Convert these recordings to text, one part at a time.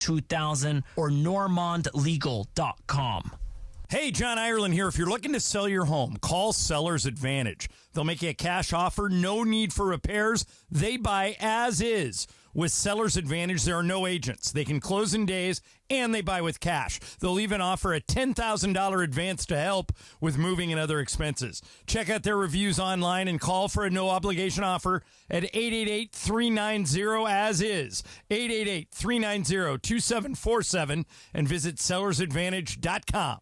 2000 or normandlegal.com. Hey, John Ireland here. If you're looking to sell your home, call Seller's Advantage. They'll make you a cash offer, no need for repairs. They buy as is. With Seller's Advantage, there are no agents. They can close in days, and they buy with cash. They'll even offer a $10,000 advance to help with moving and other expenses. Check out their reviews online and call for a no-obligation offer at 888-390-AS-IS, 888-390-2747, and visit sellersadvantage.com.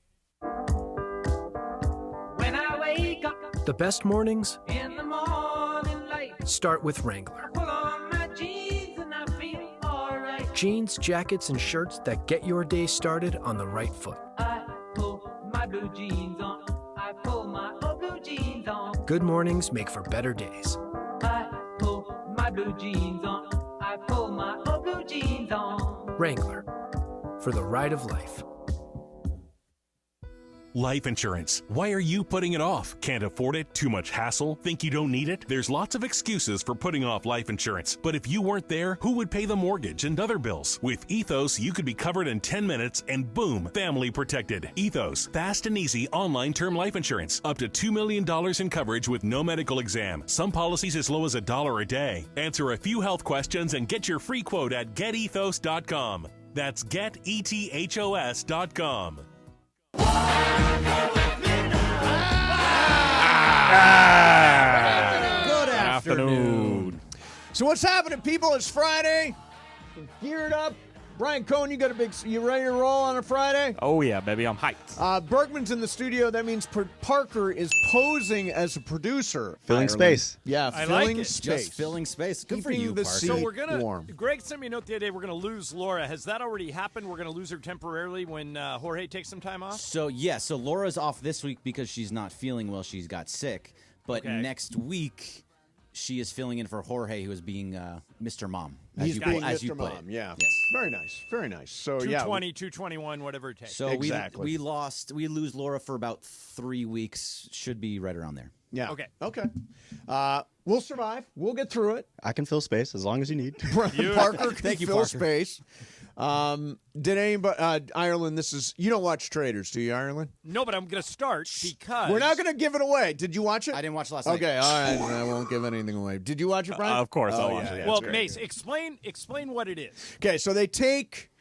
When I wake up The best mornings in the morning light, start with Wrangler. I pull on my jeans and I feel alright. Jeans, jackets, and shirts that get your day started on the right foot. I pull my blue jeans on. I pull my old blue jeans on. Good mornings make for better days. I pull my blue jeans on. I pull my old blue jeans on. Wrangler, for the ride of life. Life insurance. Why are you putting it off? Can't afford it? Too much hassle? Think you don't need it? There's lots of excuses for putting off life insurance. But if you weren't there, who would pay the mortgage and other bills? With Ethos, you could be covered in 10 minutes and boom, family protected. Ethos, fast and easy online term life insurance. Up to $2 million in coverage with no medical exam. Some policies as low as $1 a day. Answer a few health questions and get your free quote at getethos.com. That's getethos.com. Good afternoon. So what's happening, people? It's Friday. Geared up. Brian Cohen, you ready to roll on a Friday? Oh, yeah, baby. I'm hyped. Bergman's in the studio. That means Parker is posing as a producer. Filling space. Yeah, I filling like it. space. Just filling space. Good for Keeping you, the Parker. seat So we're going warm. to, Greg sent me a note the other day, we're going to lose Laura. Has that already happened? We're going to lose her temporarily when Jorge takes some time off? So Laura's off this week because she's not feeling well. She's got sick. But Okay. next week, she is filling in for Jorge, who is being Mr. Mom. He's being as you Mr. put Mom, it. yeah. Yes. Very nice, very nice. So, 220, 221, whatever it takes. So Exactly. we lose Laura for about 3 weeks. Should be right around there. yeah. Okay. We'll survive. We'll get through it. I can fill space as long as you need. Parker can Thank you, fill Parker. space. Did anybody, Ireland, you don't watch Traders, do you, Ireland? No, but I'm going to start because... We're not going to give it away. Did you watch it? I didn't watch last night. Okay, all right. I won't give anything away. Did you watch it, Brian? Of course, Oh, I'll watch it. yeah, Well, that's great. Mace, explain what it is. Okay, so they take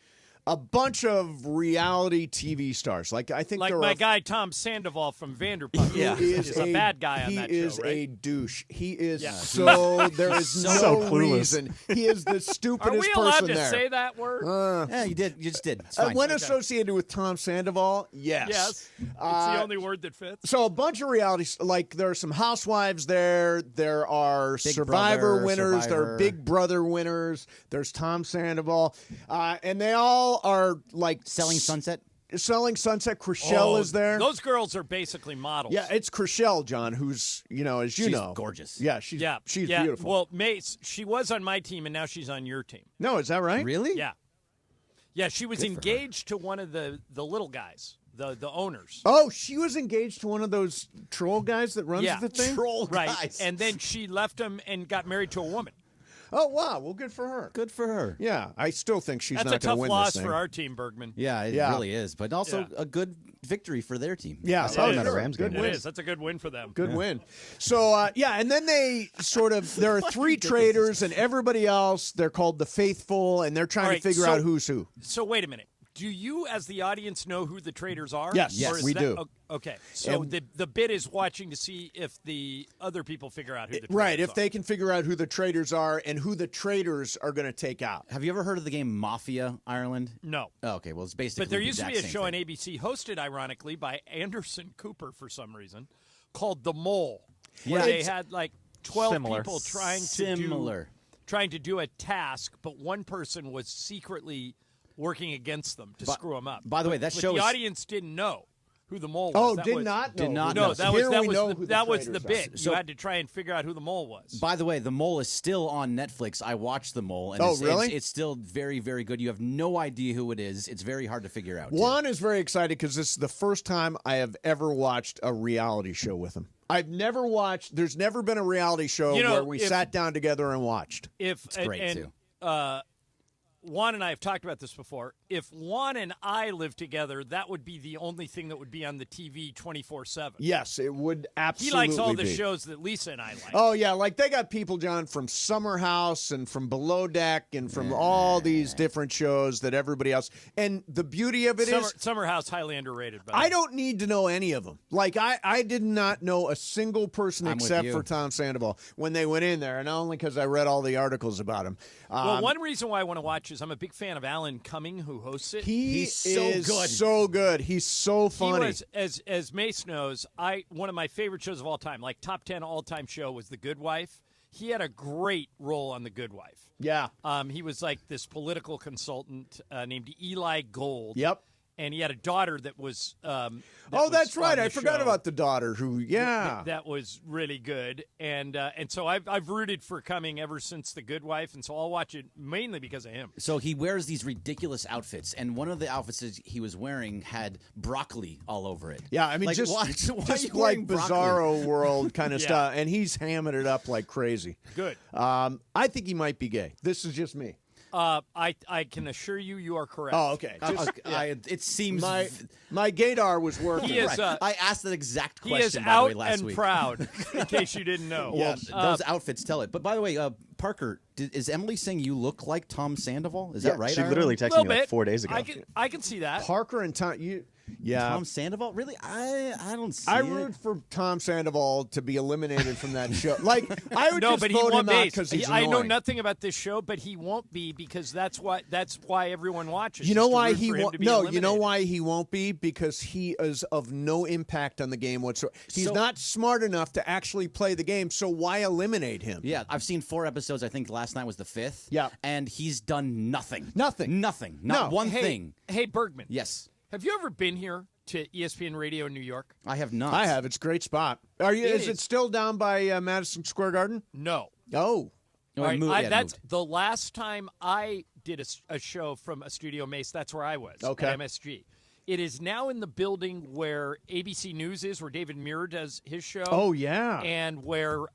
a bunch of reality TV stars. Like I think Like there my are guy Tom Sandoval from Vanderpump. He is a bad guy on he that is show, a right? douche. He is Yeah. so there is So no clueless. reason. He is the Are stupidest we allowed person to there. say that word? Yeah, you did. You just did. It's fine. When associated with Tom Sandoval, yes. Yes. It's the only word that fits. So a bunch of reality, like there are some housewives there. There are Big Survivor Brother, winners. There Survivor. are Big Brother winners. There's Tom Sandoval, and they all are like Selling Sunset. Selling Sunset. Chriselle is there. Those girls are basically models. Yeah, it's Chriselle, John, who's as you She's know, gorgeous. Yeah, she's beautiful. Well, Mace, she was on my team, and now she's on your team. No, is that right? Really? Yeah. Yeah, she was Good for her. engaged to one of the little guys, the owners. Oh, she was engaged to one of those troll guys that runs Yeah. the thing. Troll Right. guys. And then she left him and got married to a woman. Oh wow, well, good for her. Good for her. Yeah, I still think she's That's not a going tough to win loss this thing. for our team, Bergman. Yeah, it Yeah. really is. But also Yeah. a good victory for their team. Yeah, It oh, is. sure. Rams Good game. win. It is. That's a good win for them. Good win. So, and then they there are three traders and everybody else, they're called the faithful, and they're trying All to right, figure so- out who's who. So wait a minute. Do you, as the audience, know who the traders are? Yes. Yes, Or is we that- do. Okay. So And- the bit is watching to see if the other people figure out who the traders Right, if are. they can figure out who the traders are and who the traders are going to take out. Have you ever heard of the game Mafia, Ireland? No. Oh, okay, well, it's basically But there the used to be exact a same show on thing. ABC, hosted ironically by Anderson Cooper for some reason, called The Mole. Yeah, Where they it's had like 12 similar. people trying to do a task, but one person was secretly working against them to screw them up. by the way, that But show the is- audience didn't know who the mole was. Oh, That did was- not know. Did not who know. No, So that was here that we was know the, who that was the traders are. bit. So- You had to try and figure out who the mole was. By the way, The Mole is still on Netflix. I watched The Mole. And Oh, it's, really? It's still very, very good. You have no idea who it is. It's very hard to figure out. too. Juan is very excited because this is the first time I have ever watched a reality show with him. I've never watched. There's never been a reality show You know, where we if- sat down together and watched. If It's great, too. Juan and I have talked about this before. If Juan and I lived together, that would be the only thing that would be on the TV 24/7. Yes, it would He absolutely likes all the be. shows that Lisa and I like. Oh, yeah, like they got people, John, from Summer House and from Below Deck and from all these different shows that everybody else. And the beauty of it is, Summer House, highly underrated. By the I way. don't need to know any of them. Like, I did not know a single person I'm with except you. for Tom Sandoval when they went in there, and only because I read all the articles about him. Well, one reason why I want to watch is I'm a big fan of Alan Cumming, who hosts it. He's so good. so good. He's so funny. He was, as Mace knows, one of my favorite shows of all time, like top 10 all-time show, was The Good Wife. He had a great role on The Good Wife. Yeah. He was like this political consultant named Eli Gold. Yep. And he had a daughter that was. That's right. on I the forgot show. about the daughter who, That was really good, and so I've rooted for Cumming ever since The Good Wife, and so I'll watch it mainly because of him. So he wears these ridiculous outfits, and one of the outfits that he was wearing had broccoli all over it. Yeah, I mean, like, just, why are just you like wearing broccoli? Bizarro World kind of Yeah. stuff, and he's hamming it up like crazy. Good. I think he might be gay. This is just me. I can assure you are correct. Oh, okay. Just, It seems my gaydar was working. He is. I asked that exact He question is by the out way last and week. proud. In case you didn't know. Well, Yes. those outfits tell it. But by the way, Parker, is Emily saying you look like Tom Sandoval? Is that right? She Ireland? literally A texted little me like bit. 4 days ago. I can see that. Parker and Tom, Tom Sandoval? Really? I don't see I it. root for Tom Sandoval to be eliminated from that show. Like, I would No, just but he vote won't him out be. because he's I know annoying. nothing about this show, but he won't be because that's why everyone watches. You know is to why root he for him won't? to be No, you eliminated. know why he won't be? Because he is of no impact on the game whatsoever. He's So- not smart enough to actually play the game. So why eliminate him? Yeah, I've seen 4 episodes. I think last night was the 5th. Yeah. And he's done nothing. Nothing. Nothing. Not No. one Hey, thing. Hey, Bergman. Yes. Have you ever been here to ESPN Radio in New York? I have not. I have. It's a great spot. Are you? It Is it is. still down by Madison Square Garden? No. Oh, No, All right, moved. that's the last time I did a show from a studio Mace. That's where I was. Okay. At MSG. It is now in the building where ABC News is, where David Muir does his show. oh yeah. And where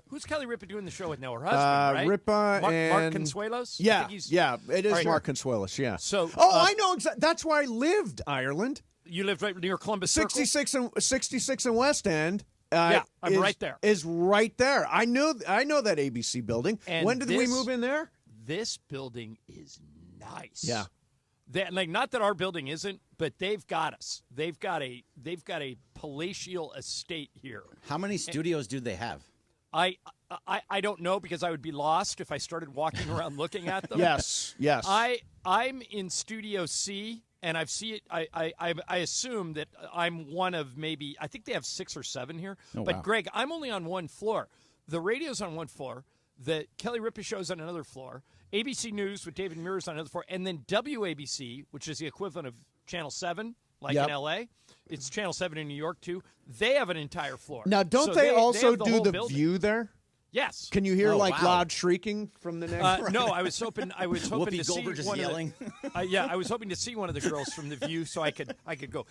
who's Kelly Ripa doing the show with now? Her husband, right? Ripa Mark and Consuelos. I Yeah, think he's- yeah. It is All right. Mark Consuelos. Yeah. So, I know exactly. That's where I lived. Ireland. You lived right near Columbus Circle? 66 and West End. Yeah, I'm is- right there. Is right there. I know that ABC building. And when did we this- move in there? This building is nice. Yeah. Not that our building isn't, but they've got us. They've got a palatial estate here. How many studios do they have? I don't know because I would be lost if I started walking around looking at them. Yes. I'm in Studio C, and I've seen it. I assume that I'm one of maybe. I think they have 6 or 7 here. But wow. Greg, I'm only on one floor. The radio's on one floor. The Kelly Ripa show's on another floor. ABC News with David Muir is on another floor, and then WABC, which is the equivalent of Channel 7, like Yep. in LA. It's Channel 7 in New York too. They have an entire floor. Now, don't So they also have the do whole the building. view there? Yes. Can you hear Oh, like wow. loud shrieking from the next? No, I was hoping Whoopi to see Goldberg just one yelling. Of the, yeah, I was hoping to see one of the girls from the View, so I could go.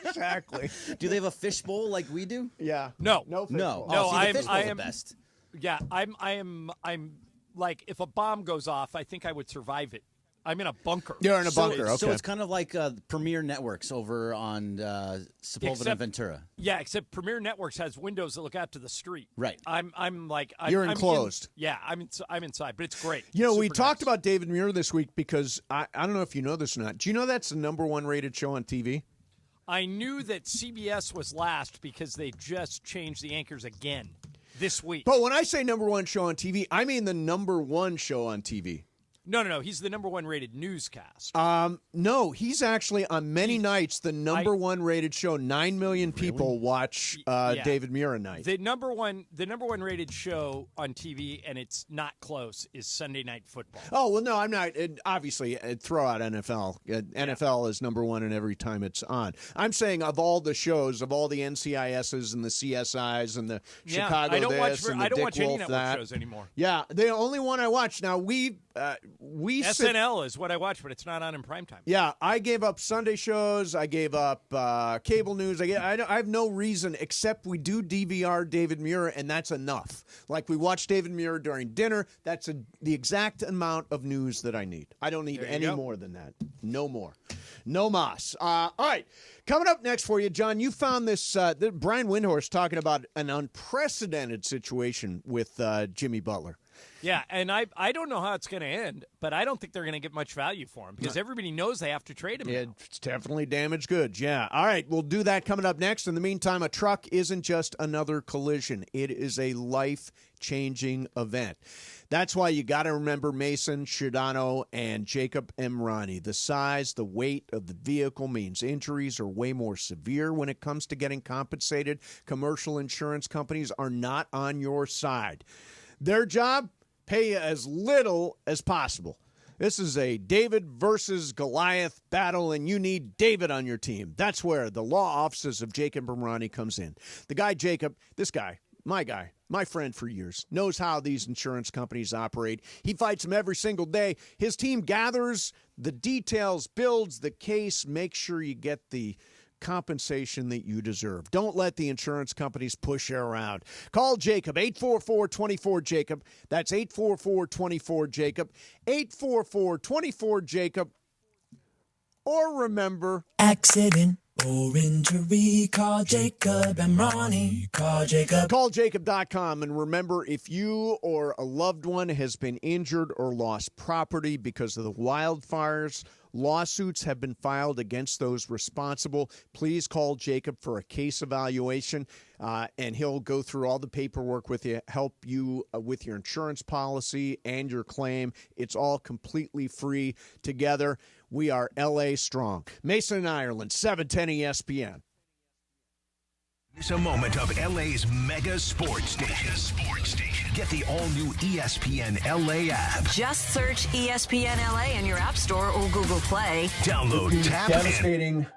Exactly. Do they have a fishbowl like we do? Yeah. No, No. No. No, Oh, see, I'm- the fishbowl's I the am- best. Yeah, I'm like if a bomb goes off, I think I would survive it. I'm in a bunker. You're in a bunker. So Okay. it's kind of like Premier Networks over on Sepulveda and Except- Ventura. Yeah, except Premier Networks has windows that look out to the street. Right. I'm You're I'm enclosed. I'm inside, but it's great. You know, we Super talked nice. about David Muir this week because I don't know if you know this or not. Do you know that's the #1 rated show on TV? I knew that CBS was last because they just changed the anchors again this week. But when I say #1 show on TV, I mean the #1 show on TV. No. He's the #1 rated newscast. No, he's actually on many nights the #1 rated show. 9 million people watch Yeah. David Muir a night. The number one rated show on TV, and it's not close, is Sunday Night Football. Oh, well, no, I'm not. Obviously, throw out NFL. NFL is #1 in every time it's on. I'm saying of all the shows, of all the NCISs and the CSIs and the Chicago I don't this watch. and the I don't Dick watch any Wolf network that. shows anymore. Yeah, the only one I watch now. SNL is what I watch, but it's not on in primetime. Yeah, I gave up Sunday shows. I gave up cable news. I have no reason except we do DVR David Muir, and that's enough. Like we watch David Muir during dinner. That's the exact amount of news that I need. I don't need any more than that. No more. No mas. All right. Coming up next for you, John, you found this Brian Windhorst talking about an unprecedented situation with Jimmy Butler. Yeah, and I don't know how it's going to end, but I don't think they're going to get much value for him because everybody knows they have to trade him now. It's definitely damaged goods, yeah. All right, we'll do that coming up next. In the meantime, a truck isn't just another collision. It is a life-changing event. That's why you got to remember Mason Shidano and Jacob Emrani. The size, the weight of the vehicle means injuries are way more severe when it comes to getting compensated. Commercial insurance companies are not on your side. Their job, pay you as little as possible. This is a David versus Goliath battle, and you need David on your team. That's where the law offices of Jacob Emrani comes in. The guy, Jacob, this guy, my friend for years, knows how these insurance companies operate. He fights them every single day. His team gathers the details, builds the case, makes sure you get the compensation that you deserve. Don't let the insurance companies push you around. Call Jacob, 844-24-JACOB. That's 844-24-JACOB. 844-24-JACOB. Or remember, accident or injury, call Jacob and Ronnie. Call Jacob. Call Jacob.com, and remember, if you or a loved one has been injured or lost property because of the wildfires, lawsuits have been filed against those responsible. Please call Jacob for a case evaluation, and he'll go through all the paperwork with you, help you with your insurance policy and your claim. It's all completely free. Together, we are L.A. strong. Mason and Ireland, 710 ESPN. It's a moment of LA's mega sports station. Get the all-new ESPN LA app. Just search ESPN LA in your App Store or Google Play. Download, tap, devastating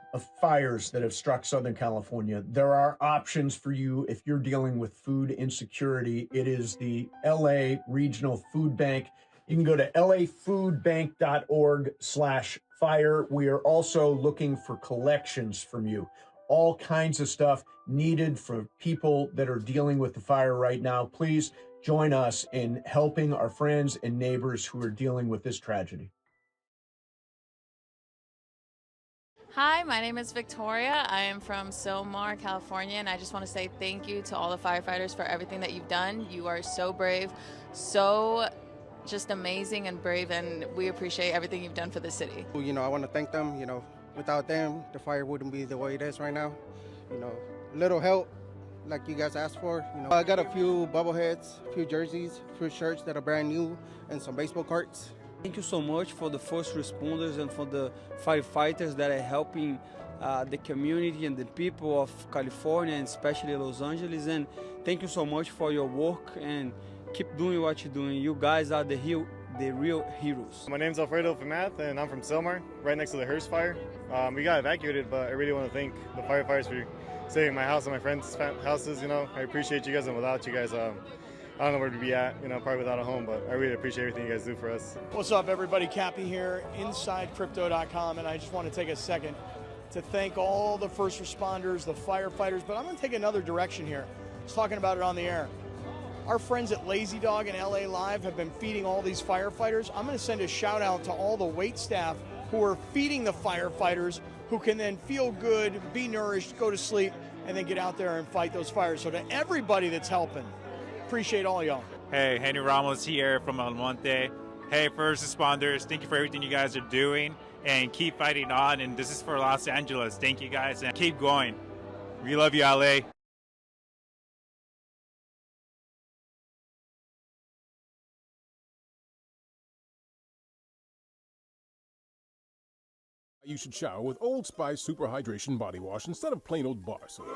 fires that have struck Southern California. There are options for you if you're dealing with food insecurity. It is the LA Regional Food Bank. You can go to lafoodbank.org/fire. We are also looking for collections from you. All kinds of stuff needed for people that are dealing with the fire right now. Please join us in helping our friends and neighbors who are dealing with this tragedy. Hi, my name is Victoria. I am from Sylmar, California, and I just want to say thank you to all the firefighters for everything that you've done. You are so brave, so just amazing and brave, and we appreciate everything you've done for the city. I want to thank them. Without them, the fire wouldn't be the way it is right now. Little help like you guys asked for. I got a few bobbleheads, a few jerseys, a few shirts that are brand new, and some baseball cards. Thank you so much for the first responders and for the firefighters that are helping the community and the people of California, and especially Los Angeles. And thank you so much for your work, and keep doing what you're doing. You guys are the real heroes. My name's Alfredo Famath, and I'm from Sylmar, right next to the Hearst fire. We got evacuated, but I really want to thank the firefighters for saving my house and my friends' houses. I appreciate you guys, and without you guys, I don't know where to be at, probably without a home, but I really appreciate everything you guys do for us. What's up, everybody? Cappy here, InsideCrypto.com, and I just want to take a second to thank all the first responders, the firefighters, but I'm going to take another direction here. I was talking about it on the air. Our friends at Lazy Dog and LA Live have been feeding all these firefighters. I'm going to send a shout out to all the wait staff who are feeding the firefighters, who can then feel good, be nourished, go to sleep, and then get out there and fight those fires. So to everybody that's helping, appreciate all y'all. Hey, Henry Ramos here from El Monte. Hey, first responders, thank you for everything you guys are doing, and keep fighting on. And this is for Los Angeles. Thank you guys, and keep going. We love you, LA. You should shower with Old Spice Super Hydration Body Wash instead of plain old bar soap.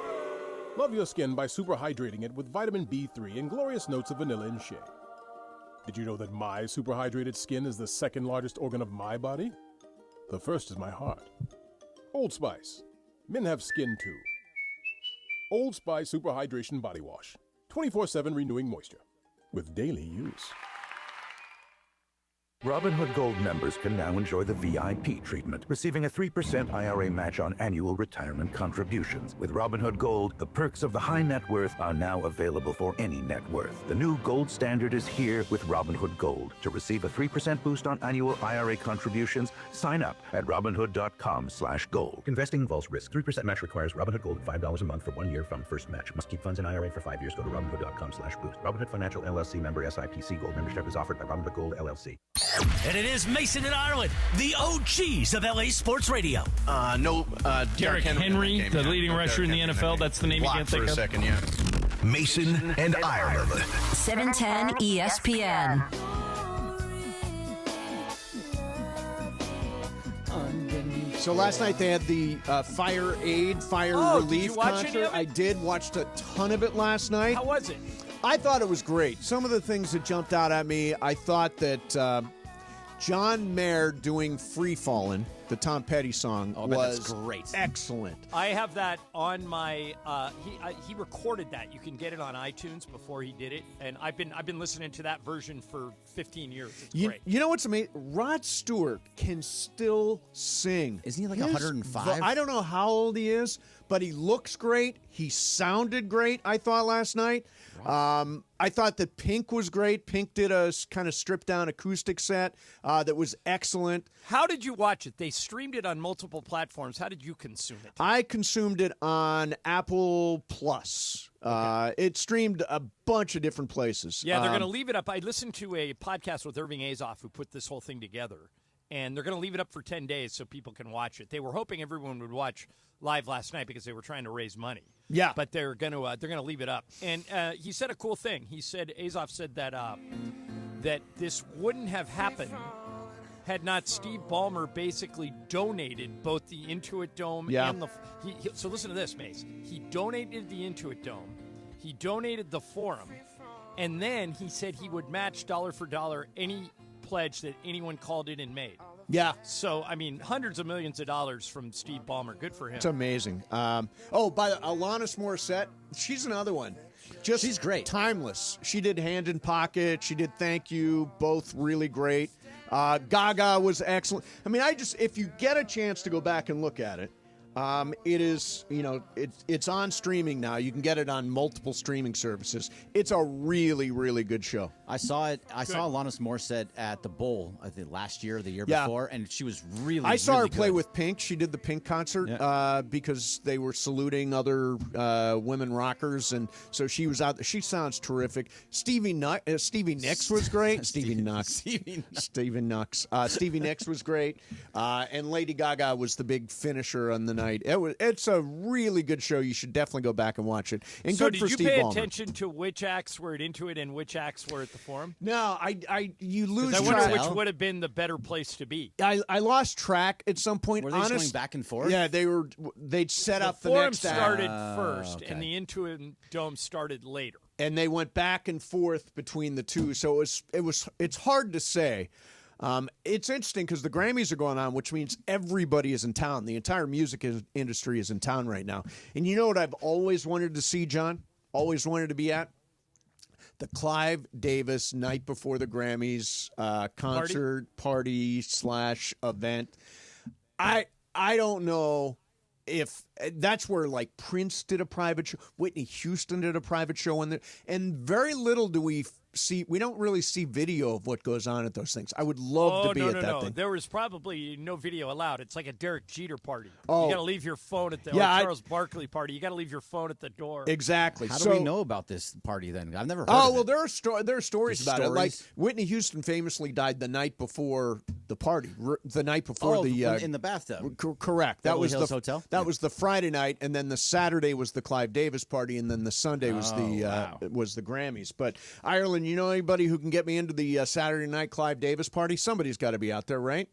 Love your skin by super hydrating it with vitamin B3 and glorious notes of vanilla and shea. Did you know that my super hydrated skin is the second largest organ of my body? The first is my heart. Old Spice. Men have skin too. Old Spice Super Hydration Body Wash. 24/7 renewing moisture with daily use. Robinhood Gold members can now enjoy the VIP treatment, receiving a 3% IRA match on annual retirement contributions. With Robinhood Gold, the perks of the high net worth are now available for any net worth. The new gold standard is here with Robinhood Gold. To receive a 3% boost on annual IRA contributions, sign up at Robinhood.com/gold. Investing involves risk. 3% match requires Robinhood Gold at $5 a month for 1 year from first match. Must keep funds in IRA for 5 years. Go to Robinhood.com/boost. Robinhood Financial LLC member SIPC. Gold membership is offered by Robinhood Gold LLC. And it is Mason and Ireland, the OGs of LA Sports Radio. Derrick Henry, the leading rusher in the NFL. That's the name you can't think of. for a second, yeah. Mason and Ireland. 710 ESPN. So last night they had the fire relief concert. I did. Watched a ton of it last night. How was it? I thought it was great. Some of the things that jumped out at me, I thought that John Mayer doing Free Fallin', the Tom Petty song, was great. Excellent. I have that on my. He recorded that. You can get it on iTunes before he did it, and I've been listening to that version for 15 years. It's great. You know what's amazing? Rod Stewart can still sing. Isn't he like 105? I don't know how old he is, but he looks great. He sounded great, I thought, last night. I thought that Pink was great. Pink did a kind of stripped-down acoustic set that was excellent. How did you watch it? They streamed it on multiple platforms. How did you consume it? I consumed it on Apple Plus. It streamed a bunch of different places. Yeah, they're going to leave it up. I listened to a podcast with Irving Azoff, who put this whole thing together, and they're going to leave it up for 10 days so people can watch it. They were hoping everyone would watch live last night because they were trying to raise money. Yeah, but they're going to leave it up. And he said a cool thing. He said Azoff said that that this wouldn't have happened had not Steve Ballmer basically donated both the Intuit Dome and the. So listen to this, Mace. He donated the Intuit Dome. He donated the Forum, and then he said he would match dollar for dollar any pledge that anyone called in and made. Yeah. So, I mean, hundreds of millions of dollars from Steve Ballmer. Good for him. It's amazing. By Alanis Morissette, she's another one. She's great. Timeless. She did Hand in Pocket. She did Thank You. Both really great. Gaga was excellent. I mean, if you get a chance to go back and look at it, it is, it's on streaming now. You can get it on multiple streaming services. It's a really, really good show. I saw it. I saw Alanis Morissette at the Bowl, I think last year or the year before, and she was really. I saw really her play good. with Pink. She did the Pink concert because they were saluting other women rockers, and so she was out there. She sounds terrific. Stevie Nicks was great. Stevie Nicks. Stevie Nicks was great, and Lady Gaga was the big finisher on the night. It's a really good show. You should definitely go back and watch it. And so good for Steve did you pay Ballmer. attention to which acts were at Intuit and which acts were at the Forum? No, you lose I track. wonder which would have been the better place to be. I lost track at some point. Were they just going back and forth? Yeah, they'd set up the Forum next act. started first, and the Intuit Dome started later. And they went back and forth between the two. So it's hard to say. It's interesting because the Grammys are going on, which means everybody is in town. The entire music industry is in town right now. And you know what I've always wanted to see, John? Always wanted to be at? The Clive Davis night before the Grammys concert party / event. I don't know if that's where like Prince did a private show, Whitney Houston did a private show in there, and very little do we see. We don't really see video of what goes on at those things. I would love to be at that thing. There was probably no video allowed. It's like a Derek Jeter party. Oh. You got to leave your phone at the Charles Barkley party. You got to leave your phone at the door. Exactly. How do we know about this party then? I've never heard Oh, of well, it. there are stories about it. Like stories? Whitney Houston famously died the night before the party, the night before in the bathtub. Correct. That Beverly was Hills the Hotel? That was the Friday night, and then the Saturday was the Clive Davis party, and then the Sunday was was the Grammys. But Ireland, you know anybody who can get me into the Saturday night Clive Davis party? Somebody's got to be out there, right?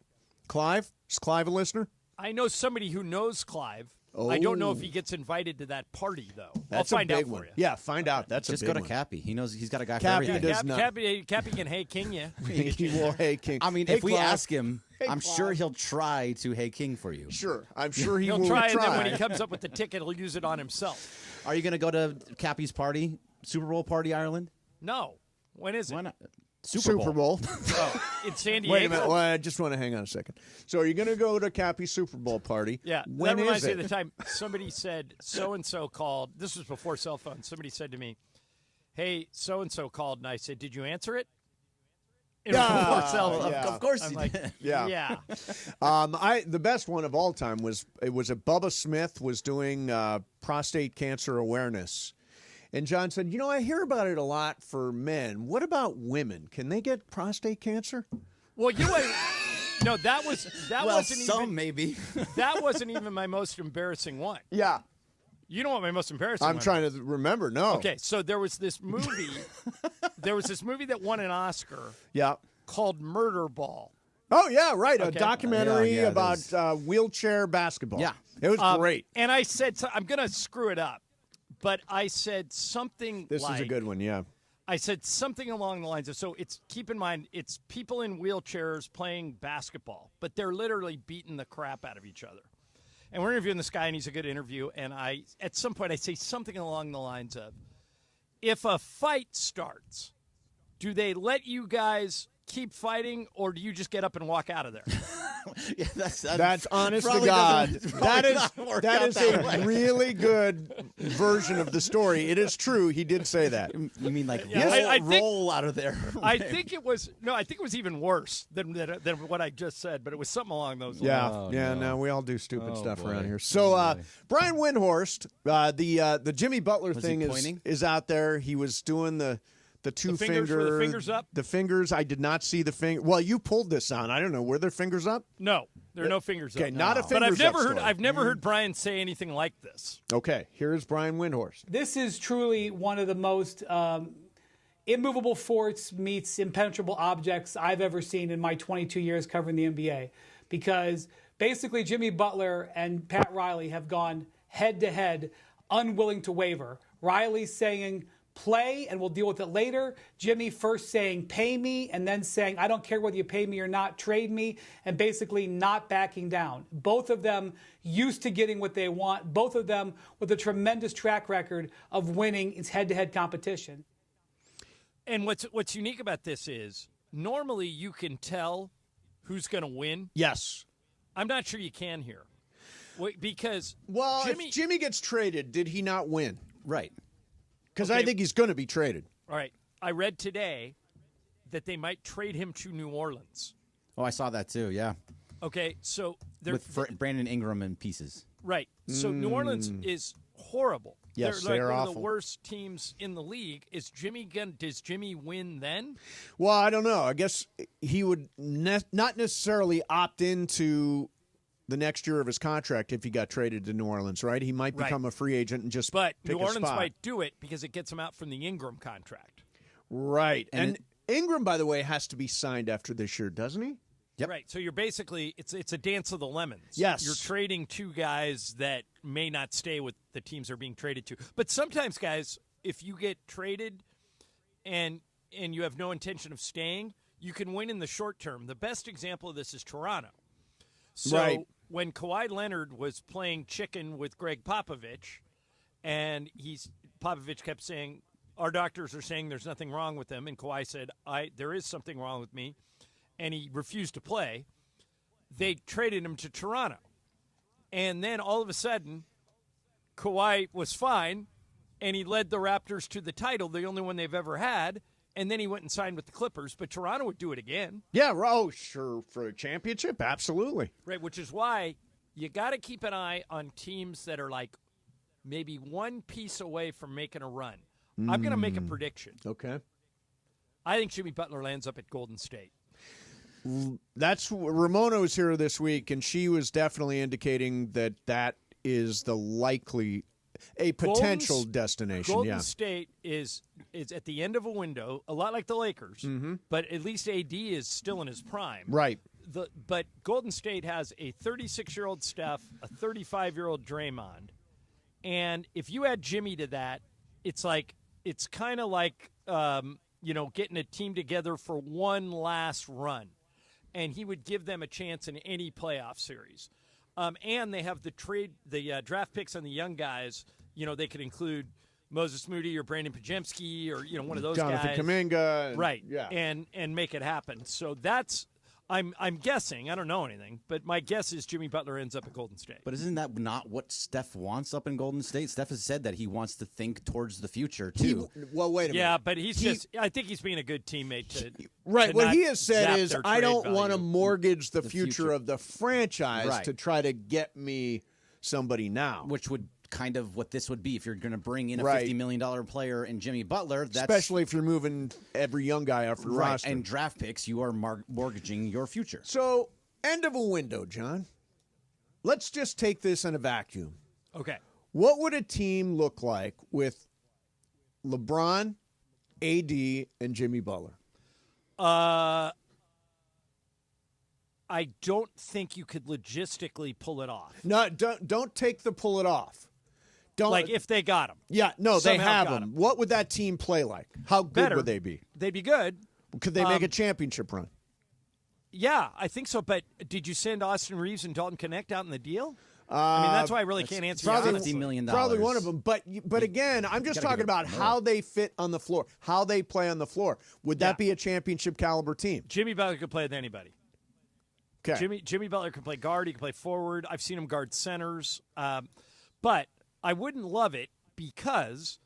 Clive? Is Clive a listener? I know somebody who knows Clive. I don't know if he gets invited to that party, though. That's I'll find a big out one. for you. Yeah, find out. That's Just a go big to one. Cappy. He knows he's got a guy Cappy for everything. does not. Cappy can hey king you. He will hey king. I mean, Hey, if we Clive. ask him, I'm Clive. sure he'll try to hey king for you. Sure, I'm sure He'll will try, and then when he comes up with the ticket, he'll use it on himself. Are you going to go to Cappy's party, Super Bowl party, Ireland? No. When is it? Why not? Super Bowl. Oh, in San Diego? Wait a minute. Well, I just want to hang on a second. So are you going to go to Cappy's Super Bowl party? Yeah. When that reminds is me it? of the time somebody said so-and-so called. This was before cell phones. Somebody said to me, hey, so-and-so called, and I said, did you answer it? Before cell phone. Yeah. Of course I'm he like, did. yeah. The best one of all time was Bubba Smith was doing prostate cancer awareness. And John said, I hear about it a lot for men. What about women? Can they get prostate cancer? Well, you know what? No, that wasn't some even maybe. That wasn't even my most embarrassing one. Yeah. You know what my most embarrassing I'm one trying to remember. No. Okay, so there was this movie. There was this movie that won an Oscar. Yeah. Called Murder Ball. Oh, yeah, right. Okay. A documentary Yeah, about wheelchair basketball. Yeah. It was great. And I said, I'm going to screw it up, but I said something This like, is a good one, yeah. I said something along the lines of, so keep in mind, it's people in wheelchairs playing basketball, but they're literally beating the crap out of each other. And we're interviewing this guy, and he's a good interview, and at some point I say something along the lines of, if a fight starts, do they let you guys keep fighting, or do you just get up and walk out of there? Yeah, That's honest to probably God. doesn't- That probably is not work out a that way. really good version of the story. It is true. He did say that. You mean like I think- roll out of there? I think it was even worse than what I just said, but it was something along those lines. Yeah, no, we all do stupid stuff boy. around here. So Brian Windhorst, the Jimmy Butler Was he thing pointing? is out there. He was doing the two The fingers, were the fingers up? The fingers. I did not see the finger. Well, you pulled this on. I don't know. Were there fingers up? No, there are no fingers up. Okay, not a But fingers up story. I've never heard Brian say anything like this. Okay, here's Brian Windhorst. This is truly one of the most immovable forts meets impenetrable objects I've ever seen in my 22 years covering the NBA. Because basically Jimmy Butler and Pat Riley have gone head-to-head, unwilling to waver. Riley saying, play and we'll deal with it later. Jimmy first saying, pay me, and then saying, I don't care whether you pay me or not, trade me, and basically not backing down. Both of them used to getting what they want. Both of them with a tremendous track record of winning its head-to-head competition. And what's unique about this is normally you can tell who's going to win. Yes. I'm not sure you can here. Because if Jimmy gets traded, did he not win? Right. Because Okay. I think he's going to be traded. All right. I read today that they might trade him to New Orleans. Oh, I saw that too. Yeah. Okay, so With Brandon Ingram in pieces. right. So New Orleans is horrible. Yes, they're like they're one awful. of the worst teams in the league. Does Jimmy win then? Well, I don't know. I guess he would not necessarily opt into the next year of his contract if he got traded to New Orleans, right? He might become a free agent and just But pick New a Orleans spot. might do it because it gets him out from the Ingram contract. Right. And Ingram, by the way, has to be signed after this year, doesn't he? Yep. Right. So you're basically it's a dance of the lemons. Yes. You're trading two guys that may not stay with the teams they're being traded to. But sometimes, guys, if you get traded and you have no intention of staying, you can win in the short term. The best example of this is Toronto. So Right. when Kawhi Leonard was playing chicken with Greg Popovich, and Popovich kept saying, our doctors are saying there's nothing wrong with him, and Kawhi said, there is something wrong with me, and he refused to play, they traded him to Toronto. And then all of a sudden, Kawhi was fine, and he led the Raptors to the title, the only one they've ever had, and then he went and signed with the Clippers, but Toronto would do it again. Yeah, oh, sure, for a championship, absolutely. Right, which is why you got to keep an eye on teams that are like maybe one piece away from making a run. I'm going to make a prediction. Okay. I think Jimmy Butler lands up at Golden State. That's Ramona was here this week, and she was definitely indicating that is the likely a potential destination. Golden State is at the end of a window, a lot like the Lakers, but at least AD is still in his prime. Right. But Golden State has a 36-year-old Steph, a 35-year-old Draymond, and if you add Jimmy to that, it's kind of like getting a team together for one last run, and he would give them a chance in any playoff series. And they have the draft picks on the young guys. They could include Moses Moody or Brandon Pajemski or one of those Jonathan guys. Kuminga. Right. Yeah. And make it happen. So that's I'm guessing. I don't know anything, but my guess is Jimmy Butler ends up at Golden State. But isn't that not what Steph wants up in Golden State? Steph has said that he wants to think towards the future too. Well, wait a minute. Yeah, but I think he's being a good teammate to Right. to What not he has said zap is, their I trade don't want to value. mortgage the future of the franchise Right. to try to get me somebody now. Which would kind of what this would be if you're going to bring in a Right. $50 million player in Jimmy Butler. That's, Especially if you're moving every young guy off the right. roster. And draft picks, you are mortgaging your future. So, end of a window, John. Let's just take this in a vacuum. Okay. What would a team look like with LeBron, AD, and Jimmy Butler? I don't think you could logistically pull it off. No, don't take the pull it off. Don't Like if they got him. Yeah, no, they Somehow have got them. What would that team play like? How good Better. would they be? They'd be good. Could they make a championship run? Yeah, I think so. But did you send Austin Reeves and Dalton Connect out in the deal? I mean, that's why I really can't answer you Probably honestly. $50 million. Probably one of them. But again, I'm just talking about how they fit on the floor, how they play on the floor. Would that be a championship caliber team? Jimmy Butler could play with anybody. Okay. Jimmy Butler can play guard. He can play forward. I've seen him guard centers. But I wouldn't love it because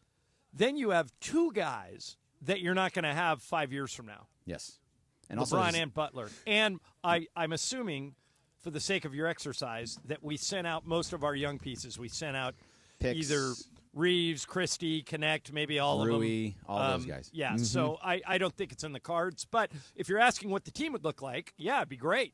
then you have two guys that you're not going to have 5 years from now. Yes. And also LeBron and Butler. And I'm assuming, for the sake of your exercise, that we sent out most of our young pieces. We sent out Picks. either Reeves, Christie, Connect, maybe all Rui, of them. all those guys. Yeah, so I don't think it's in the cards. But if you're asking what the team would look like, yeah, it'd be great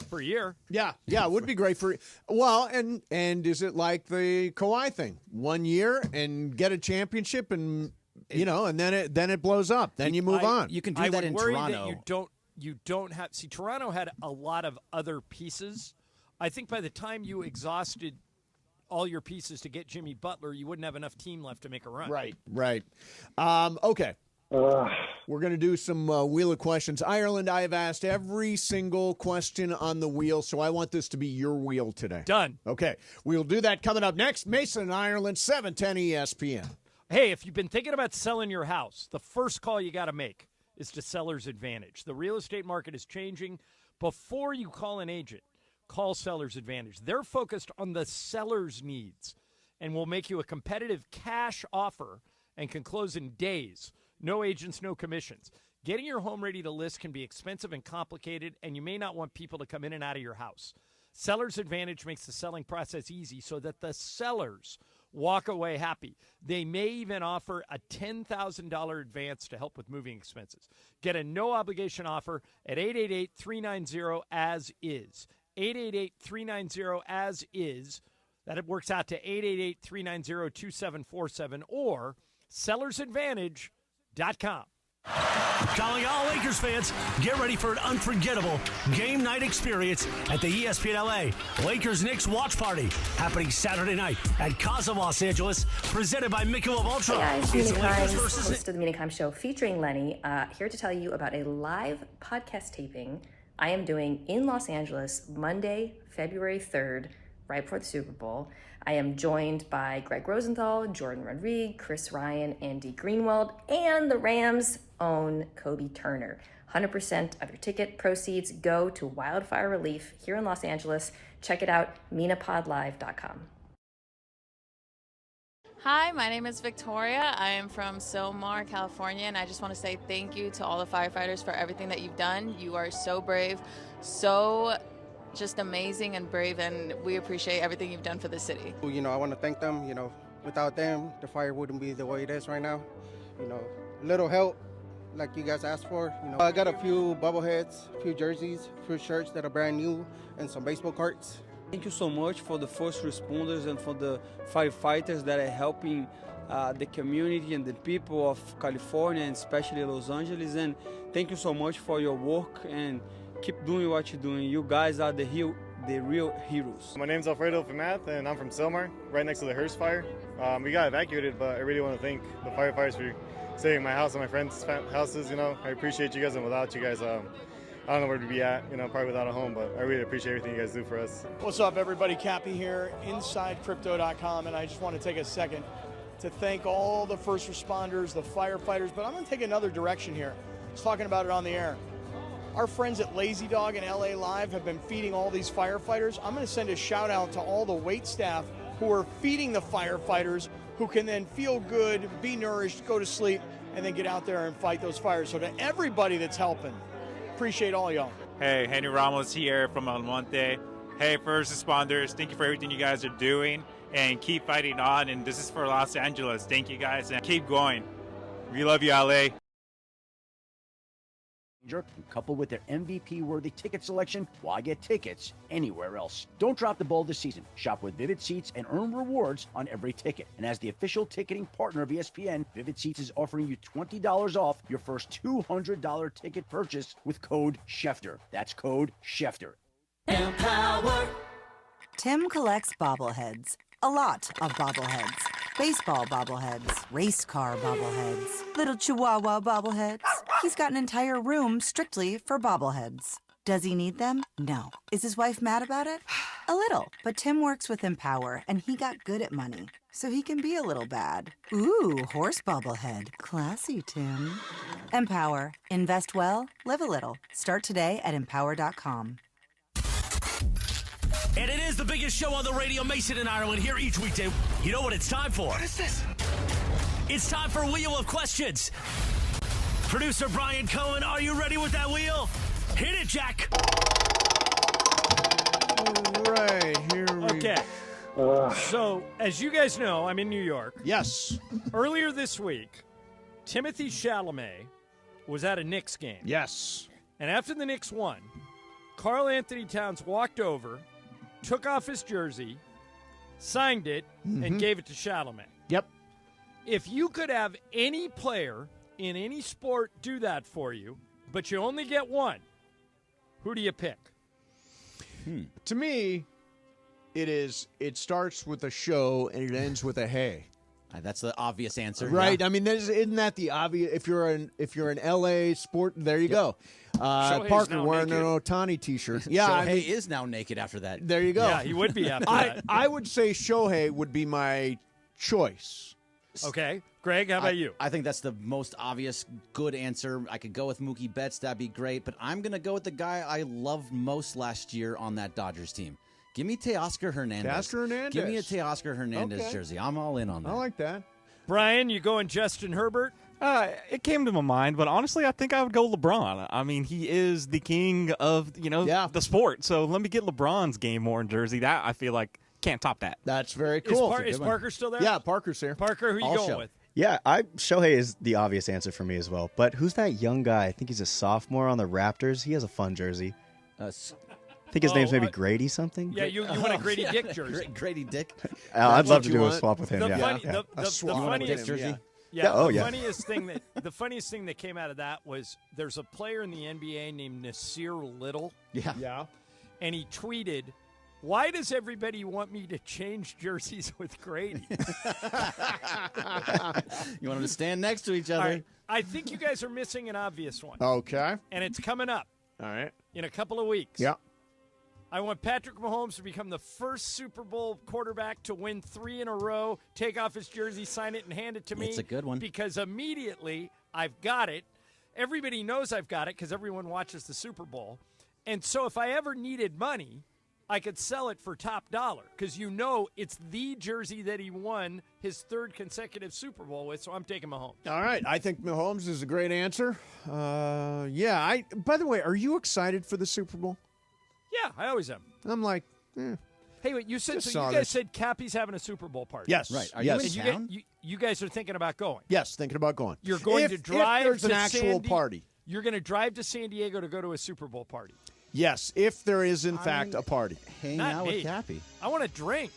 for a year. Yeah, it would be great for. Well, and is it like the Kawhi thing? 1 year and get a championship, and and then it blows up. Then you move on. You can do I that would in worry Toronto. that you don't have. See, Toronto had a lot of other pieces. I think by the time you exhausted all your pieces to get Jimmy Butler, you wouldn't have enough team left to make a run. Right. Okay. We're going to do some Wheel of Questions. Ireland, I have asked every single question on the wheel, so I want this to be your wheel today. Done. Okay. We'll do that coming up next. Mason and Ireland, 710 ESPN. Hey, if you've been thinking about selling your house, the first call you got to make is to Seller's Advantage. The real estate market is changing. Before you call an agent, call Seller's Advantage. They're focused on the seller's needs and will make you a competitive cash offer and can close in days. No agents, no commissions. Getting your home ready to list can be expensive and complicated, and you may not want people to come in and out of your house. Seller's Advantage makes the selling process easy so that the sellers walk away happy. They may even offer a $10,000 advance to help with moving expenses. Get a no-obligation offer at 888-390-AS-IS. 888-390-AS-IS. That works out to 888-390-2747 or sellersadvantage.com. Calling all Lakers fans, get ready for an unforgettable game night experience at the ESPN LA Lakers-Knicks Watch Party, happening Saturday night at Casa Los Angeles, presented by Michelob Ultra. Hey guys, It's Mina the Lakers Kimes, versus host of the Mina Kimes Show featuring Lenny, here to tell you about a live podcast taping I am doing in Los Angeles Monday, February 3rd, right before the Super Bowl. I am joined by Greg Rosenthal, Jordan Rodriguez, Chris Ryan, Andy Greenwald, and the Rams' own Kobe Turner. 100% of your ticket proceeds go to wildfire relief here in Los Angeles. Check it out, minapodlive.com. Hi, my name is Victoria. I am from Silmar, California, and I just want to say thank you to all the firefighters for everything that you've done. You are so brave, so just amazing and brave, and we appreciate everything you've done for the city. I want to thank them. Without them, the fire wouldn't be the way it is right now. Little help, like you guys asked for. I got a few bobbleheads, a few jerseys, a few shirts that are brand new, and some baseball cards. Thank you so much for the first responders and for the firefighters that are helping the community and the people of California, and especially Los Angeles. And thank you so much for your work, and keep doing what you're doing. You guys are the real heroes. My name's Alfredo Famath, and I'm from Silmar, right next to the Hearst fire. We got evacuated, but I really want to thank the firefighters for saving my house and my friends' houses. I appreciate you guys, and without you guys, I don't know where we'd be at, probably without a home, but I really appreciate everything you guys do for us. What's up, everybody? Cappy here, inside crypto.com, and I just want to take a second to thank all the first responders, the firefighters, but I'm going to take another direction here. I was talking about it on the air. Our friends at Lazy Dog and LA Live have been feeding all these firefighters. I'm going to send a shout out to all the wait staff who are feeding the firefighters, who can then feel good, be nourished, go to sleep, and then get out there and fight those fires. So to everybody that's helping, appreciate all y'all. Hey, Henry Ramos here from El Monte. Hey, first responders, thank you for everything you guys are doing, and keep fighting on. And this is for Los Angeles. Thank you guys, and keep going. We love you, LA. Coupled with their MVP-worthy ticket selection, why get tickets anywhere else? Don't drop the ball this season. Shop with Vivid Seats and earn rewards on every ticket. And as the official ticketing partner of ESPN, Vivid Seats is offering you $20 off your first $200 ticket purchase with code Schefter. That's code Schefter. Empower. Tim collects bobbleheads. A lot of bobbleheads. Baseball bobbleheads, race car bobbleheads, little chihuahua bobbleheads. He's got an entire room strictly for bobbleheads. Does he need them? No. Is his wife mad about it? A little. But Tim works with Empower, and he got good at money, so he can be a little bad. Ooh, horse bobblehead. Classy, Tim. Empower. Invest well, live a little. Start today at empower.com. And it is the biggest show on the radio, Mason and Ireland, here each weekday. You know what it's time for? What is this? It's time for Wheel of Questions. Producer Brian Cohen, are you ready with that wheel? Hit it, Jack. All right, here we Okay. So, as you guys know, I'm in New York. Yes. Earlier this week, Timothy Chalamet was at a Knicks game. Yes. And after the Knicks won, Karl Anthony Towns walked over, took off his jersey, signed it, and gave it to Chalamet. Yep. If you could have any player in any sport do that for you, but you only get one, who do you pick? To me, it starts with a show and it ends with a hey. That's the obvious answer. Right. Yeah. I mean, isn't that the obvious? If you're an LA sport, there you go. Parker wearing an Ohtani T-shirt. Yeah, Shohei is now naked after that. There you go. Yeah, he would be after that. I would say Shohei would be my choice. Okay. Greg, how about you? I think that's the most obvious good answer. I could go with Mookie Betts. That'd be great. But I'm going to go with the guy I loved most last year on that Dodgers team. Give me Teoscar Hernandez. Teoscar Hernandez. Give me a Teoscar Hernandez jersey. I'm all in on that. I like that. Brian, you going Justin Herbert? It came to my mind, but honestly, I think I would go LeBron. I mean, he is the king of the sport. So let me get LeBron's game-worn jersey. That I feel like can't top that. That's very cool. Is Parker still there? Yeah, Parker's here. Parker, who you going with? Yeah, Shohei is the obvious answer for me as well. But who's that young guy? I think he's a sophomore on the Raptors. He has a fun jersey. I think his name's maybe Grady something. Yeah, you want a Grady Dick jersey. Grady Dick? I'd love to do a swap with him, The funniest jersey? The funniest thing that came out of that was there's a player in the NBA named Nasir Little. Yeah. And he tweeted, "Why does everybody want me to change jerseys with Grady?" You want them to stand next to each other? All right. I think you guys are missing an obvious one. Okay. And it's coming up. All right. In a couple of weeks. Yeah. I want Patrick Mahomes to become the first Super Bowl quarterback to win 3 in a row, take off his jersey, sign it, and hand it to me. It's a good one. Because immediately I've got it. Everybody knows I've got it because everyone watches the Super Bowl. And so if I ever needed money, I could sell it for top dollar because it's the jersey that he won his 3rd consecutive Super Bowl with, so I'm taking Mahomes. All right. I think Mahomes is a great answer. Yeah. By the way, are you excited for the Super Bowl? Yeah, I always am. I'm like, Hey, wait, you said Just so. saw You guys this. said Cappy's having a Super Bowl party. Yes. Right. Are Yes. you in town? You guys are thinking about going. Yes, thinking about going. You're going to drive if there's to an actual party. You're going to drive to San Diego to go to a Super Bowl party. Yes, if there is, in fact, a party. Hang Not out me. with Cappy. I want to drink.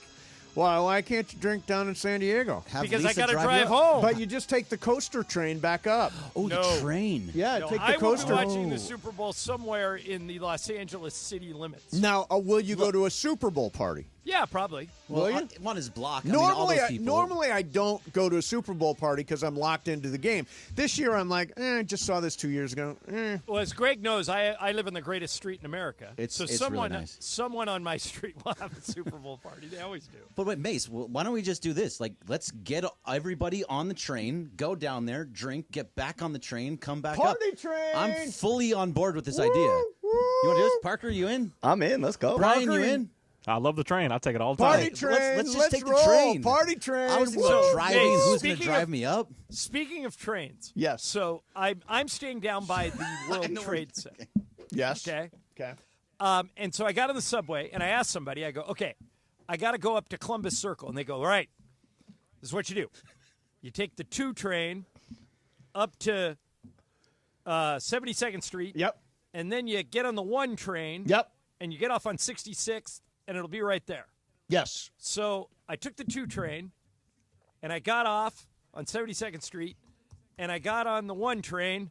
Why can't you drink down in San Diego? Because I got to drive home. But you just take the coaster train back up. Oh, No. the train. Yeah, No, take the I will coaster. be watching the Super Bowl somewhere in the Los Angeles city limits. Now, will you go to a Super Bowl party? Yeah, probably. Well, Will you? on his block. I mean, all those people. Normally I don't go to a Super Bowl party because I'm locked into the game. This year I'm like, I just saw this 2 years ago. Well, as Greg knows, I live on the greatest street in America. It's someone, really nice. someone on my street will have a Super Bowl party. They always do. But wait, Mace, why don't we just do this? Like, let's get everybody on the train, go down there, drink, get back on the train, come back up. Party train! I'm fully on board with this idea. You want to do this? Parker, you in? I'm in. Let's go. Brian, Parker, you in? I love the train. I'll take it all the time. Party train. Let's just take the roll. train. Party train. I was thinking about driving. Who's going to Speaking drive of- me up? Speaking of trains, Yes. So I'm staying down by the World Trade Center. Yes. Okay. Okay. And so I got on the subway and I asked somebody. I go, okay, I got to go up to Columbus Circle, and they go, all right, this is what you do. You take the 2 train up to 72nd Street. Yep. And then you get on the 1 train. Yep. And you get off on 66th, and it'll be right there. Yes. So I took the 2 train, and I got off on 72nd Street, and I got on the 1 train,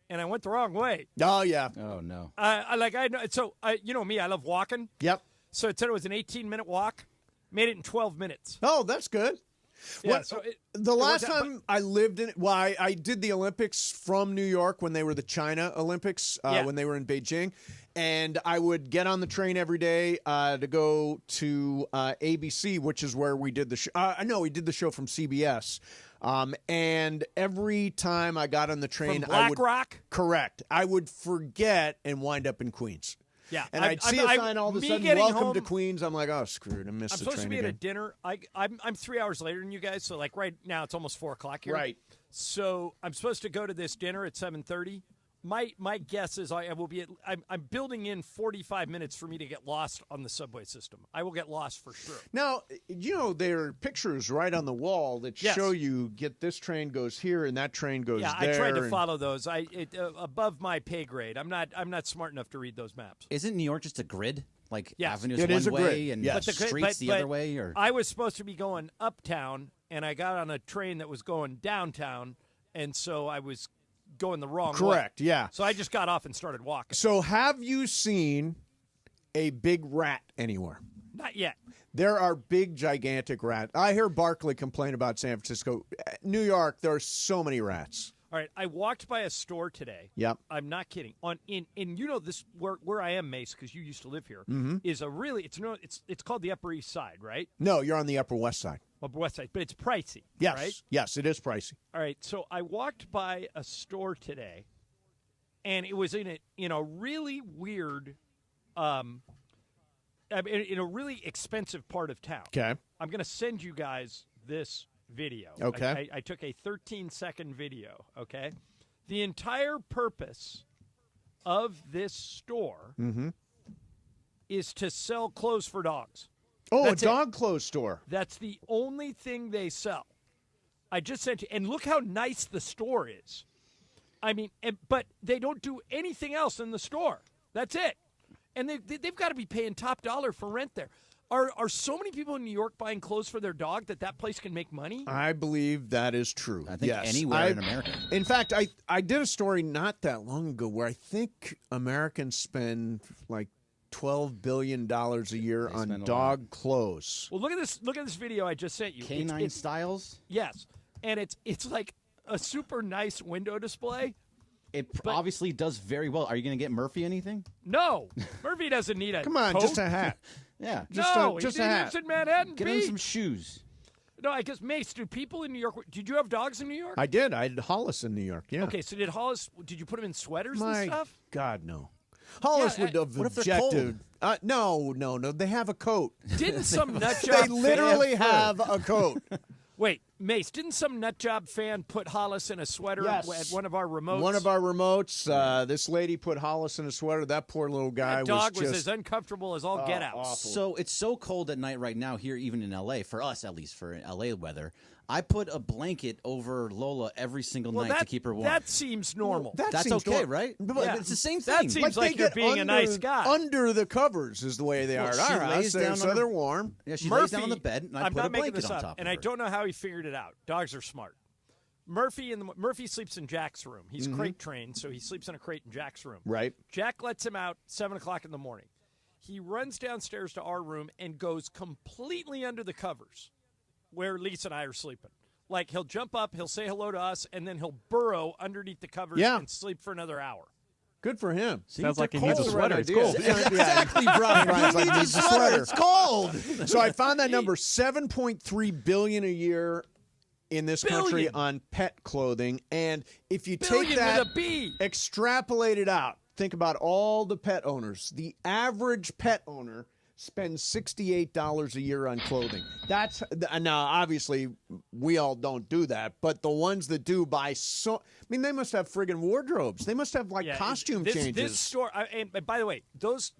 and I went the wrong way. Oh, yeah. Oh, no. You know me, I love walking. Yep. So it said it was an 18-minute walk. Made it in 12 minutes. Oh, that's good. Yeah, The last time I lived in, I did the Olympics from New York when they were the China Olympics, when they were in Beijing. And I would get on the train every day to go to ABC, which is where we did the show. No, we did the show from CBS. And every time I got on the train, From Black Rock? Correct. I would forget and wind up in Queens. Yeah, And I'd see a sign all of a sudden, welcome to Queens. I'm like, oh, screwed. I missed I'm the supposed train to be again. at a dinner. I'm 3 hours later than you guys, so like right now it's almost 4 o'clock here. Right. So I'm supposed to go to this dinner at 7:30. My guess is I will be. I'm building in 45 minutes for me to get lost on the subway system. I will get lost for sure. Now, there are pictures right on the wall that show you this train goes here and that train goes there. I tried to follow those. Above my pay grade. I'm not smart enough to read those maps. Isn't New York just a grid? Like avenues it is one a grid. way and Yes. streets the other way? Or I was supposed to be going uptown, and I got on a train that was going downtown, and so I was going the wrong way. Correct, yeah. So I just got off and started walking. So have you seen a big rat anywhere? Not yet. There are big, gigantic rats. I hear Barkley complain about San Francisco. New York, there are so many rats. All right, I walked by a store today. Yep. I'm not kidding. In this where I am, Mace, because you used to live here, Mhm. is a really it's called the Upper East Side, right? No, you're on the Upper West Side. Upper West Side, but it's pricey. Yes, right? yes, it is pricey. All right, so I walked by a store today, and it was in a really weird, in a really expensive part of town. Okay. I'm going to send you guys this video. Okay. I took a 13-second video, okay? The entire purpose of this store is to sell clothes for dogs. Oh, That's a dog clothes store. That's the only thing they sell. I just sent you, and look how nice the store is. I mean, but they don't do anything else in the store. That's it. And they've got to be paying top dollar for rent there. Are so many people in New York buying clothes for their dog that place can make money? I believe that is true. I think anywhere in America. In fact, I did a story not that long ago where I think Americans spend like $12 billion a year on dog clothes. Well, look at this. Look at this video I just sent you. Canine styles? Yes, and it's like a super nice window display. It obviously does very well. Are you going to get Murphy anything? No, Murphy doesn't need a Come on, coat. just a hat. Yeah. Just no, a he hat. lives in Manhattan. Get him some shoes. No, I guess, Mace, do people in New York, did you have dogs in New York? I did. I had Hollis in New York, yeah. Okay, so did you put them in sweaters My and stuff? God, no. Hollis would have what if they're objected. No. They have a coat. Didn't some nut job They literally have a coat. Wait, Mace, didn't some nut job fan put Hollis in a sweater Yes. at one of our remotes? One of our remotes, this lady put Hollis in a sweater. That poor little guy That dog was was just as uncomfortable as all get out. awful. So it's so cold at night right now here, even in L.A., for us at least, for L.A. weather. I put a blanket over Lola every single night to keep her warm. That seems normal. That's seems okay, normal. right? But Yeah. It's the same That thing. seems they like you're get being a nice guy. Under the covers is the way they Well, are. she At our lays house, down so on they're her- warm. Yeah, she Murphy, lays down on the bed, and I I'm put not a making blanket this on up, top and of I her. don't know how he figured it out. Dogs are smart. Murphy sleeps in Jack's room. He's crate trained, so he sleeps in a crate in Jack's room. Right. Jack lets him out 7 o'clock in the morning. he runs downstairs to our room and goes completely under the covers where Lisa and I are sleeping. Like, he'll jump up, he'll say hello to us, and then he'll burrow underneath the covers and sleep for another hour. Good for him. Sounds like he needs a sweater. It's cold. cold. Exactly, Brian's like, needs a sweater. It's cold. So I found that number, $7.3 billion a year in this country on pet clothing. And if you take that, with a B. extrapolate it out, think about all the pet owners. The average pet owner spends $68 a year on clothing. That's now obviously we all don't do that, but the ones that do buy they must have friggin' wardrobes. They must have costume changes. This store, and by the way, those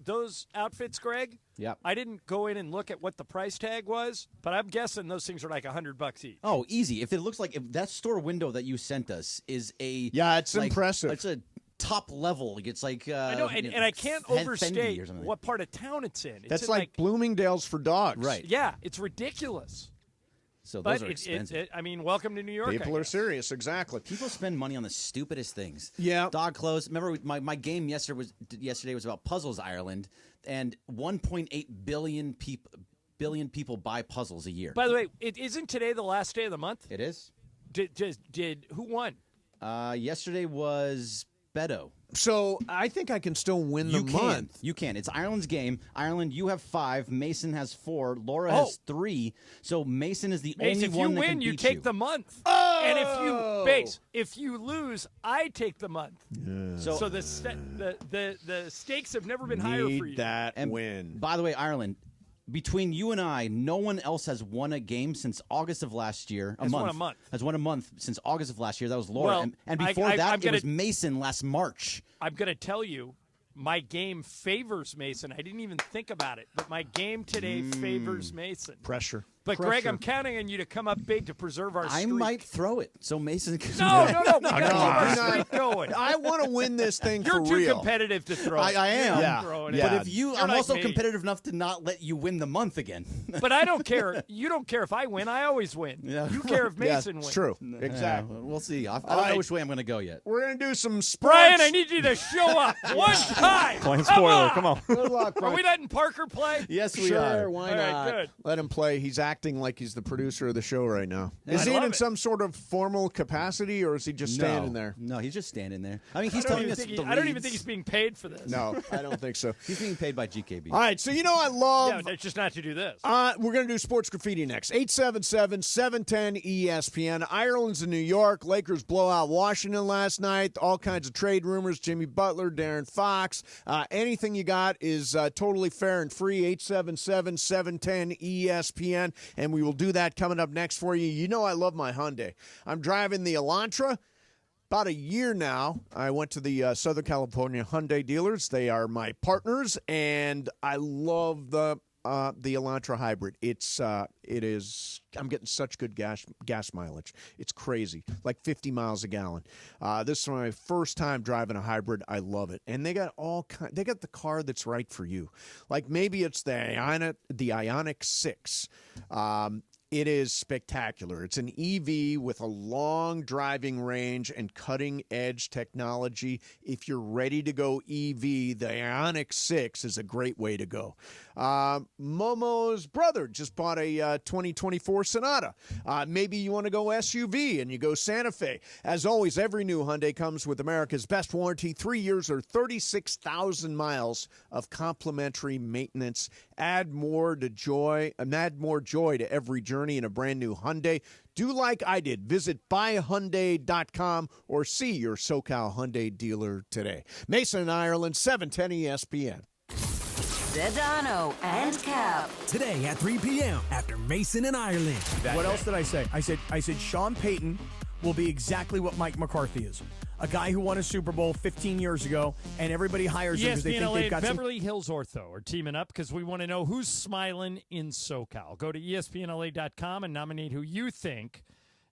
outfits, Greg. Yep. I didn't go in and look at what the price tag was, but I'm guessing those things are like $100 each. Oh, easy. If that store window that you sent us is it's impressive. It's a top level. It's like I know, and I can't overstate what part of town it's in. That's like Bloomingdale's for dogs, right? Yeah, it's ridiculous. So those are expensive. Welcome to New York. People are serious, exactly. People spend money on the stupidest things. Yeah, dog clothes. Remember, my game yesterday was about Puzzles Ireland, and 1.8 billion people buy puzzles a year. By the way, isn't today the last day of the month? It is. Did who won? Yesterday was Beto. So I think I can still win the month. You can. It's Ireland's game. Ireland, you have 5. Mason has 4. Laura has 3. So Mason is the only one that can beat you. If you win, you take the month. Oh! And if you lose, I take the month. Yeah. So the stakes have never been higher for you. Need that win. By the way, Ireland, between you and I, no one else has won a game since August of last year. Has won a month since August of last year. That was Laura. Well, and before it was Mason last March. I'm going to tell you, my game favors Mason. I didn't even think about it, but my game today favors Mason. Pressure. But, Greg, I'm counting on you to come up big to preserve our streak. I might throw it so Mason can No. We got to keep our streak going. I want to win this thing for real. You're too competitive to throw it. I am. Yeah. But I'm also competitive enough to not let you win the month again. But I don't care. You don't care if I win. I always win. Yeah. You care if Mason wins. It's true. Exactly. We'll see. I don't know which way I'm going to go yet. We're going to do some sports. Brian, I need you to show up one time. Plain spoiler. Come on. Good luck, Brian. Are we letting Parker play? Yes, we are. Sure, why not? All right, good. Let him play. He's acting like he's the producer of the show right now. Is he in some sort of formal capacity, or is he just standing there? No, he's just standing there. I mean, he's telling us I don't even think he's being paid for this. No, I don't think so. He's being paid by GKB. All right, so I love... Yeah, it's just not to do this. We're going to do Sports Graffiti next. 877-710-ESPN. Ireland's in New York. Lakers blow out Washington last night. All kinds of trade rumors. Jimmy Butler, Darren Fox. Anything you got is totally fair and free. 877-710-ESPN. And we will do that coming up next for you. You know I love my Hyundai. I'm driving the Elantra. About a year now, I went to the Southern California Hyundai dealers. They are my partners, and I love the Elantra hybrid. It is. I'm getting such good gas mileage. It's crazy, like 50 miles a gallon. This is my first time driving a hybrid. I love it, and they got They got the car that's right for you. Like maybe it's the Ioniq 6. It is spectacular. It's an EV with a long driving range and cutting-edge technology. If you're ready to go EV, the Ioniq 6 is a great way to go. Momo's brother just bought a 2024 Sonata. Maybe you want to go SUV and you go Santa Fe. As always, every new Hyundai comes with America's best warranty, 3 years or 36,000 miles of complimentary maintenance. Add more joy to every journey in a brand new Hyundai. Do like I did. Visit buyhyundai.com or see your SoCal Hyundai dealer today. Mason and Ireland, 710 ESPN. Sedano and Cap. Today at 3 p.m. after Mason and Ireland. What else did I say? I said Sean Payton will be exactly what Mike McCarthy is. A guy who won a Super Bowl 15 years ago, and everybody hires him because they think they've got Beverly Hills Ortho are teaming up because we want to know who's smiling in SoCal. Go to ESPNLA.com and nominate who you think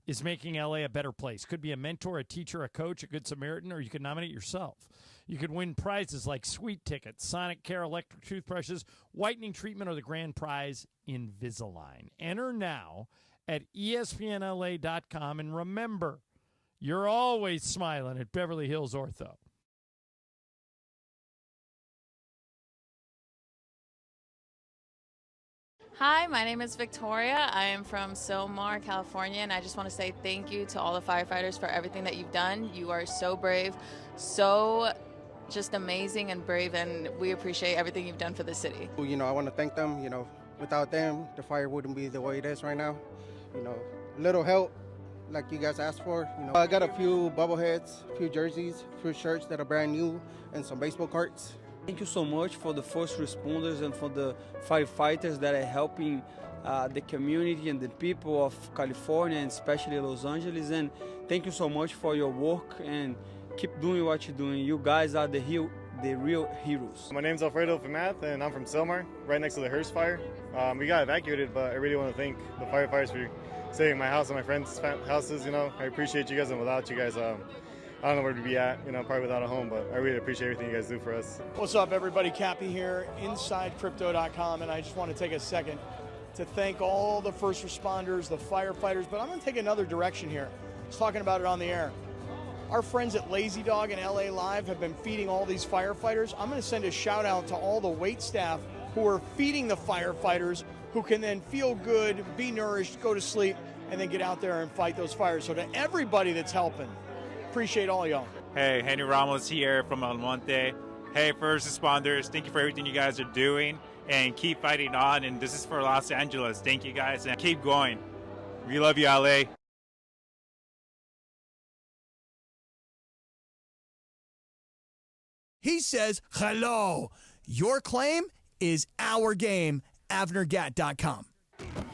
is making LA a better place. Could be a mentor, a teacher, a coach, a good Samaritan, or you could nominate yourself. You could win prizes like sweet tickets, Sonic Care electric toothbrushes, whitening treatment, or the grand prize, Invisalign. Enter now at ESPNLA.com, and remember, you're always smiling at Beverly Hills Ortho. Hi, my name is Victoria. I am from Silmar, California, and I just want to say thank you to all the firefighters for everything that you've done. You are so brave, so just amazing and brave, and we appreciate everything you've done for the city. You know, I want to thank them. You know, without them, the fire wouldn't be the way it is right now. You know, little help, like you guys asked for. You know, I got a few bobbleheads, a few jerseys, a few shirts that are brand new, and some baseball cards. Thank you so much for the first responders and for the firefighters that are helping the community and the people of California and especially Los Angeles. And thank you so much for your work and keep doing what you're doing. You guys are the real heroes. My name's Alfredo Fimath, and I'm from Silmar, right next to the Hearst fire. We got evacuated, but I really want to thank the firefighters for saving my house and my friends' houses. You know, I appreciate you guys, and without you guys, I don't know where to be at, you know, probably without a home, but I really appreciate everything you guys do for us. What's up, everybody? Cappy here, InsideCrypto.com, and I just want to take a second to thank all the first responders, the firefighters, but I'm going to take another direction here. I was talking about it on the air. Our friends at Lazy Dog and LA Live have been feeding all these firefighters. I'm going to send a shout out to all the wait staff who are feeding the firefighters, who can then feel good, be nourished, go to sleep, and then get out there and fight those fires. So to everybody that's helping, appreciate all y'all. Hey, Henry Ramos here from El Monte. Hey, first responders, thank you for everything you guys are doing, and keep fighting on. And this is for Los Angeles. Thank you guys, and keep going. We love you, LA. He says, hello. Your claim is our game. AvnerGat.com.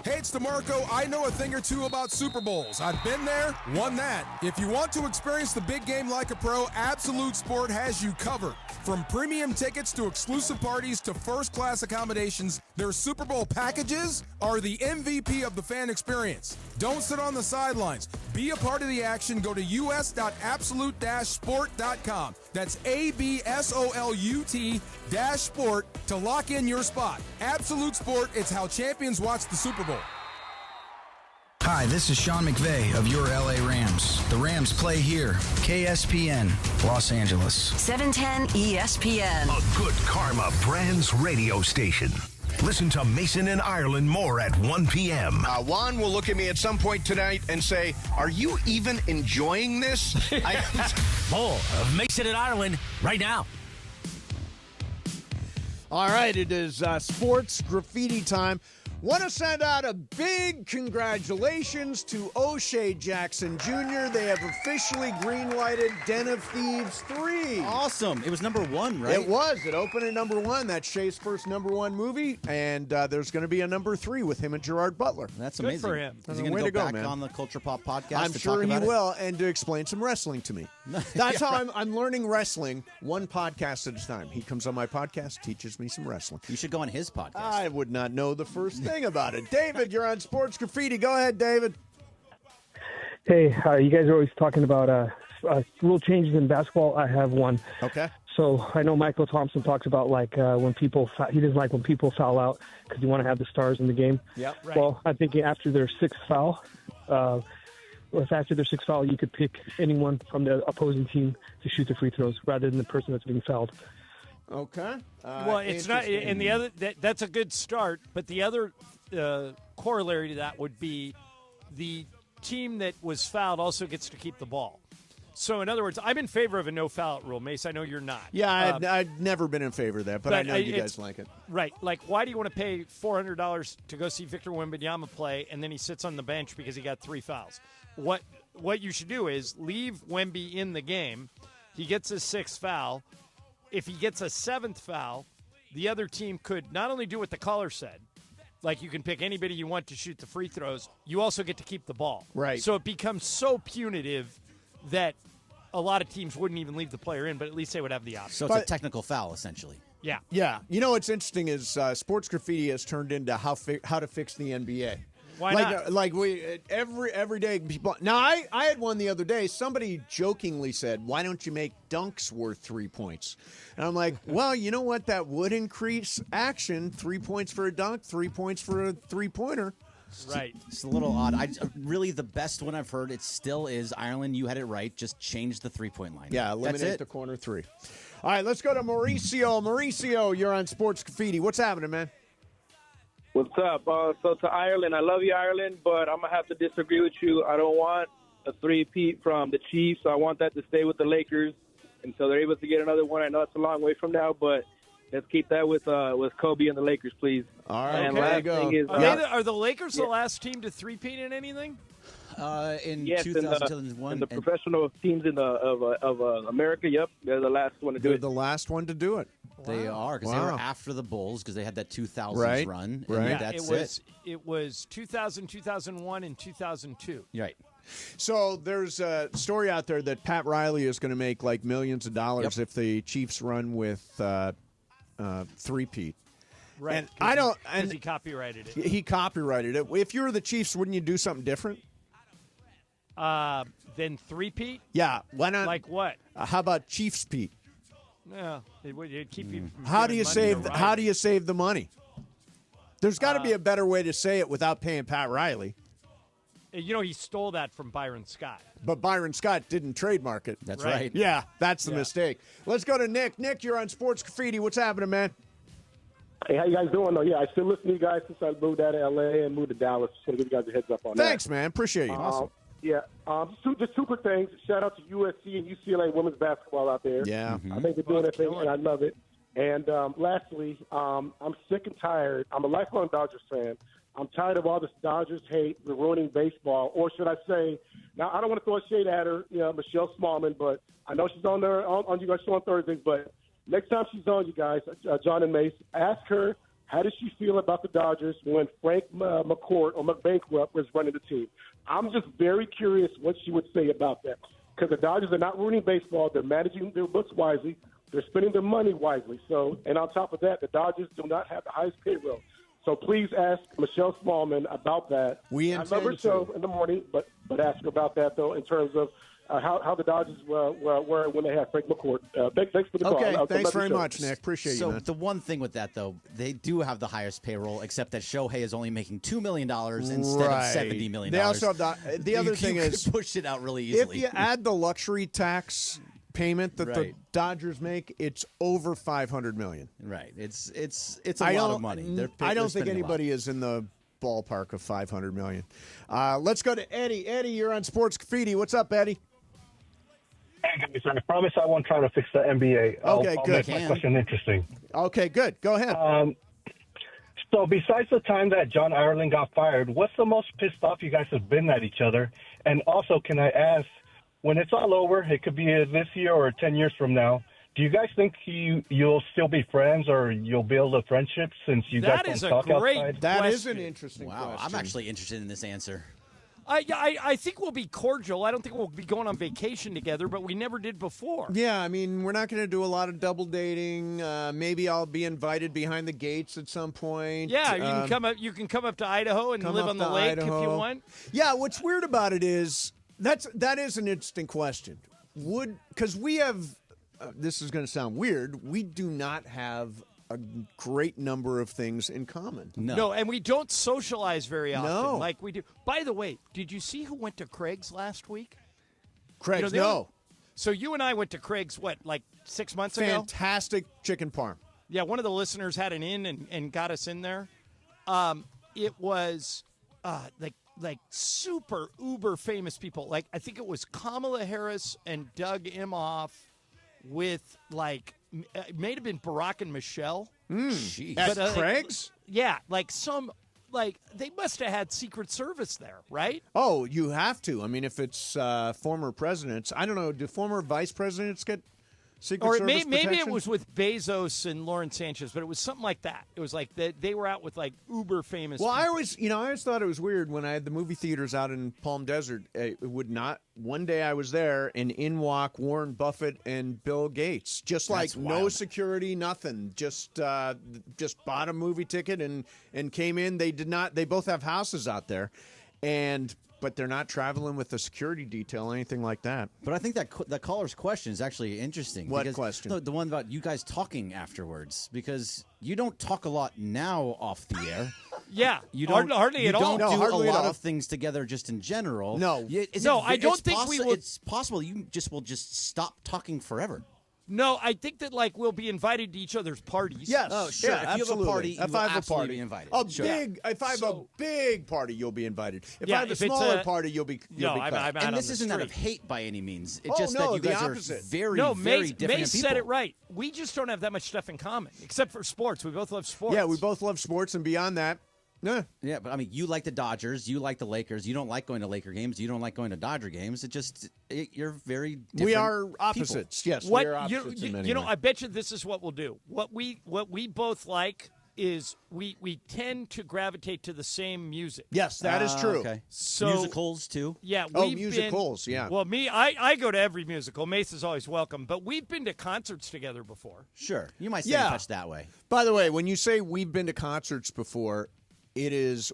Hey, it's DeMarco. I know a thing or two about Super Bowls. I've been there, won that. If you want to experience the big game like a pro, Absolute Sport has you covered. From premium tickets to exclusive parties to first-class accommodations, their Super Bowl packages are the MVP of the fan experience. Don't sit on the sidelines. Be a part of the action. Go to us.absolute-sport.com. That's ABSOLUT-sport to lock in your spot. Absolute Sport, it's how champions watch the Super Bowl. Hi, this is Sean McVay of your LA Rams. The Rams play here. KSPN, Los Angeles. 710 ESPN. A good karma brands radio station. Listen to Mason and Ireland more at 1 p.m. Juan will look at me at some point tonight and say, are you even enjoying this? More of Mason and Ireland right now. All right, it is sports graffiti time. Want to send out a big congratulations to O'Shea Jackson Jr. They have officially green-lighted Den of Thieves 3. Awesome. It was number 1, right? It was. It opened at number 1. That's Shea's first number 1 movie, and there's going to be a number 3 with him and Gerard Butler. That's Good amazing. for him. Is he going to go back on the Culture Pop podcast? I'm sure he will, and to explain some wrestling to me. That's how I'm learning wrestling, one podcast at a time. He comes on my podcast, teaches me some wrestling. You should go on his podcast. I would not know the first thing about it. David, you're on Sports Graffiti. Go ahead, David. Hey, you guys are always talking about rule changes in basketball. I have one. Okay. So I know Michael Thompson talks about when people he doesn't like when people foul out because you want to have the stars in the game. Yep. Right. Well, I think after their sixth foul, you could pick anyone from the opposing team to shoot the free throws rather than the person that's being fouled. Okay. Well, it's not, and the other that's a good start, but the other corollary to that would be the team that was fouled also gets to keep the ball. So, in other words, I'm in favor of a no-foul rule, Mace. I know you're not. Yeah, I've never been in favor of that, but I know you guys like it. Right. Like, why do you want to pay $400 to go see Victor Wembanyama play, and then he sits on the bench because he got 3 fouls? What you should do is leave Wemby in the game. He gets his 6th foul. If he gets a 7th foul, the other team could not only do what the caller said, like you can pick anybody you want to shoot the free throws, you also get to keep the ball. Right. So it becomes so punitive that a lot of teams wouldn't even leave the player in, but at least they would have the option. So it's a technical foul, essentially. Yeah. Yeah. You know what's interesting is Sports Graffiti has turned into how to fix the NBA. Why not? Like we every day people. Now I had one the other day. Somebody jokingly said, "Why don't you make dunks worth 3 points?" And I'm like, "Well, you know what? That would increase action. 3 points for a dunk, 3 points for a 3-pointer." Right. It's a little odd. Really, the best one I've heard, it still is Ireland. You had it right. Just change the 3-point line. Yeah, eliminate the corner 3. All right, let's go to Mauricio. Mauricio, you're on Sports Graffiti. What's happening, man? What's up? So to Ireland, I love you, Ireland, but I'm going to have to disagree with you. I don't want a three-peat from the Chiefs. I want that to stay with the Lakers until they're able to get another one. I know it's a long way from now, but let's keep that with Kobe and the Lakers, please. All right, and there last you go. thing is, Are the Lakers the last team to three-peat in anything? In yes, 2001. in the professional teams of America, yep, they're the last one to do They're it. the last one to do it. They are, because they were after the Bulls, because they had that 2000s Right, run. right. And that's it. It was 2000, 2001, and 2002. Right. So there's a story out there that Pat Riley is going to make like millions of dollars if the Chiefs run with three-peat. Right. And I don't. Because And he copyrighted it. he copyrighted it. If you were the Chiefs, wouldn't you do something different? Then three-peat? Yeah. Why not? Like what? How about Chiefs Pete? No, it'd keep you. From How do you giving money save? to How do Riley. you save the money? There's got to be a better way to say it without paying Pat Riley. You know, he stole that from Byron Scott. But Byron Scott didn't trademark it. That's right. Yeah, that's the mistake. Let's go to Nick. Nick, you're on Sports Graffiti. What's happening, man? Hey, how you guys doing? Yeah, I still listen to you guys since I moved out of L.A. and moved to Dallas. Just want to give you guys a heads up on that. Thanks, man. Appreciate you. Awesome. Yeah, just two quick things. Shout out to USC and UCLA women's basketball out there. Yeah. I think they're doing their thing, and I love it. And lastly, I'm sick and tired. I'm a lifelong Dodgers fan. I'm tired of all this Dodgers hate, the ruining baseball, or should I say, now I don't want to throw a shade at her, Michelle Smallman, but I know she's on there on you guys' show on Thursdays. But next time she's on, you guys, John and Mace, ask her how does she feel about the Dodgers when Frank McCourt or McBankrupt was running the team. I'm just very curious what she would say about that, because the Dodgers are not ruining baseball. They're managing their books wisely. They're spending their money wisely. So, and on top of that, the Dodgers do not have the highest payroll. So please ask Michelle Smallman about that. I love her show in the morning, but ask her about that, though, in terms of how the Dodgers were when they had Frank McCourt. Thanks for the call. Okay, thanks very much, Nick. Appreciate you, So man. the one thing with that, though, they do have the highest payroll, except that Shohei is only making $2 million instead of $70 million. They also have the other thing is push it out really easily. if you add the luxury tax payment that the Right. Dodgers make, it's over $500 million. Right. It's a lot of money. I don't think they're spending a lot. anybody is in the ballpark of $500 million. Let's go to Eddie. Eddie, you're on Sports Graffiti. What's up, Eddie? Hey, guys, I promise I won't try to fix the NBA. I'll good. make my question interesting. Okay, good. Go ahead. So besides the time that John Ireland got fired, what's the most pissed off you guys have been at each other? And also, can I ask, when it's all over, it could be this year or 10 years from now, do you guys think you'll still be friends or you'll build a friendship since you guys don't talk outside? That is an interesting Wow, question. I'm actually interested in this answer. I think we'll be cordial. I don't think we'll be going on vacation together, but we never did before. Yeah, I mean, we're not going to do a lot of double dating. Maybe I'll be invited behind the gates at some point. Yeah, you can come up. You can come up to Idaho and live on the lake if you want. Yeah, what's weird about it is that is an interesting question. Because we have this is going to sound weird. We do not have a great number of things in common. No, and we don't socialize very often No. like we do. By the way, did you see who went to Craig's last week? Craig's, they no. only- So you and I went to Craig's, like 6 months ago? Fantastic chicken parm. Yeah, one of the listeners had an in and got us in there. It was like super uber famous people. Like I think it was Kamala Harris and Doug Imhoff with like it may have been Barack and Michelle. Jeez. At Craig's? Yeah, like they must have had Secret Service there, right? Oh, you have to. I mean, if it's former presidents, I don't know. Do former vice presidents get Secret Or Service maybe it protection? was with Bezos and Lauren Sanchez, but it was something like that. It was like they were out with like uber famous. Well, people. I always thought it was weird when I had the movie theaters out in Palm Desert. It would not. One day I was there, and in walk Warren Buffett and Bill Gates, just like That's no wild. security, nothing. Just bought a movie ticket and came in. They did not. They both have houses out there, but they're not traveling with a security detail or anything like that. But I think that caller's question is actually interesting. What because question? The one about you guys talking afterwards, because you don't talk a lot now off the air. Yeah, You don't hardly you at all. don't do a hardly at lot all. of things together just in general. No. I don't think we will. It's possible you will just stop talking forever. No, I think that like we'll be invited to each other's parties. Yes. Oh, sure. Yeah, If you have a party, if you I will have a absolutely party, be invited. If I have a big party, you'll be invited. If Yeah, I have a if it's smaller a- party, you'll be. You'll be cut. And this isn't out of hate by any means. It's Oh, just no, that you the guys opposite. are very, No, very Mace different people. said it right. We just don't have that much stuff in common, except for sports. We both love sports. Yeah, we both love sports, and beyond that, Yeah, but I mean, you like the Dodgers, you like the Lakers, you don't like going to Laker games, you don't like going to Dodger games. You're very different. we are people. opposites. Yes, What we are opposites in many you know, ways. I bet you this is what we'll do. What we both like is we tend to gravitate to the same music. Yes, that is true. Okay. So Musicals too. Yeah. Oh, we've musicals, been- yeah. Well, I go to every musical. Mace is always welcome, but we've been to concerts together before. Sure, you might stay Yeah. in touch that way. By the way, when you say we've been to concerts before, it is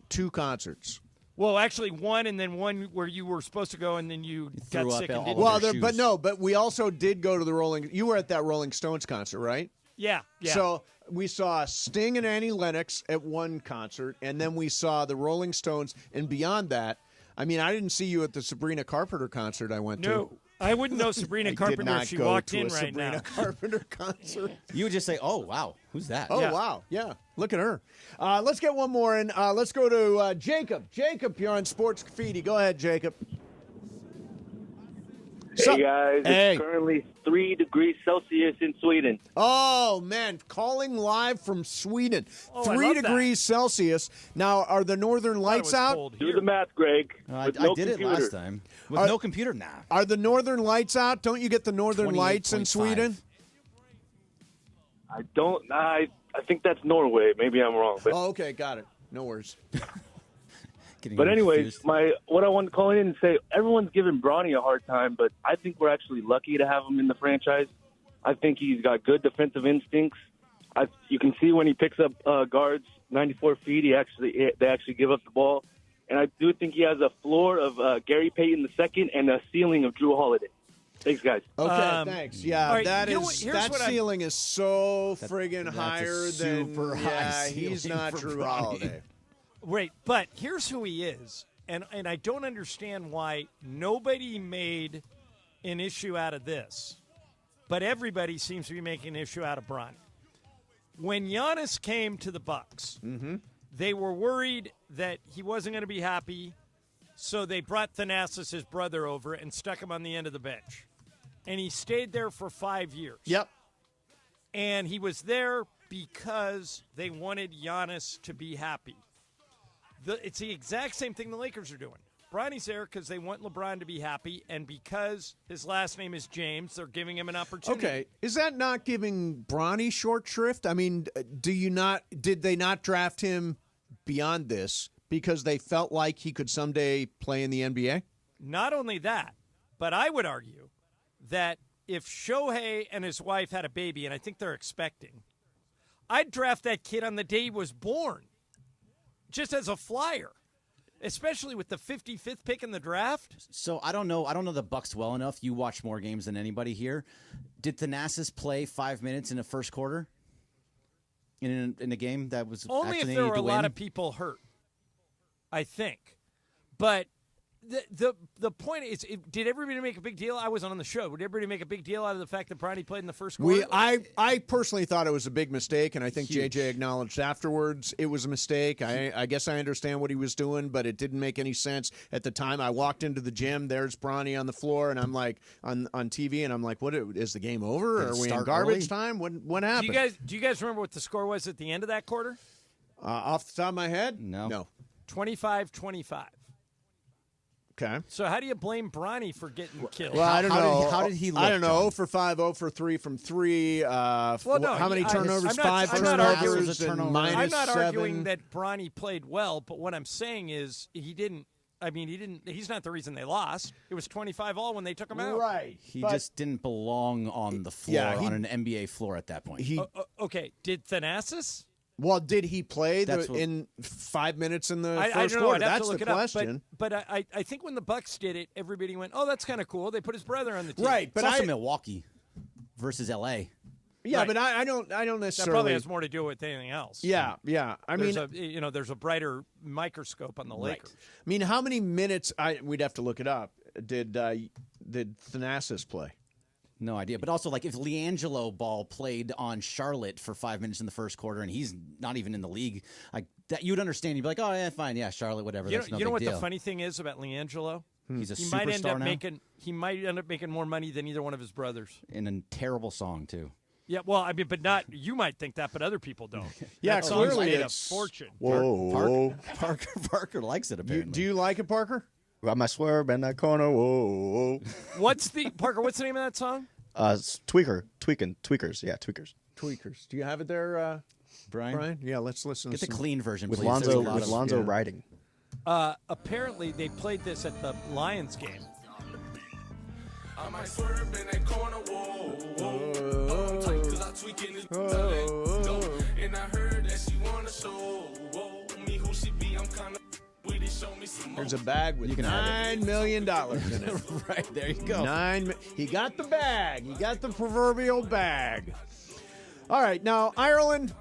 2 concerts. Well, actually, one and then one where you were supposed to go and then you got threw up sick and all didn't. over Well, their shoes. but we also did go to the Rolling. You were at that Rolling Stones concert, right? Yeah. So we saw Sting and Annie Lennox at one concert, and then we saw the Rolling Stones. And beyond that, I mean, I didn't see you at the Sabrina Carpenter concert I went to. No, I wouldn't know Sabrina I did Carpenter not if she go walked to in a right Sabrina now. Carpenter concert. You would just say, "Oh, wow, who's that?" Oh, Yeah. wow. Yeah. Look at her. Let's get one more in. Let's go to Jacob. Jacob, you're on Sports Graffiti. Go ahead, Jacob. Hey, guys. Hey. It's currently 3 degrees Celsius in Sweden. Oh, man. Calling live from Sweden. Oh, I 3 love that. degrees Celsius. Now, are the northern lights out? Do the math, Greg. I with no did computer. it last time with no computer. Nah. Are the northern lights out? Don't you get the northern lights in 28.5. Sweden? I don't. I think that's Norway. Maybe I'm wrong. But, Oh, okay. Got it. No worries. but anyways, what I wanted to call in and say, everyone's giving Bronny a hard time, but I think we're actually lucky to have him in the franchise. I think he's got good defensive instincts. You can see when he picks up guards 94 feet, they actually give up the ball. And I do think he has a floor of Gary Payton II and a ceiling of Drew Holiday. Thanks, guys. Okay, thanks. Yeah, all right, that you know is what- here's that what I- ceiling is so friggin' that's a higher than super high yeah, he's ceiling not for Drew Bronny. Holiday. Right, but here's who he is, and I don't understand why nobody made an issue out of this, but everybody seems to be making an issue out of Bronny. When Giannis came to the Bucks, they were worried that he wasn't going to be happy, so they brought Thanasis, his brother, over and stuck him on the end of the bench, and he stayed there for 5 years. Yep. And he was there because they wanted Giannis to be happy. It's the exact same thing the Lakers are doing. Bronny's there because they want LeBron to be happy, and because his last name is James, they're giving him an opportunity. Okay, is that not giving Bronny short shrift? I mean, did they not draft him beyond this because they felt like he could someday play in the NBA? Not only that, but I would argue that if Shohei and his wife had a baby, and I think they're expecting, I'd draft that kid on the day he was born, just as a flyer, especially with the 55th pick in the draft. So I don't know the Bucks well enough. You watch more games than anybody here. Did Thanasis play 5 minutes in the first quarter? In a game that was Only if actually there needed were to a lot win? of people hurt, I think. But the point is, did everybody make a big deal? I wasn't on the show. Did everybody make a big deal out of the fact that Bronny played in the first quarter? I personally thought it was a big mistake, and I think JJ acknowledged afterwards it was a mistake. I guess I understand what he was doing, but it didn't make any sense at the time. I walked into the gym. There's Bronny on the floor, and I'm like on TV, and I'm like, "What is the game over? Did it Are we in start garbage early? time? What happened?" Do you guys remember what the score was at the end of that quarter? Off the top of my head, no. 25-25. Okay. So how do you blame Bronny for getting killed? Well, I don't know. How did he look? I don't know. John? 0 for 5, 0 for 3 from 3. Well, no, how many turnovers? I'm not- 5 I'm not arguing- turnovers and minus I'm not 7. arguing that Bronny played well, but what I'm saying is he didn't. I mean, he's not the reason they lost. It was 25-all when they took him out. Right. He just didn't belong on the floor, on an NBA floor at that point. Okay. Did Thanasis? Well, did he play That's what- in 5 minutes in the I first don't know. quarter? I'd have That's to look the it up. question. But I think when the Bucks did it, everybody went, "Oh, that's kind of cool." They put his brother on the team. Right, but It's also Milwaukee versus LA. Yeah, Right. but I don't That necessarily. probably has more to do with anything else. Yeah. I mean, there's a brighter microscope on the Lakers. I mean, how many minutes? We'd have to look it up. Did Thanasis play? No idea. But also, like, if LiAngelo Ball played on Charlotte for 5 minutes in the first quarter and he's not even in the league, like that, you'd understand. You'd be like, oh, yeah, fine. Yeah, Charlotte, whatever. That's no you know big what deal. the funny thing is about LiAngelo? He's a he superstar might end up now. He might end up making more money than either one of his brothers. In a terrible song, too. Yeah, well, I mean, but not you might think that, but other people don't. Yeah, that song's clearly made a it's fortune. Whoa, Parker likes it apparently. Do you like it, Parker? Got my swerve in that corner. Whoa. What's the name of that song? It's Tweakers. Yeah, Tweakers. Tweakers. Do you have it there, Brian? Yeah, let's listen. Get the clean version, with please. Lonzo riding. Apparently, they played this at the Lions game. I might swerve in that corner, whoa, tight, 'cause I tweaking this and I heard that she wanna show me who she be. I'm kinda with it, show me some more. There's a bag with $9 million in it. Right, there you go. He got the bag. He got the proverbial bag. All right, now, Ireland,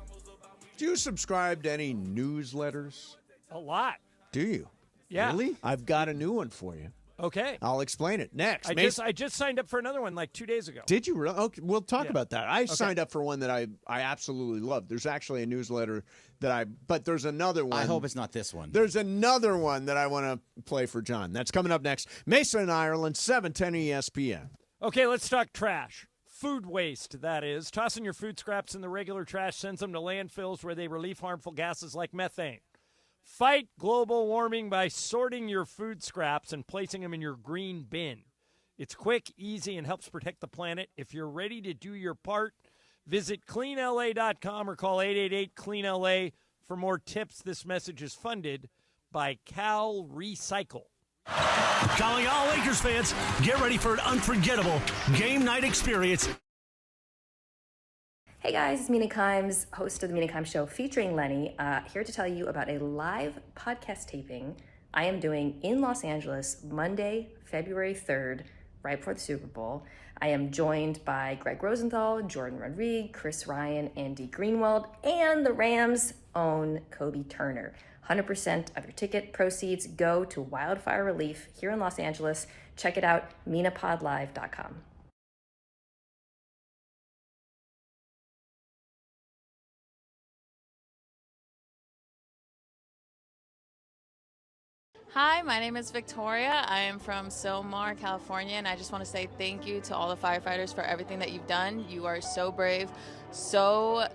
do you subscribe to any newsletters? A lot. Do you? Yeah. Really? I've got a new one for you. Okay. I'll explain it next. I just signed up for another one like 2 days ago. Did you really? Okay, we'll talk about that. I signed up for one that I absolutely love. There's actually a newsletter but there's another one. I hope it's not this one. There's another one that I want to play for John. That's coming up next. Mason and Ireland, 710 ESPN. Okay, let's talk trash. Food waste, that is. Tossing your food scraps in the regular trash sends them to landfills where they release harmful gases like methane. Fight global warming by sorting your food scraps and placing them in your green bin. It's quick, easy, and helps protect the planet. If you're ready to do your part, visit cleanla.com or call 888-CLEAN-LA for more tips. This message is funded by Cal Recycle. Calling all Lakers fans, get ready for an unforgettable game night experience. Hey guys, it's Mina Kimes, host of the Mina Kimes Show featuring Lenny, here to tell you about a live podcast taping I am doing in Los Angeles Monday, February 3rd, right before the Super Bowl. I am joined by Greg Rosenthal, Jordan Rodriguez, Chris Ryan, Andy Greenwald, and the Rams' own Kobe Turner. 100% of your ticket proceeds go to wildfire relief here in Los Angeles. Check it out, minapodlive.com. Hi, my name is Victoria. I am from Silmar, California, and I just want to say thank you to all the firefighters for everything that you've done. You are so brave, so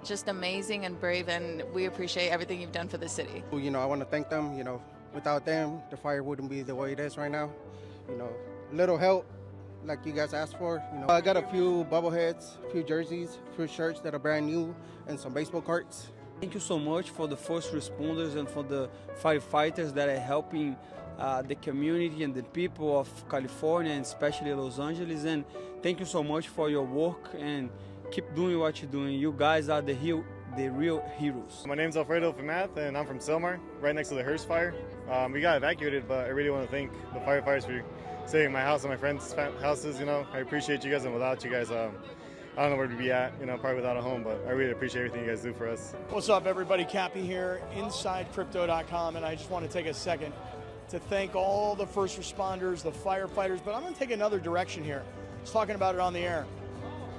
just amazing and brave, and we appreciate everything you've done for the city. You know, I want to thank them. You know, without them, the fire wouldn't be the way it is right now. You know, little help like you guys asked for. You know, I got a few bobbleheads, a few jerseys, a few shirts that are brand new, and some baseball cards. Thank you so much for the first responders and for the firefighters that are helping the community and the people of California and especially Los Angeles. And thank you so much for your work and keep doing what you're doing. You guys are the real heroes. My name's Alfredo Famath, and I'm from Silmar, right next to the Hearst fire. We got evacuated, but I really want to thank the firefighters for saving my house and my friends' houses. You know, I appreciate you guys, and without you guys, I don't know where to be at, you know, probably without a home, but I really appreciate everything you guys do for us. What's up, everybody? Cappy here, InsideCrypto.com, and I just want to take a second to thank all the first responders, the firefighters, but I'm going to take another direction here. I was talking about it on the air.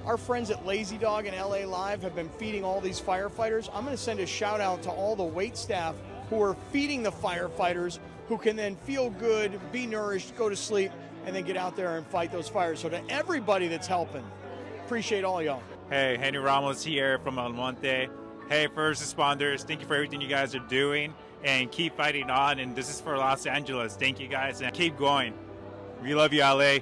Our friends at Lazy Dog and LA Live have been feeding all these firefighters. I'm going to send a shout out to all the wait staff who are feeding the firefighters, who can then feel good, be nourished, go to sleep, and then get out there and fight those fires. So to everybody that's helping, appreciate all y'all. Hey, Henry Ramos here from El Monte. Hey, first responders, thank you for everything you guys are doing, and keep fighting on. And this is for Los Angeles. Thank you guys, and keep going. We love you, LA.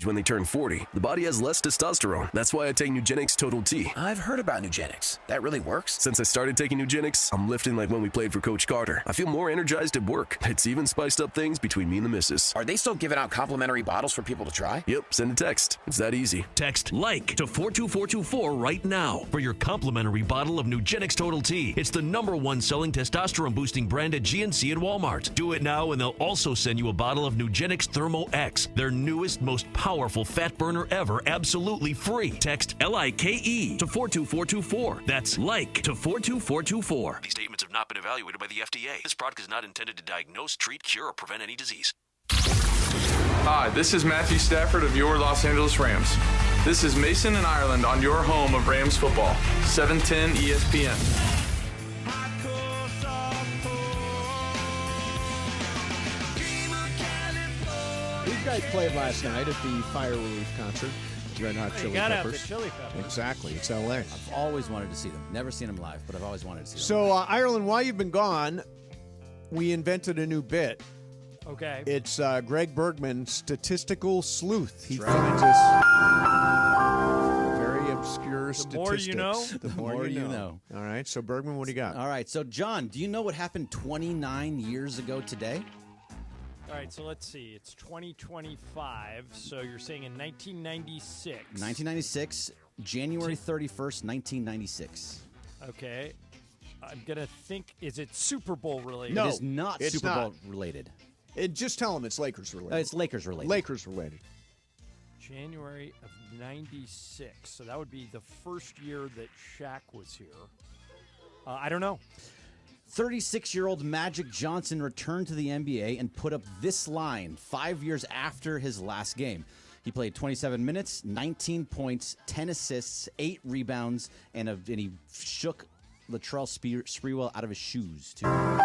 When they turn 40, the body has less testosterone. That's why I take Nugenix Total T. I've heard about Nugenix. That really works? Since I started taking Nugenix, I'm lifting like when we played for Coach Carter. I feel more energized at work. It's even spiced up things between me and the missus. Are they still giving out complimentary bottles for people to try? Yep, send a text. It's that easy. Text LIKE to 42424 right now for your complimentary bottle of Nugenix Total T. It's the #1 selling testosterone-boosting brand at GNC and Walmart. Do it now, and they'll also send you a bottle of Nugenix Thermo X, their newest, most powerful fat burner ever, absolutely free. Text LIKE to 42424. That's LIKE to 42424. These statements have not been evaluated by the FDA. This product is not intended to diagnose, treat, cure, or prevent any disease. Hi, this is Matthew Stafford of your Los Angeles Rams. This is Mason and Ireland on your home of Rams football, 710 ESPN. These guys played last night at the Fire Relief concert. Red Hot Chili Peppers. The Chili Peppers. Exactly. It's L.A. I've always wanted to see them. Never seen them live, but I've always wanted to see them. So, Ireland, while you've been gone, we invented a new bit. Okay. It's Greg Bergman, Statistical Sleuth. He finds us very obscure statistics. more you know. The more you know. All right. So, Bergman, what do you got? All right. So, John, do you know what happened 29 years ago today? All right, so let's see. It's 2025, so you're saying in 1996. 1996, January 31st, 1996. Okay. I'm going to think, is it Super Bowl related? No, it is not it's Super not. Bowl related. Just tell them it's Lakers related. It's Lakers related. Lakers related. January of 96. So that would be the first year that Shaq was here. I don't know. 36-year-old Magic Johnson returned to the NBA and put up this line 5 years after his last game. He played 27 minutes, 19 points, 10 assists, 8 rebounds, and he shook Latrell Sprewell out of his shoes, too. I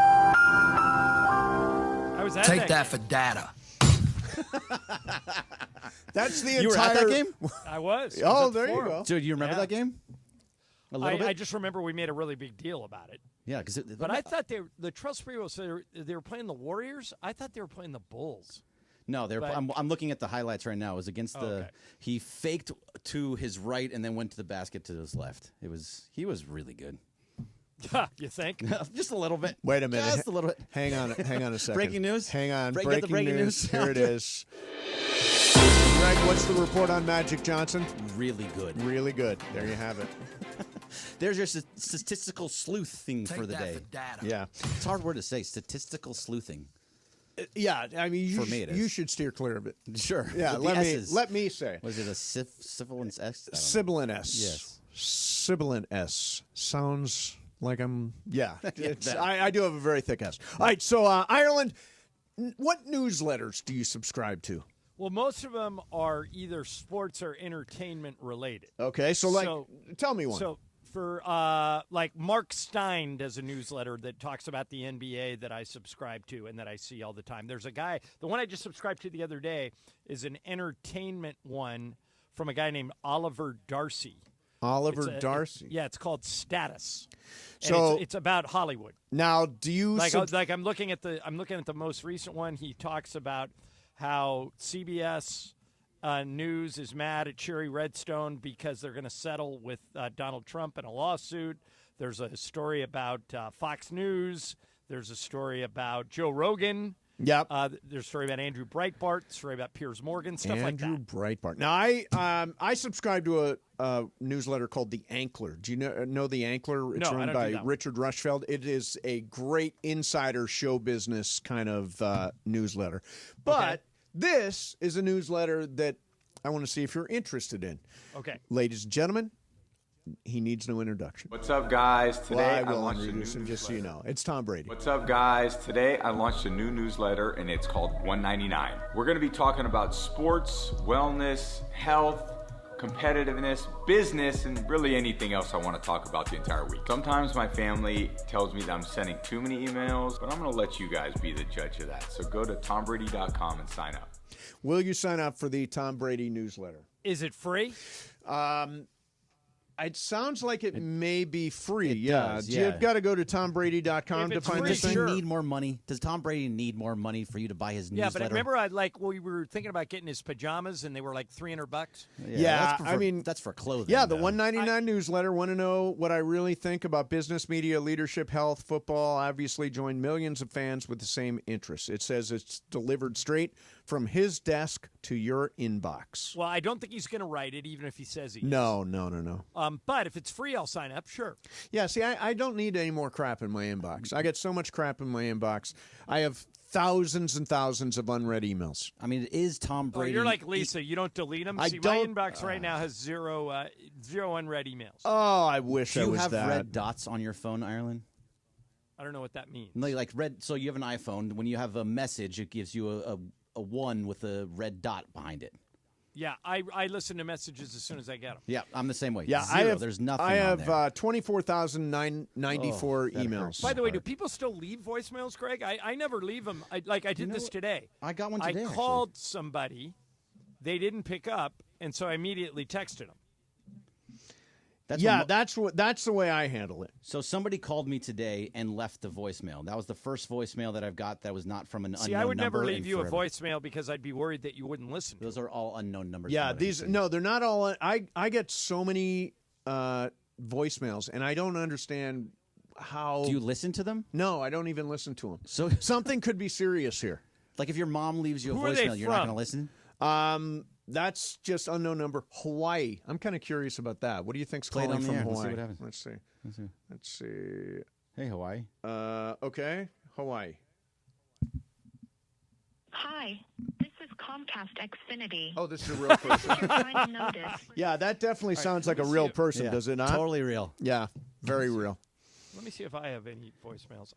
was at Take that for data. That's the You were at that game? I was. Oh, there you go. So do you remember that game? A little bit? I just remember we made a really big deal about it. Yeah, because But I thought the Latrell Sprewell, so they were playing the Warriors. I thought they were playing the Bulls. No, But- I'm looking at the highlights right now. It was against okay. He faked to his right and then went to the basket to his left. He was really good. You think? Just a little bit. Wait a minute. Just a little bit. Hang on a second. Breaking news? Hang on. Get the breaking news. Here it is. Greg, what's the report on Magic Johnson? Really good. Really good. There you have it. There's your statistical sleuthing for the day. Yeah. It's a hard word to say, statistical sleuthing. Yeah, I mean, For me it is. you should steer clear of it. Sure. Yeah, With the S's. let me say. Was it a sibilant S? Sibilant S. Yes. Sibilant S. Sounds like I'm, yeah. that. I do have a very thick S. All right, so Ireland, what newsletters do you subscribe to? Well, most of them are either sports or entertainment related. Okay, so tell me one. So for like Mark Stein does a newsletter that talks about the NBA that I subscribe to and that I see all the time. There's a guy, the one I just subscribed to the other day is an entertainment one from a guy named Oliver Darcy. Oliver Darcy. It's called Status. And So it's about Hollywood. Now, do you Like I'm looking at the most recent one. He talks about how CBS News is mad at Cherry Redstone because they're going to settle with Donald Trump in a lawsuit. There's a story about Fox News. There's a story about Joe Rogan. Yep. There's a story about Andrew Breitbart, story about Piers Morgan, stuff like that. Andrew Breitbart. Now, I subscribe to a newsletter called The Ankler. Do you know The Ankler? It's No, I run don't by do that one. Richard Rushfeld. It is a great insider show business kind of newsletter. But this is a newsletter that I want to see if you're interested in. Okay. Ladies and gentlemen, he needs no introduction. What's up, guys? Today I will launched a new introduce him just so you know. It's Tom Brady. What's up, guys? Today I launched a new newsletter, and it's called 199. We're going to be talking about sports, wellness, health, competitiveness, business, and really anything else I want to talk about the entire week. Sometimes my family tells me that I'm sending too many emails, but I'm going to let you guys be the judge of that. So go to tombrady.com and sign up. Will you sign up for the Tom Brady newsletter? Is it free? It sounds like it may be free. It Yeah. does, You've got to go to TomBrady.com to find this Does he thing. need more money? Does Tom Brady need more money for you to buy his Yeah, newsletter? but remember, we were thinking about getting his pajamas, and they were like $300. Yeah, I mean that's for clothing. Yeah, the $1.99 newsletter. Want to know what I really think about business, media, leadership, health, football? Obviously, join millions of fans with the same interests. It says it's delivered straight from his desk to your inbox. Well, I don't think he's going to write it, even if he says he is. No. But if it's free, I'll sign up, sure. Yeah, see, I don't need any more crap in my inbox. I get so much crap in my inbox. I have thousands and thousands of unread emails. I mean, it is Tom Oh, Brady. you're like Lisa. You don't delete them? I See, don't- my inbox right now has zero unread emails. Oh, I wish Do I you was have that. red dots on your phone, Ireland? I don't know what that means. Like red. So you have an iPhone. When you have a message, it gives you a one with a red dot behind it. Yeah, I listen to messages as soon as I get them. Yeah, I'm the same way. Yeah, Zero. I have. There's nothing. I on there. have 24,994 that emails. hurts. By the way, do people still leave voicemails, Greg? I never leave them. I did this today. I got one today, I called somebody. They didn't pick up, and so I immediately texted them. That's the way I handle it. So somebody called me today and left the voicemail. That was the first voicemail that I've got that was not from an unknown See, I would number. never leave and you a forever. voicemail because I'd be worried that you wouldn't listen. Those are all unknown numbers. Yeah, from what I these see. no, they're not all. I get so many voicemails, and I don't understand how. Do you listen to them? No, I don't even listen to them. So something could be serious here. Like if your mom leaves you a Who are they voicemail, you're not from? going to listen. That's just unknown number. Hawaii. I'm kind of curious about that. What do you think's Play it calling on the from air. Let's see Hawaii? what happens. Let's see. Let's see. Hey, Hawaii. Okay, Hawaii. Hi, this is Comcast Xfinity. Oh, this is a real person. Your final notice. Yeah, that definitely sounds like a real person, Yeah, does it not? Totally real. Yeah, very real. Let me see if I have any voicemails.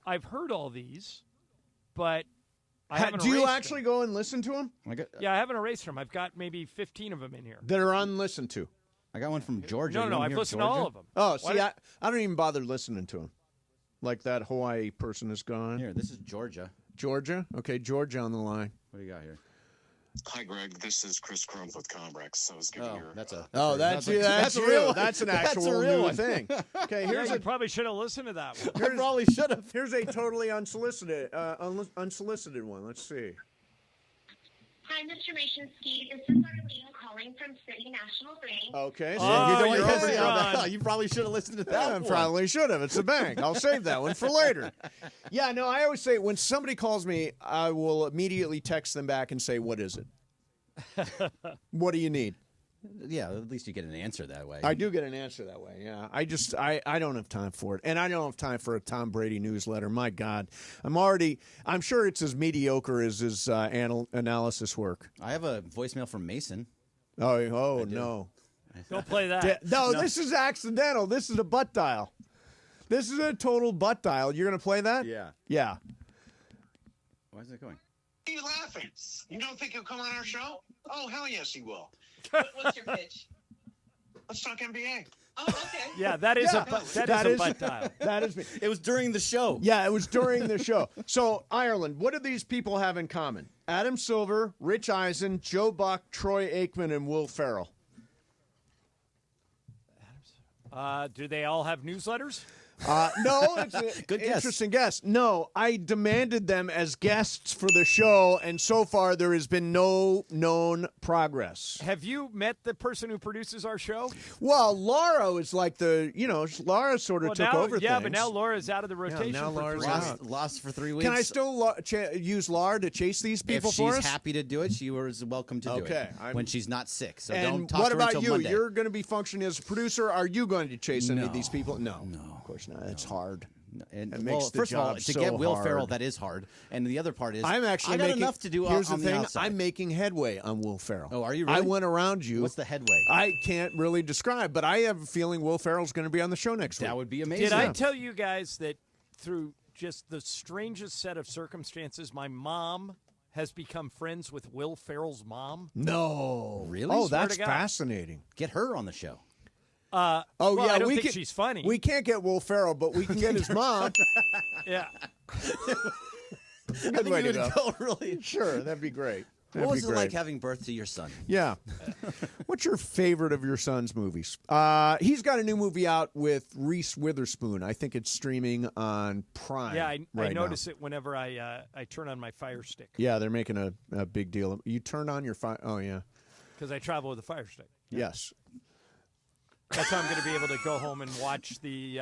I've heard all these, but I haven't Do you erased actually them. go and listen to them? Yeah, I haven't erased them. I've got maybe 15 of them in here. That are unlistened to. I got one from Georgia. No, You no, wanna I've hear listened to Georgia? all of them. Oh, Why see, don't- I don't even bother listening to them. Like that Hawaii person is gone. Here, this is Georgia. Georgia? Okay, Georgia on the line. What do you got here? Hi, Greg. This is Chris Crump with Comrex. I was giving your. That's a. Oh, that's you. That's a you. real one. That's an That's actual a real new one. thing. Okay, here's You a probably should have listened to that one. I probably should have. here's a totally unsolicited one. Let's see. Hi, Mr. Mashinsky. This is Arlene calling from City National Bank. Okay, Oh, you're you're doing- overdrawn. You probably should have listened to that Yeah, I one. probably should have. It's a bank. I'll save that one for later. Yeah, no, I always say when somebody calls me, I will immediately text them back and say, "What is it? What do you need?" Yeah, at least you get an answer that way. I do get an answer that way. Yeah, I don't have time for it, and I don't have time for a Tom Brady newsletter. My God, I'm sure it's as mediocre as his analysis work. I have a voicemail from Mason. Oh no. Don't play that. No, this is accidental. This is a butt dial. This is a total butt dial. You're going to play that? Yeah. Yeah. Why is it going? Why are you laughing? You don't think he'll come on our show? Oh, hell yes, he will. What's your pitch? Let's talk NBA. Oh, okay. Yeah, that is a butt dial. That is me. It was during the show. Yeah, it was during the show. So, Ireland, what do these people have in common? Adam Silver, Rich Eisen, Joe Buck, Troy Aikman, and Will Ferrell. Do they all have newsletters? No, it's an Good guess. interesting guess. No, I demanded them as guests for the show, and so far there has been no known progress. Have you met the person who produces our show? Well, Laura is like Laura sort of took now, over yeah, things. but now Laura's out of the rotation. now for Laura's 3 out. weeks. Lost for 3 weeks. Can I still use Laura to chase these people if for she's us? happy to do it, she was welcome to do Okay, it when she's not sick. So And don't talk what to her about until you? Monday. You're going to be functioning as a producer. Are you going to chase any of these people? No, of course not. It's hard. And It well, makes the first of all, job to so get Will hard. Ferrell, that is hard. And the other part is, I'm actually I got making enough to do Here's on the thing: outside. I'm making headway on Will Ferrell. Oh, are you I really? went around you. What's the headway? I can't really describe, but I have a feeling Will Ferrell's going to be on the show next week. That would be amazing. Did I tell you guys that through just the strangest set of circumstances, my mom has become friends with Will Ferrell's mom? No, Really? Oh, Swear that's to God. fascinating. Get her on the show. Well, yeah, I don't we think can, she's funny. We can't get Will Ferrell, but we can get his mom. Yeah. Good way to go. Really. Sure, that'd be great. What was it great. like having birth to your son? Yeah. What's your favorite of your son's movies? He's got a new movie out with Reese Witherspoon. I think it's streaming on Prime. Yeah, I right notice now. it whenever I turn on my Fire Stick. Yeah, they're making a big deal. You turn on your fire. Oh, yeah. Because I travel with a Fire Stick. Yes. That's how I'm going to be able to go home and watch the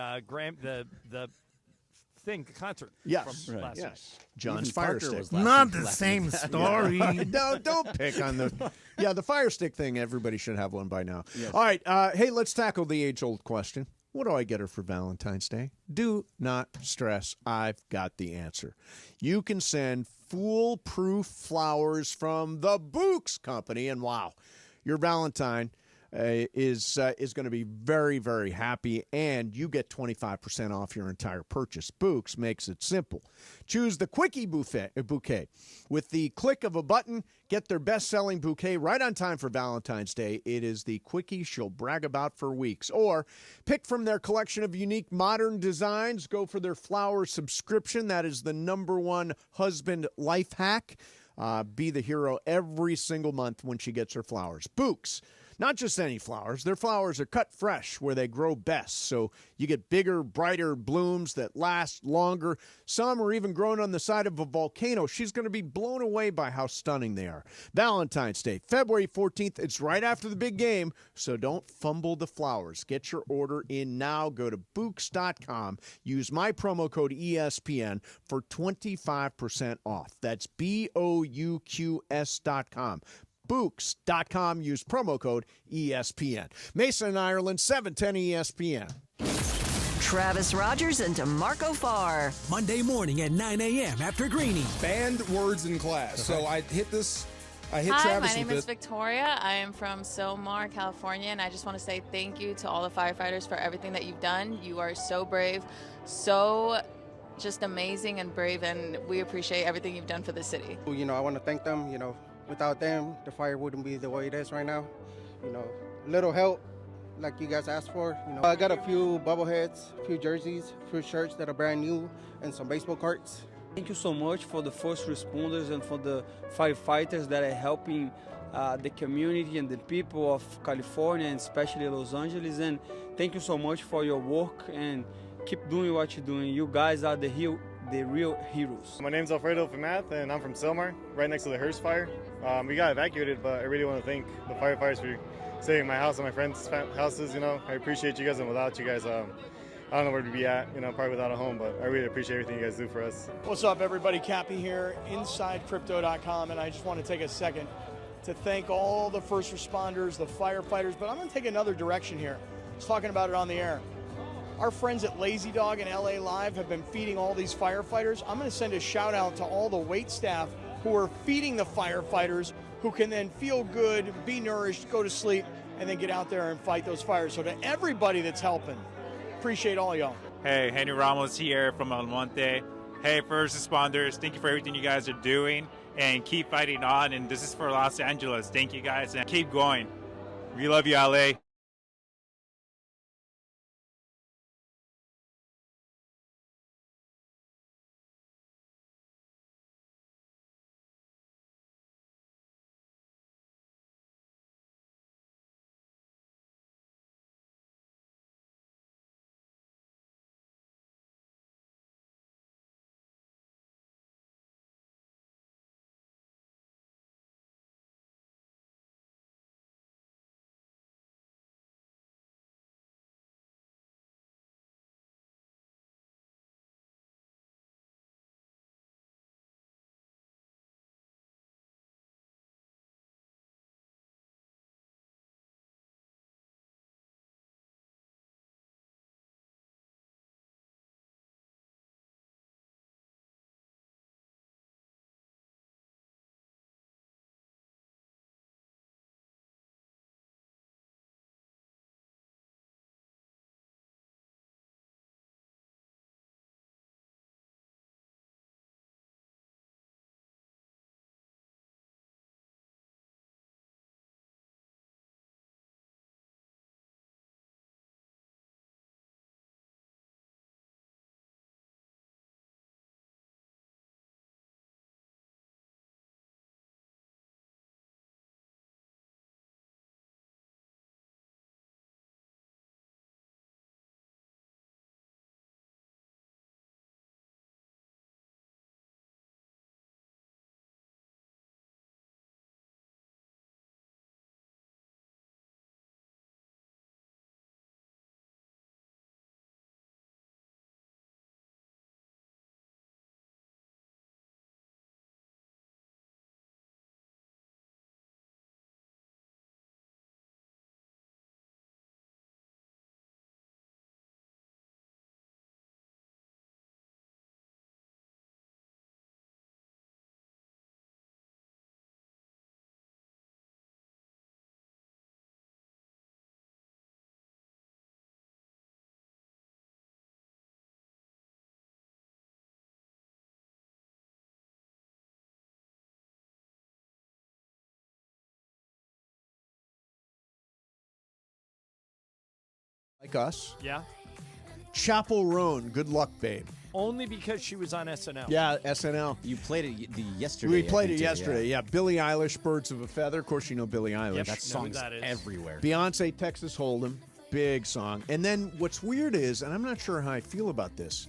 concert. Yes. From last night. Yes. John's Even Fire Parker Stick. was Not the laughing same at that. story. No, don't pick on the. Yeah, the Fire Stick thing. Everybody should have one by now. All right. Hey, let's tackle the age-old question. What do I get her for Valentine's Day? Do not stress. I've got the answer. You can send foolproof flowers from the Books Company, and wow, your Valentine is going to be very, very happy, and you get 25% off your entire purchase. Books makes it simple. Choose the Quickie bouquet. With the click of a button, get their best-selling bouquet right on time for Valentine's Day. It is the Quickie she'll brag about for weeks. Or pick from their collection of unique modern designs. Go for their flower subscription. That is the #1 husband life hack. Be the hero every single month when she gets her flowers. Books. Not just any flowers. Their flowers are cut fresh where they grow best, so you get bigger, brighter blooms that last longer. Some are even grown on the side of a volcano. She's going to be blown away by how stunning they are. Valentine's Day, February 14th. It's right after the big game, so don't fumble the flowers. Get your order in now. Go to Books.com. Use my promo code ESPN for 25% off. That's BOUQS.com. Books.com. Use promo code ESPN. Mason in Ireland, 710 ESPN. Travis Rogers and DeMarco Farr. Monday morning at 9 a.m. after Greeny. Banned words in class. So I hit Hi, Travis my name with is Victoria. I am from Sylmar, California, and I just want to say thank you to all the firefighters for everything that you've done. You are so brave, so just amazing and brave, and we appreciate everything you've done for the city. You know, I want to thank them. You know, without them, the fire wouldn't be the way it is right now. You know, little help like you guys asked for. You know, I got a few bobbleheads, a few jerseys, a few shirts that are brand new, and some baseball cards. Thank you so much for the first responders and for the firefighters that are helping the community and the people of California and especially Los Angeles. And thank you so much for your work and keep doing what you're doing. You guys are the real heroes. My name's Alfredo Fimath, and I'm from Sylmar, right next to the Hearst fire. We got evacuated, but I really want to thank the firefighters for saving my house and my friends' houses. You know, I appreciate you guys, and without you guys, I don't know where to be at. You know, probably without a home, but I really appreciate everything you guys do for us. What's up, everybody? Cappy here, InsideCrypto.com, and I just want to take a second to thank all the first responders, the firefighters, but I'm going to take another direction here. I was talking about it on the air. Our friends at Lazy Dog and LA Live have been feeding all these firefighters. I'm going to send a shout out to all the wait staff who are feeding the firefighters, who can then feel good, be nourished, go to sleep, and then get out there and fight those fires. So to everybody that's helping, appreciate all y'all. Hey, Henry Ramos here from El Monte. Hey, first responders, thank you for everything you guys are doing, and keep fighting on. And this is for Los Angeles. Thank you guys, and keep going. We love you, LA. Like us. Yeah. Chapel Roan, Good Luck, Babe. Only because she was on SNL. Yeah, SNL. You played it yesterday. We played it yesterday, yeah. Billie Eilish, Birds of a Feather. Of course, you know Billie Eilish. Yeah, that song's everywhere. Beyonce, Texas Hold'em. Big song. And then what's weird is, and I'm not sure how I feel about this,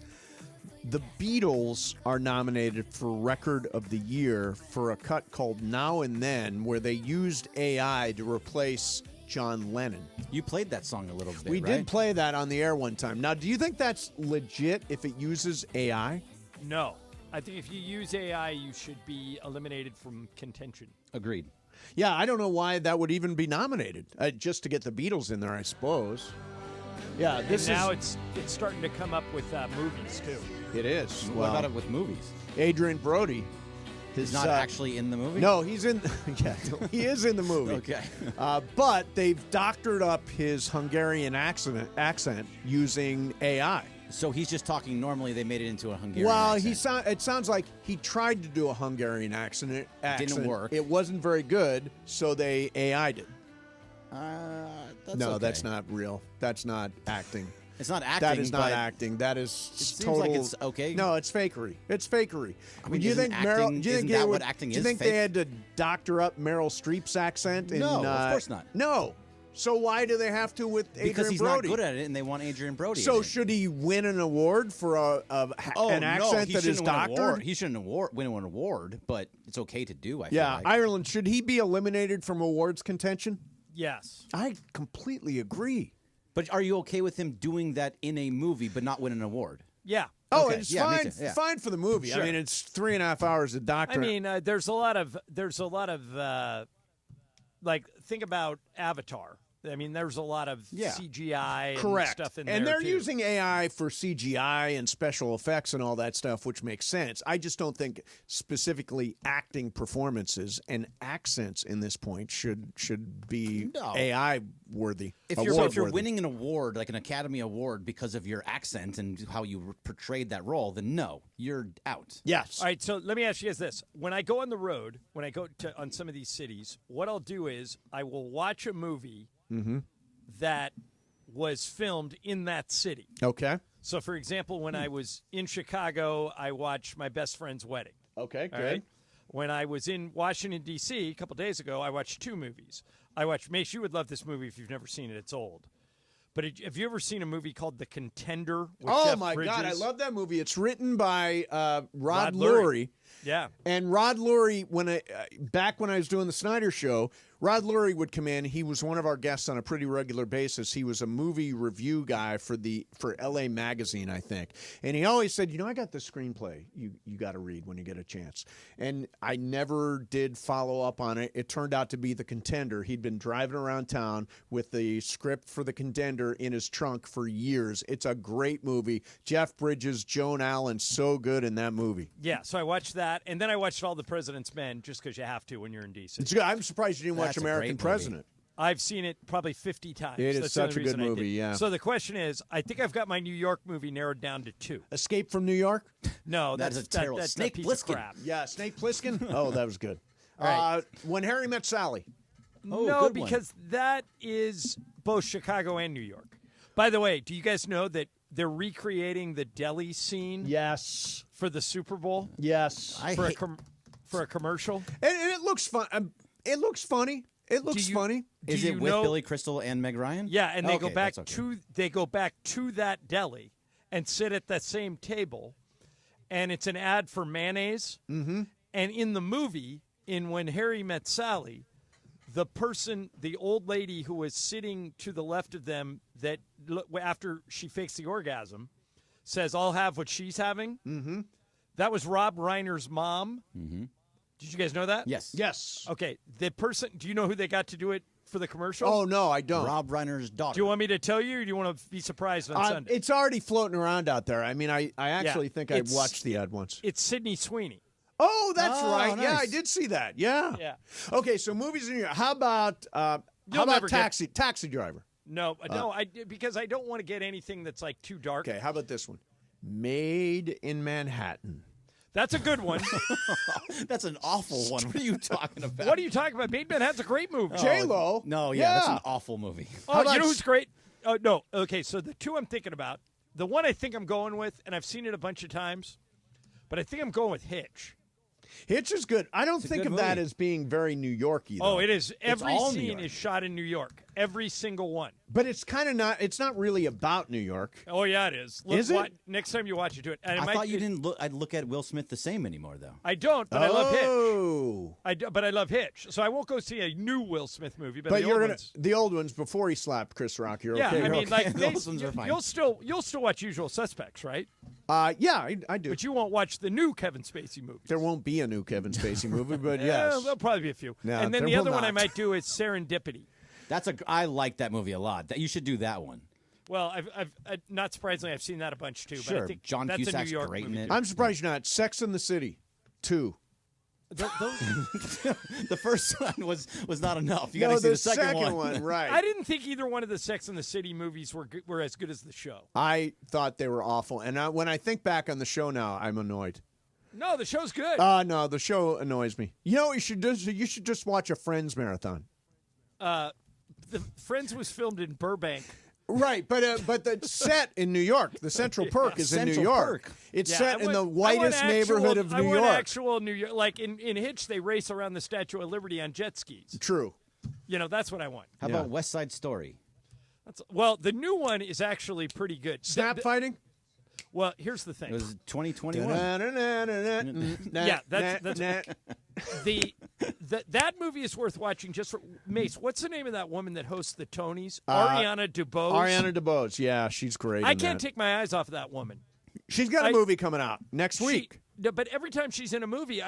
the Beatles are nominated for Record of the Year for a cut called Now and Then, where they used AI to replace John Lennon. You played that song a little bit, We right? did play that on the air one time. Now, do you think that's legit if it uses AI? No. I think if you use AI, you should be eliminated from contention. Agreed. Yeah, I don't know why that would even be nominated. Just to get the Beatles in there, I suppose. Yeah, this and now is... it's starting to come up with movies, too. It is. What about it with movies? Adrian Brody. He's not actually in the movie? No, he's in. Yeah, he is in the movie. Okay. But they've doctored up his Hungarian accent using AI. So he's just talking normally. They made it into a Hungarian Well, accent. it sounds like he tried to do a Hungarian accent. Didn't work. It wasn't very good, so they AI'd it. That's no, okay. that's not real. That's not acting. It's not acting. That is not but acting. That is it seems total. like it's okay. No, it's fakery. It's fakery. I mean, do you isn't think Meryl? acting- Do you think isn't they that would- what acting Do you is, think fake? they had to doctor up Meryl Streep's accent? No, of course not. No. So why do they have to with Adrian because he's Brody? not good at it, and they want Adrian Brody. So in it. should he win an award for an accent he that is shouldn't win an award. doctored? He shouldn't win an award, but it's okay to do. I feel Yeah, like. Ireland, should he be eliminated from awards contention? Yes. I completely agree. But are you okay with him doing that in a movie but not win an award? Yeah. Oh, Okay. it's Yeah, me fine. too. Yeah. Fine for the movie. Sure. I mean, it's 3.5 hours of doctor. I mean, there's a lot of like, think about Avatar. I mean, there's a lot of CGI and stuff in there. And they're too. using AI for CGI and special effects and all that stuff, which makes sense. I just don't think specifically acting performances and accents in this point should be AI worthy. If you're winning an award, like an Academy Award, because of your accent and how you portrayed that role, then no, you're out. Yes. All right, so let me ask you guys this. When I go on the road, when I go on some of these cities, what I'll do is I will watch a movie that was filmed in that city. Okay. So, for example, when I was in Chicago, I watched My Best Friend's Wedding. Okay, All good. right? When I was in Washington, D.C. a couple days ago, I watched 2 movies. I watched, Mace, you would love this movie if you've never seen it. It's old. But have you ever seen a movie called The Contender with Jeff my Bridges? God, I love that movie. It's written by Rod Lurie. Lurie. Yeah. And Rod Lurie, back when I was doing the Snyder Show, Rod Lurie would come in. He was one of our guests on a pretty regular basis. He was a movie review guy for LA Magazine, I think. And he always said, I got this screenplay you got to read when you get a chance. And I never did follow up on it. It turned out to be The Contender. He'd been driving around town with the script for The Contender in his trunk for years. It's a great movie. Jeff Bridges, Joan Allen, so good in that movie. Yeah, so I watched that, and then I watched All the President's Men just because you have to when you're in D.C. It's good. I'm surprised you didn't watch American President. I've seen it probably 50 times. It is That's the only such a good reason I movie, did. yeah. So the question is, I think I've got my New York movie narrowed down to 2. Escape from New York? No, That that's is a terrible. That's Snake a piece Plissken. of crap. Yeah, Snake Plissken. Oh, that was good. All right. When Harry Met Sally. Oh, no, good one. because that is both Chicago and New York. By the way, do you guys know that they're recreating the deli scene? Yes. For the Super Bowl? Yes. For a commercial? And it looks fun. It looks funny. It looks funny. Is it with Billy Crystal and Meg Ryan? Yeah, and they Okay, go back that's okay. to that deli and sit at that same table, and it's an ad for mayonnaise. Mm-hmm. And in the movie, in When Harry Met Sally, the old lady who was sitting to the left of them, that after she fakes the orgasm, says, "I'll have what she's having." Mm-hmm. That was Rob Reiner's mom. Mm-hmm. Did you guys know that? Yes. Yes. Okay. The person. Do you know who they got to do it for the commercial? Oh, no, I don't. Rob Reiner's daughter. Do you want me to tell you, or do you want to be surprised on Sunday? It's already floating around out there. I mean, I actually think I It's- watched the ad once. It's Sydney Sweeney. Oh, that's right. nice. Yeah, I did see that. Yeah. Yeah. Okay, so movies in New York. How about never get- Taxi Driver? No, because I don't want to get anything that's like too dark. Okay, how about this one? Made in Manhattan. That's a good one. That's an awful one. What are you talking about? What are you talking about? Made Manhattan's a great movie. J-Lo. No, Yeah. that's an awful movie. Oh, you know who's great? Oh, no. Okay, so the two I'm thinking about, the one I think I'm going with, and I've seen it a bunch of times, but I think I'm going with Hitch. Hitch is good. I don't think of that as being very New York-y, though. Oh, it is. Every all New scene York. is shot in New York. Every single one. But it's kind of not. It's not really about New York. Oh yeah, it is. Is it? Next time you watch it, do it. And I thought you didn't look. I'd look at Will Smith the same anymore, though. I don't, but I love Oh. Hitch. But I love Hitch. So I won't go see a new Will Smith movie. But, But the you're old gonna ones. the old ones before he slapped Chris Rock. You're Yeah, okay. I mean, like Those ones are fine. you'll still watch Usual Suspects, right? Yeah, I do. But you won't watch the new Kevin Spacey movie. There won't be a new Kevin Spacey movie, but yes. There'll probably be a few. No, and then there the will other one I not. might do is Serendipity. I like that movie a lot. You should do that one. Well, I've not surprisingly, I've seen that a bunch too. But Sure, I think John that's a New Cusack's York great in movie. it. I'm surprised you're not. Sex in the City 2. The first one was not enough. You No, got to see the the second one, right. I didn't think either one of the Sex and the City movies were as good as the show. I thought they were awful. And when I think back on the show now, I'm annoyed. No, the show's good. No, the show annoys me. You know what you should do? You should just watch a Friends marathon. The Friends was filmed in Burbank. Right, but the set in New York, the Central Perk is in New Central York. Perk. It's Yeah, set I in the want whitest neighborhood of I New want York. actual New York. Like in Hitch, they race around the Statue of Liberty on jet skis. True. That's what I want. How about West Side Story? Well, the new one is actually pretty good. Snap fighting? Well, here's the thing. It was 2021. Yeah, that's that movie is worth watching. Just for Mace, what's the name of that woman that hosts the Tonys? Ariana DeBose. Ariana DeBose, yeah, she's great. I can't take my eyes off of that woman. She's got a movie coming out next week. But every time she's in a movie,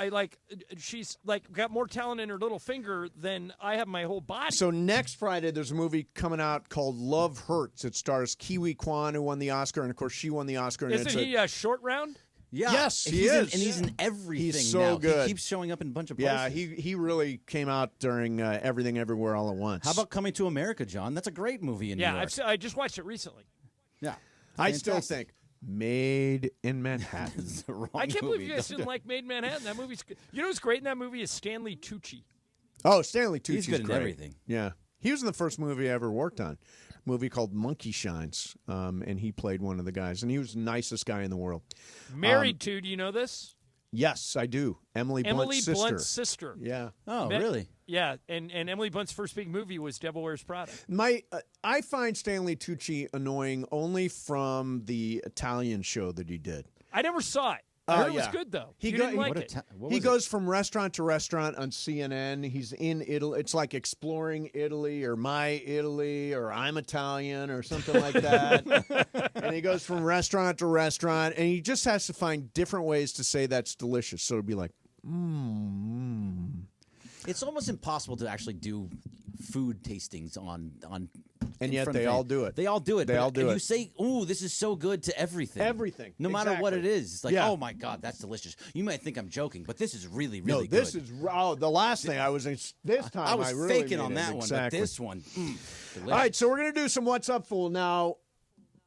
she's got more talent in her little finger than I have my whole body. So next Friday, there's a movie coming out called Love Hurts. It stars Kiwi Kwan, who won the Oscar, and of course she won the Oscar. Isn't he Short Round? Yeah. Yes, he he's is. And he's in everything He's so now. good. He keeps showing up in a bunch of places. Yeah, he really came out during Everything Everywhere All at Once. How about Coming to America, John? That's a great movie in New York. I just watched it recently. Yeah. I still think Made in Manhattan. I can't believe you guys didn't like Made in Manhattan. That movie's good. You know what's great in that movie is Stanley Tucci. Oh, Stanley Tucci's He's good in great. everything. Yeah. He was in the first movie I ever worked on, a movie called Monkey Shines, and he played one of the guys, and he was the nicest guy in the world. Married to, do you know this? Yes, I do. Emily Blunt's sister. Yeah. Oh, really? Yeah, and Emily Blunt's first big movie was Devil Wears Prada. I find Stanley Tucci annoying only from the Italian show that he did. I never saw it. I heard it was good, though. You didn't like it. He goes from restaurant to restaurant on CNN. He's in Italy. It's like Exploring Italy or My Italy or I'm Italian or something like that. And he goes from restaurant to restaurant, and he just has to find different ways to say that's delicious. So it'd be like, It's almost impossible to actually do food tastings on and yet they all do it. They all do it. They all do and it. You say, "Ooh, this is so good" to everything. Everything. No matter what it Exactly. is. It's like, Yeah. "Oh my god, that's delicious." You might think I'm joking, but this is really, No, really this good. is the last thing I was. This time I was really faking on mean it. that one, Exactly. but this one, delicious. All right, so we're gonna do some What's Up Fool now.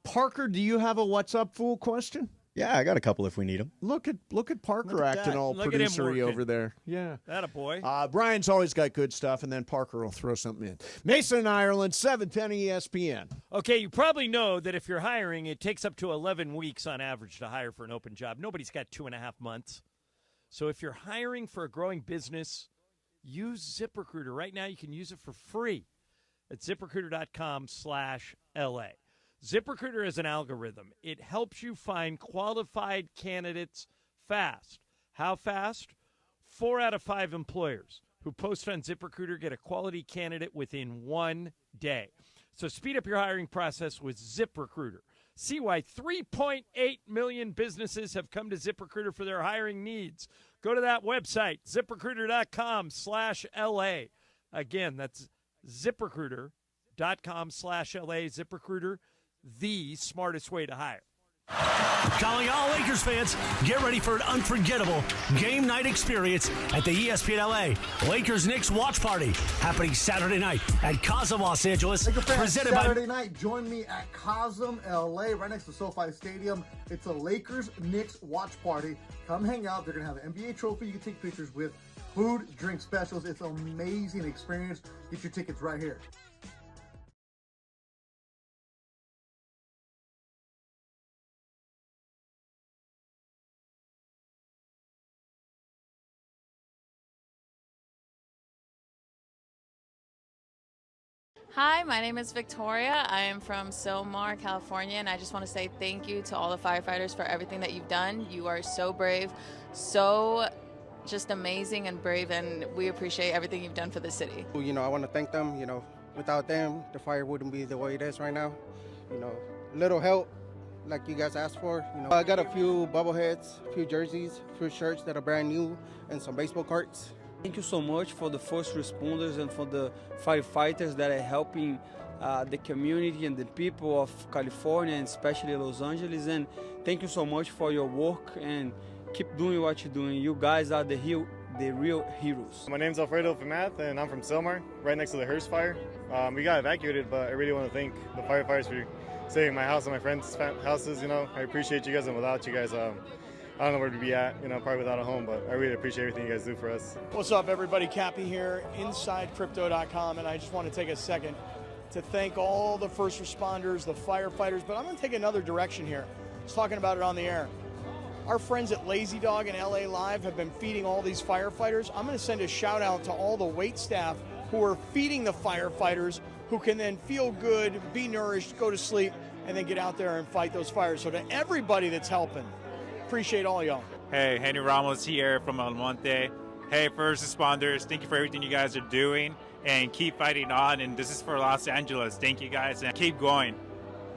Parker, do you have a What's Up Fool question? Yeah, I got a couple if we need them. Look at Parker Look at acting that. all Look at him producery working. over there. Yeah. That a boy. Brian's always got good stuff, and then Parker will throw something in. Mason, Ireland, 710 ESPN. Okay, you probably know that if you're hiring, it takes up to 11 weeks on average to hire for an open job. Nobody's got 2.5 months. So if you're hiring for a growing business, use ZipRecruiter. Right now, you can use it for free at ZipRecruiter.com/LA. ZipRecruiter is an algorithm. It helps you find qualified candidates fast. How fast? 4 out of 5 employers who post on ZipRecruiter get a quality candidate within 1 day. So speed up your hiring process with ZipRecruiter. See why 3.8 million businesses have come to ZipRecruiter for their hiring needs. Go to that website, ZipRecruiter.com/LA. Again, that's ZipRecruiter.com/LA. ZipRecruiter, the smartest way to hire. Calling all Lakers fans, get ready for an unforgettable game night experience at the ESPN LA Lakers-Knicks watch party happening Saturday night at Cosm Los Angeles. Presented Saturday night, join me at Cosm LA, right next to SoFi Stadium. It's a Lakers-Knicks watch party. Come hang out. They're going to have an NBA trophy you can take pictures with, food, drink specials. It's an amazing experience. Get your tickets right here. Hi, my name is Victoria. I am from Silmar, California, and I just want to say thank you to all the firefighters for everything that you've done. You are so brave, so just amazing and brave, and we appreciate everything you've done for the city. You know, I want to thank them. You know, without them, the fire wouldn't be the way it is right now. You know, little help like you guys asked for. You know, I got a few bobbleheads, a few jerseys, a few shirts that are brand new, and some baseball cards. Thank you so much for the first responders and for the firefighters that are helping the community and the people of California and especially Los Angeles. And thank you so much for your work and keep doing what you're doing. You guys are the real heroes. My name's Alfredo Famath, and I'm from Silmar, right next to the Hearst fire. We got evacuated, but I really want to thank the firefighters for saving my house and my friends' houses. You know, I appreciate you guys, and without you guys, I don't know where to be at, you know, probably without a home, but I really appreciate everything you guys do for us. What's up, everybody? Cappy here, inside crypto.com, and I just want to take a second to thank all the first responders, the firefighters, but I'm going to take another direction here. I was talking about it on the air. Our friends at Lazy Dog and LA Live have been feeding all these firefighters. I'm going to send a shout out to all the wait staff who are feeding the firefighters, who can then feel good, be nourished, go to sleep, and then get out there and fight those fires. So to everybody that's helping, appreciate all y'all. Hey, Henry Ramos here from El Monte. Hey, first responders, thank you for everything you guys are doing, and keep fighting on. And this is for Los Angeles. Thank you guys, and keep going.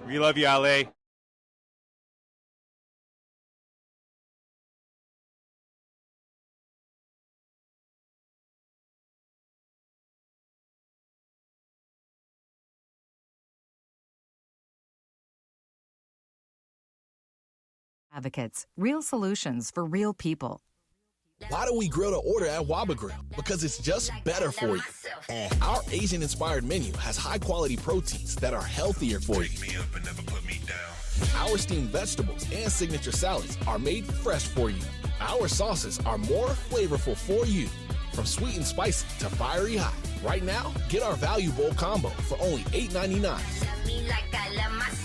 We love you, LA. Advocates, real solutions for real people. Why do we grill to order at Waba Grill? Because it's just better for you. Our Asian-inspired menu has high-quality proteins that are healthier for you. Our steamed vegetables and signature salads are made fresh for you. Our sauces are more flavorful for you. From sweet and spicy to fiery hot. Right now, get our Value Bowl combo for only $8.99.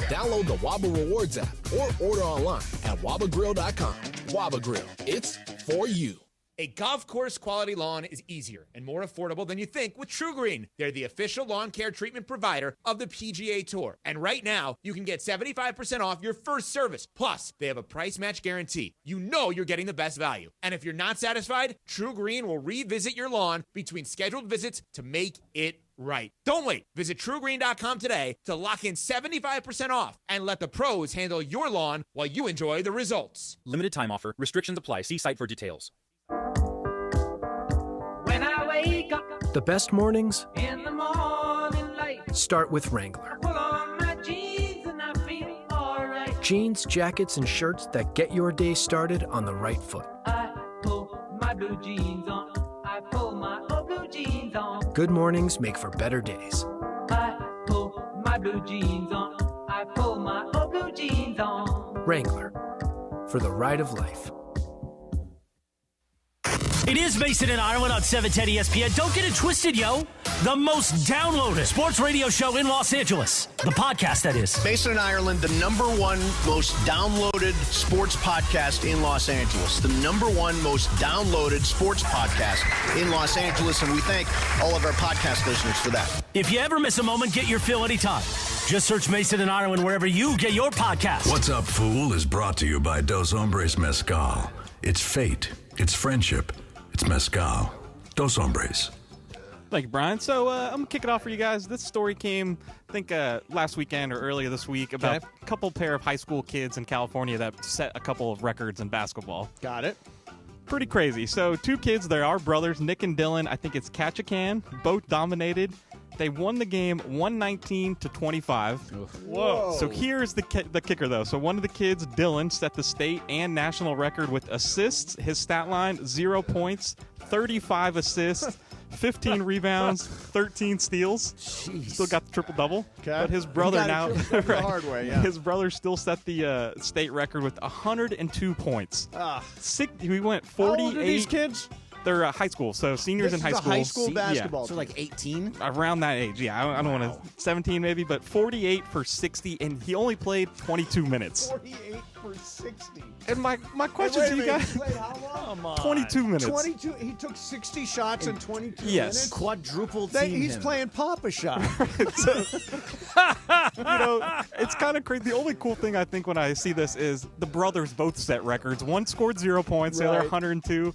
Download the Waba Rewards app or order online at wabagrill.com. Waba Grill, it's for you. A golf course quality lawn is easier and more affordable than you think with True Green. They're the official lawn care treatment provider of the PGA Tour. And right now, you can get 75% off your first service. Plus, they have a price match guarantee. You know you're getting the best value. And if you're not satisfied, True Green will revisit your lawn between scheduled visits to make it right. Don't wait. Visit TrueGreen.com today to lock in 75% off and let the pros handle your lawn while you enjoy the results. Limited time offer. Restrictions apply. See site for details. When I wake up, the best mornings in the morning light, start with Wrangler. pull on my jeans and I feel alright. Jeans, jackets, and shirts that get your day started on the right foot. I pull my blue jeans on. I pull my old blue jeans on. Good mornings make for better days. I pull my blue jeans on. I pull my old blue jeans on. Wrangler, for the ride of life. It is Mason and Ireland on 710 ESPN. Don't get it twisted, yo. The most downloaded sports radio show in Los Angeles. The podcast, that is. Mason and Ireland, the #1 most downloaded sports podcast in Los Angeles. The #1 most downloaded sports podcast in Los Angeles. And we thank all of our podcast listeners for that. If you ever miss a moment, get your fill anytime. Just search Mason and Ireland wherever you get your podcast. What's Up, Fool is brought to you by Dos Hombres Mezcal. It's fate. It's friendship. It's mezcal. Dos Hombres. Thank you, Brian. So I'm going to kick it off for you guys. This story came, I think, last weekend or earlier this week about a couple pair of high school kids in California that set a couple of records in basketball. Got it. Pretty crazy. So 2 kids, they are brothers, Nick and Dylan. I think it's catch a can. Both dominated. They won the game 119-25. Whoa. So here's the kicker, though. So one of the kids, Dylan, set the state and national record with assists. His stat line, 0 points, 35 assists, 15 rebounds, 13 steals. Jeez. Still got the triple-double. Okay. But his brother now, the hard way, yeah. His brother still set the state record with 102 points. We went 48. How old are these kids? They're high school, so seniors in high school. High school basketball. Yeah. So like 18? Around that age, yeah. I don't want to, 17 maybe, but 48 for 60, and he only played 22 minutes. 48 for 60. And my question to you guys, He played how long? Come on. 22 minutes. 22. He took 60 shots in 22 Yes. minutes. Quadruple They- team He's him. playing Papa Shot. It's kind of crazy. The only cool thing I think when I see this is the brothers both set records. One scored 0 points, the other Right. 102.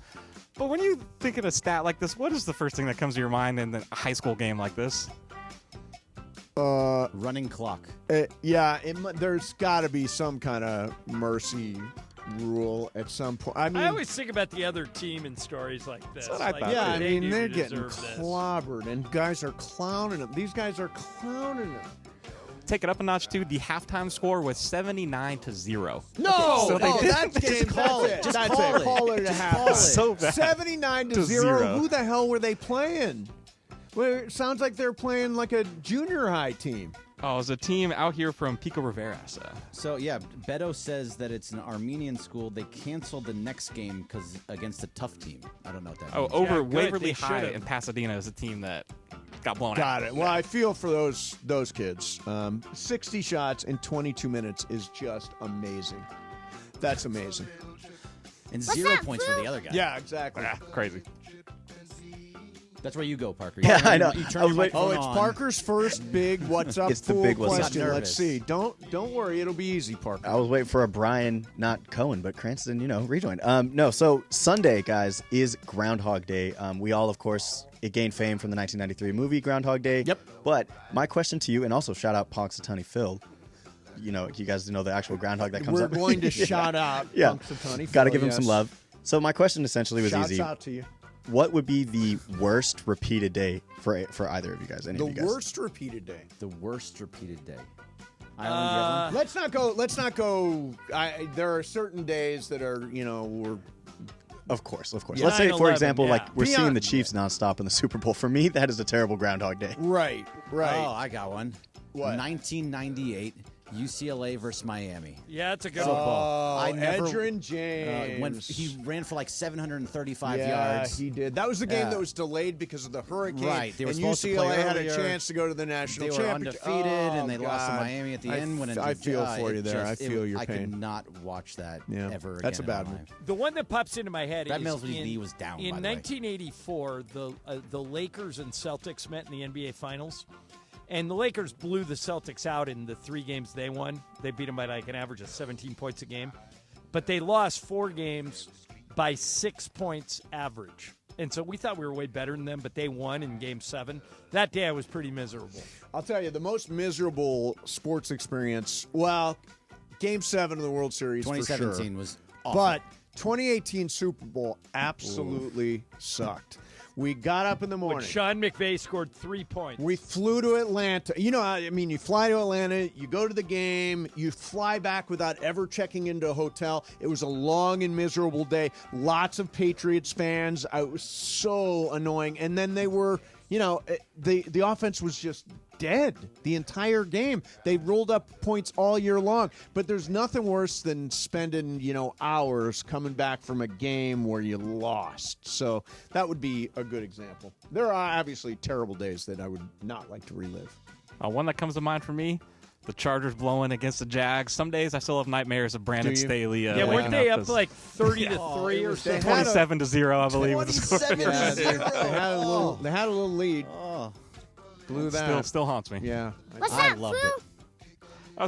But when you think of a stat like this, what is the first thing that comes to your mind in a high school game like this? Running clock. There's got to be some kind of mercy rule at some point. I mean, I always think about the other team in stories like this. That's what I Like, thought. yeah, I they mean, do they're getting deserve this. clobbered, and guys are clowning them. These guys are clowning them. Take it up a notch too. The halftime score was 79-0. No, So they did- that's game. call That's it. it. Just That's call it. it. Call it a Just half. call it. So bad. 79-0. Who the hell were they playing? Well, it sounds like they're playing like a junior high team. Oh, it was a team out here from Pico Rivera. So yeah, Beto says that it's an Armenian school. They canceled the next game because against a tough team. I don't know what that means. Over Yeah, good. Waverly They High should've. in Pasadena is a team that got blown out. Got it. Well, I feel for those kids. 60 shots in 22 minutes is just amazing. That's amazing. And 0 points for the other guy. Yeah, exactly. Crazy. That's where you go, Parker. Yeah, I know. You I turn was your waiting- microphone Oh, it's on. Parker's first big what's up It's the fool big what's up. question. Got Let's nervous. see. Don't worry, it'll be easy, Parker. I was waiting for a Brian, not Cohen, but Cranston, rejoin. No, so Sunday, guys, is Groundhog Day. We all, of course, it gained fame from the 1993 movie Groundhog Day. Yep. But my question to you, and also shout out Punxsutawney Phil. You guys know the actual Groundhog that comes We're up. going to shout out Yeah. Punxsutawney Got to Phil, give him some yes. love. So my question essentially was Shouts easy. out to you. What would be the worst repeated day for either of you guys? Any The of you guys? worst repeated day. The worst repeated day. Island, do you have one? Let's not go. There are certain days that are, we're. Of course. Yeah. Let's say, for 9/11, example, yeah. like we're seeing Beyond- the Chiefs nonstop in the Super Bowl. For me, that is a terrible Groundhog Day. Right. Oh, I got one. What? 1998, UCLA versus Miami. Yeah, that's a good Oh, one. Edgerrin James. He ran for like 735 yeah, yards. he did. That was the game Yeah. that was delayed because of the hurricane. Right, they were and supposed to UCLA play had a earlier. chance to go to the national They were championship. undefeated, and they Oh, lost to God. Miami at the end. When I feel for you there. I feel your I pain. could not watch that Yeah, ever again. that's a bad in my one. life. The one that pops into my head Brad is Mills' in, knee was down, in by the way. 1984, the Lakers and Celtics met in the NBA Finals, and the Lakers blew the Celtics out in the 3 games they won. They beat them by like an average of 17 points a game, but they lost 4 games by 6 points average. And so we thought we were way better than them, but they won in Game 7. That day I was pretty miserable. I'll tell you, the most miserable sports experience, well, Game 7 of the World Series for sure. 2017 was awful. But 2018 Super Bowl absolutely sucked. We got up in the When morning. Sean McVay scored 3 points. We flew to Atlanta. You fly to Atlanta, you go to the game, you fly back without ever checking into a hotel. It was a long and miserable day. Lots of Patriots fans. It was so annoying. And then they were, the offense was just dead the entire game. They rolled up points all year long. But there's nothing worse than spending, hours coming back from a game where you lost. So that would be a good example. There are obviously terrible days that I would not like to relive. One that comes to mind for me, the Chargers blowing against the Jags. Some days I still have nightmares of Brandon Do you? Staley. Yeah, weren't waking they up as like 30-3 or something? 27-0, I believe, was the score. 27-0. They had a little lead. Oh. Blew that. Still haunts me. Yeah. I loved it.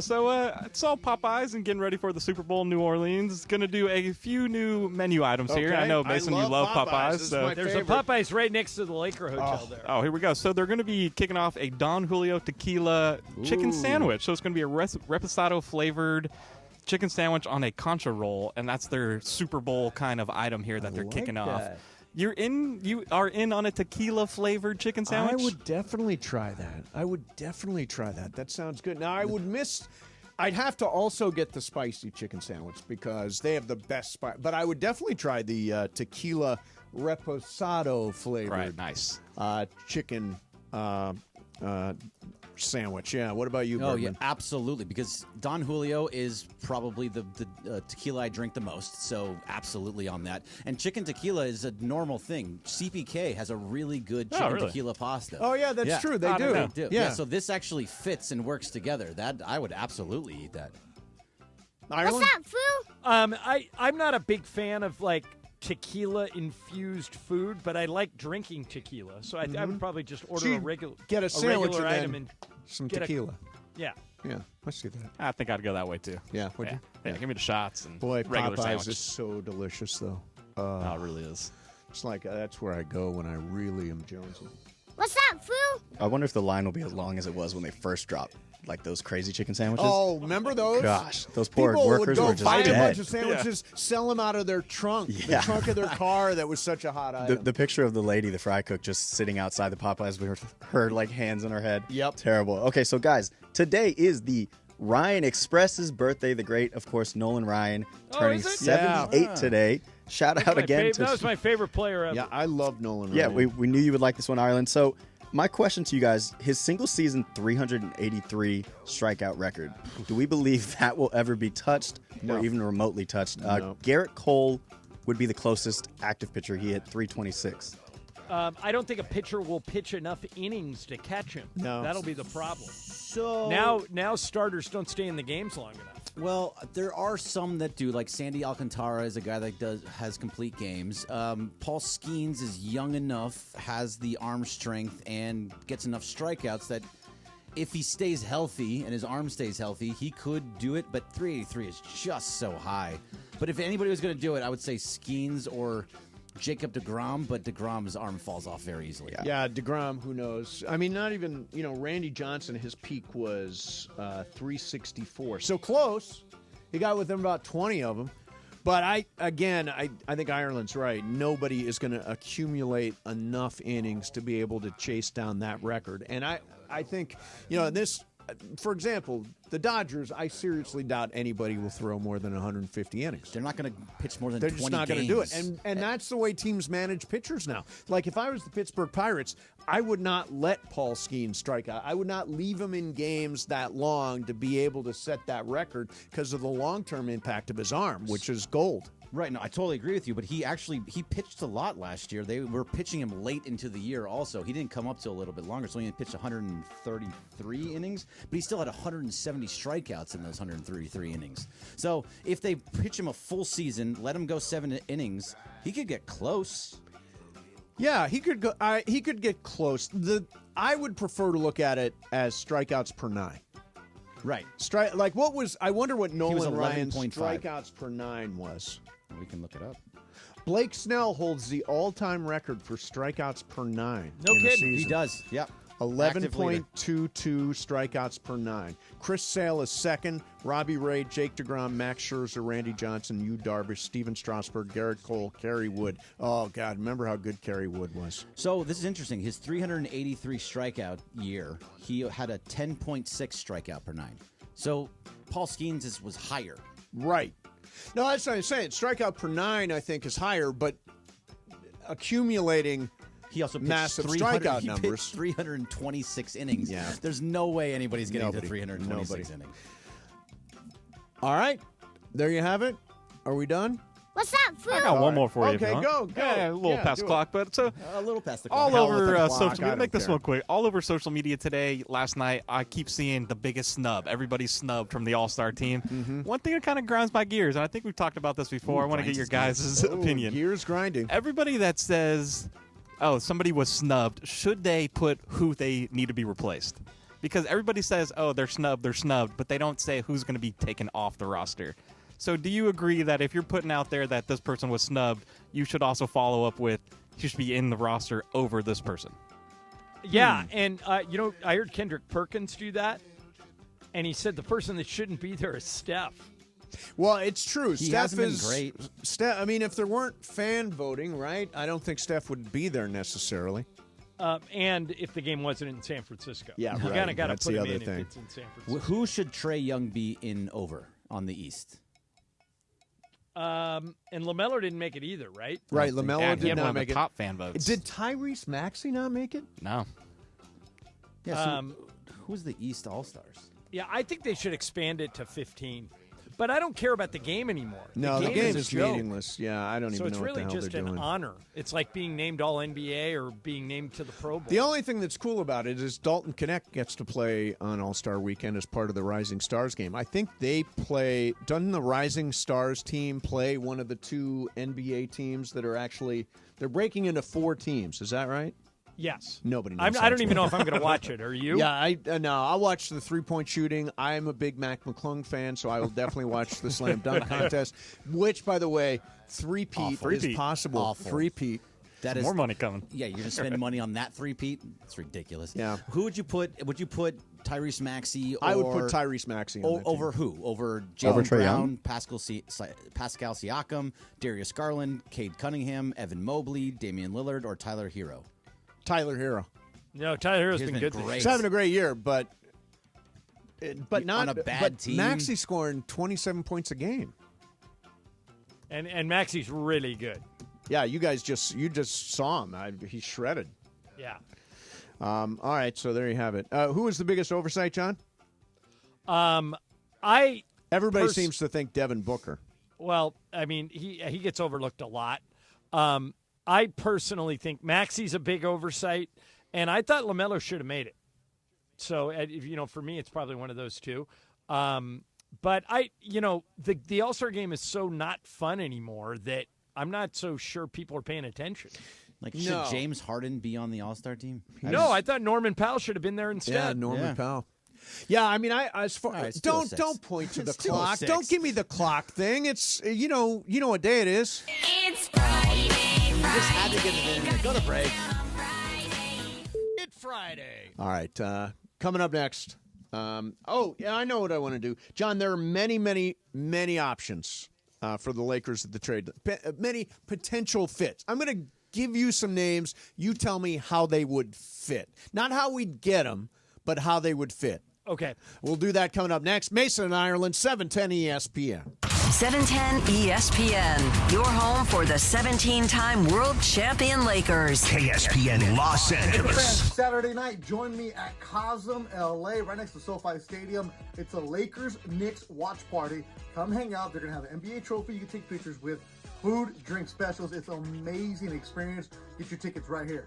So saw Popeyes and getting ready for the Super Bowl in New Orleans. It's going to do a few new menu items here. Okay. I know, Mason, I you love Popeyes. This is So my There's favorite. a Popeyes right next to the Laker Hotel there. Oh, here we go. So they're going to be kicking off a Don Julio tequila chicken sandwich. So it's going to be a reposado flavored chicken sandwich on a concha roll, and that's their Super Bowl kind of item here that they're kicking off. You are in on a tequila flavored chicken sandwich? I would definitely try that. That sounds good. Now, I'd have to also get the spicy chicken sandwich because they have the best spice. But I would definitely try the tequila reposado flavored chicken sandwich. Yeah. What about you, Oh, yeah, Bergman? absolutely. Because Don Julio is probably the tequila I drink the most, so absolutely on that. And chicken tequila is a normal thing. CPK has a really good chicken tequila pasta. Oh, yeah, that's true. They do. They do. Yeah, so this actually fits and works together. That I would absolutely eat that. Ireland? What's up, Foo? I'm not a big fan of like tequila-infused food, but I like drinking tequila, so I would probably just order a regular regular item and some get tequila. Yeah. Yeah, let's do that. I think I'd go that way too. Yeah, would you? Yeah, give me the shots and Boy, regular Popeyes sandwich. is so delicious, though. Oh, it really is. It's like that's where I go when I really am jonesing. What's up, Foo? I wonder if the line will be as long as it was when they first dropped, like those crazy chicken sandwiches. Oh, remember those? Gosh, those poor People workers would go were just buy dead. a bunch of sandwiches, sell them out of their trunk, the trunk of their car. That was such a hot item. The picture of the lady, the fry cook, just sitting outside the Popeyes with her like hands on her head. Yep. Terrible. Okay, so guys, today is the Ryan Express's birthday. The great, of course, Nolan Ryan, turning is it? 78 Yeah. today. Shout out again to... That was my favorite player ever. Yeah, I love Nolan Yeah, Ryan. we knew you would like this one, Ireland. So my question to you guys, his single season 383 strikeout record, do we believe that will ever be touched No. or even remotely touched? No. Garrett Cole would be the closest active pitcher. He hit 326. I don't think a pitcher will pitch enough innings to catch him. No. That'll be the problem. So Now starters don't stay in the games long enough. Well, there are some that do. Like Sandy Alcantara is a guy that has complete games. Paul Skeens is young enough, has the arm strength, and gets enough strikeouts that if he stays healthy and his arm stays healthy, he could do it. But 383 is just so high. But if anybody was going to do it, I would say Skeens or Jacob deGrom, but deGrom's arm falls off very easily. Yeah, deGrom, who knows? I mean, not even, Randy Johnson, his peak was 364. So close. He got within about 20 of them. But I think Ireland's right. Nobody is going to accumulate enough innings to be able to chase down that record. And I think, this, for example, the Dodgers, I seriously doubt anybody will throw more than 150 innings. They're not going to pitch more than They're 20 just not going to do it. And that's the way teams manage pitchers now. Like, if I was the Pittsburgh Pirates, I would not let Paul Skeens strike out. I would not leave him in games that long to be able to set that record because of the long-term impact of his arm, which is gold. Right, no, I totally agree with you, but he pitched a lot last year. They were pitching him late into the year also. He didn't come up till a little bit longer, so he pitched 133 innings, but he still had 170 strikeouts in those 133 innings. So if they pitch him a full season, let him go 7 innings, he could get close. Yeah, he could go. He could get close. I would prefer to look at it as strikeouts per 9. Right. I wonder what Nolan Ryan's 11.5. strikeouts per 9 was. We can look it up. Blake Snell holds the all-time record for strikeouts per 9. No in a kidding. season. He does. Yep. 11.22 strikeouts per 9. Chris Sale is second. Robbie Ray, Jake deGrom, Max Scherzer, Randy Johnson, Yu Darvish, Steven Strasburg, Garrett Cole, Kerry Wood. Oh, God, remember how good Kerry Wood was. So this is interesting. His 383 strikeout year, he had a 10.6 strikeout per 9. So Paul Skeens was higher. Right. No, that's what I'm saying. Strikeout per 9, I think, is higher, but accumulating he also pitched massive strikeout he numbers. pitched 326 innings. Yeah. There's no way anybody's getting to 326 innings. All right. There you have it. Are we done? What's up, Foo? I got one more for you. Okay, if you want. go. Yeah, a little past the clock, but so a little past the clock. all Hell with over the clock, social I media. Make don't this care. one quick. All over social media today, last night, I keep seeing the biggest snub. Everybody's snubbed from the All-Star team. One thing that kind of grinds my gears, and I think we've talked about this before. I want to get your guys' opinion. Gears grinding. Everybody that says, "Oh, somebody was snubbed," should they put who they need to be replaced? Because everybody says, "Oh, they're snubbed," but they don't say who's going to be taken off the roster. So do you agree that if you're putting out there that this person was snubbed, you should also follow up with he should be in the roster over this person? Yeah, and I heard Kendrick Perkins do that, and he said the person that shouldn't be there is Steph. Well, it's true. He Steph hasn't been is great. Steph. I mean, if there weren't fan voting, right? I don't think Steph would be there necessarily. And if the game wasn't in San Francisco. Yeah, you right. kind of got to That's put the him other in thing. if it's in San Francisco. Who should Trae Young be in over on the East? And LaMelo didn't make it either, right? Right, Yeah, LaMelo he did had not one of make the it. top fan votes. Did Tyrese Maxey not make it? No. Yeah. So who's the East All-Stars? Yeah, I think they should expand it to 15. But I don't care about the game anymore. No, the game a is joke. meaningless. Yeah, I don't So even it's know what the really hell just they're an doing. honor. It's like being named All-NBA or being named to the Pro Bowl. The only thing that's cool about it is Dalton Connect gets to play on All-Star Weekend as part of the Rising Stars game. I think they play. Doesn't the Rising Stars team play one of the two NBA teams that are actually? They're breaking into 4 teams. Is that right? Yes. Nobody knows. I don't even know if I'm going to watch it. Are you? Yeah, no. I'll watch the 3-point shooting. I'm a big Mac McClung fan, so I will definitely watch the slam dunk contest. Which, by the way, three-peat is possible. Awful. Three-peat. That is more money coming. Yeah, you're going to spend money on that three-peat? It's ridiculous. Yeah. Who would you put? Would you put Tyrese Maxey? I would put Tyrese Maxey on that over team. who? Over Over Jaylen Trae Brown, Young? Pascal Siakam, Darius Garland, Cade Cunningham, Evan Mobley, Damian Lillard, or Tyler Hero? Tyler Hero. No, Tyler Hero's He's been been good. great. He's having a great year, but not on a bad but team. Maxey scoring 27 points a game. And Maxey's really good. Yeah, you just saw him. He's shredded. Yeah. All right, so there you have it. Who was the biggest oversight, John? Everybody seems to think Devin Booker. Well, I mean, he gets overlooked a lot. I personally think Maxey's a big oversight, and I thought LaMelo should have made it. So, for me, it's probably one of those two. But the All-Star game is so not fun anymore that I'm not so sure people are paying attention. Should James Harden be on the All-Star team? No, I thought Norman Powell should have been there instead. Yeah, Norman Powell. Yeah, I mean, don't point to the clock. 2:06. Don't give me the clock thing. It's you know what day it is. It's Friday. Just had to get it in. Go to break. It's Friday. All right, coming up next. I know what I want to do, John. There are many, many, many options for the Lakers at the trade. Many potential fits. I'm going to give you some names. You tell me how they would fit, not how we'd get them, but how they would fit. Okay. We'll do that coming up next. Mason and Ireland, 710 ESPN. 710 ESPN, your home for the 17-time world champion Lakers. KSPN Los Angeles. Saturday night, join me at Cosm, LA, right next to SoFi Stadium. It's a Lakers-Knicks watch party. Come hang out. They're going to have an NBA trophy you can take pictures with, food, drink specials. It's an amazing experience. Get your tickets right here.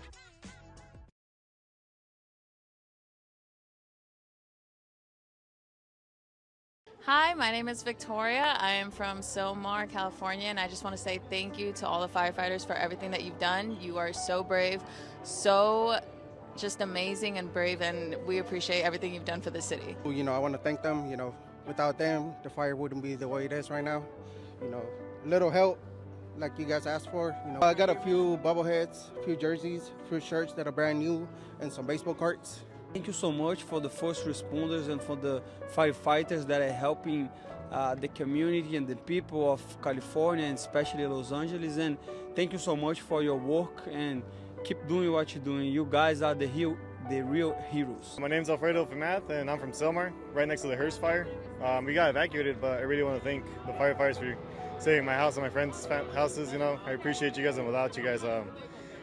Hi, my name is Victoria. I am from Silmar, California, and I just want to say thank you to all the firefighters for everything that you've done. You are so brave, so just amazing and brave, and we appreciate everything you've done for the city. I want to thank them. Without them, the fire wouldn't be the way it is right now. Little help, like you guys asked for. I got a few bobbleheads, a few jerseys, a few shirts that are brand new, and some baseball cards. Thank you so much for the first responders and for the firefighters that are helping the community and the people of California and especially Los Angeles. And thank you so much for your work and keep doing what you're doing. You guys are the real heroes. My name's Alfredo Famath, and I'm from Silmar, right next to the Hearst fire. We got evacuated, but I really want to thank the firefighters for saving my house and my friends' houses. I appreciate you guys, and without you guys,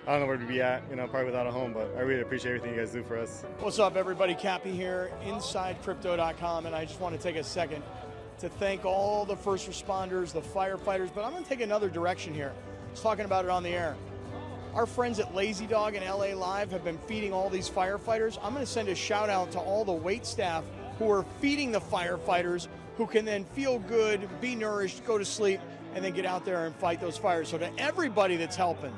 I don't know where to be at, probably without a home, but I really appreciate everything you guys do for us. What's up, everybody? Cappy here, InsideCrypto.com, and I just want to take a second to thank all the first responders, the firefighters, but I'm going to take another direction here. I was talking about it on the air. Our friends at Lazy Dog and LA Live have been feeding all these firefighters. I'm going to send a shout out to all the wait staff who are feeding the firefighters, who can then feel good, be nourished, go to sleep, and then get out there and fight those fires. So to everybody that's helping,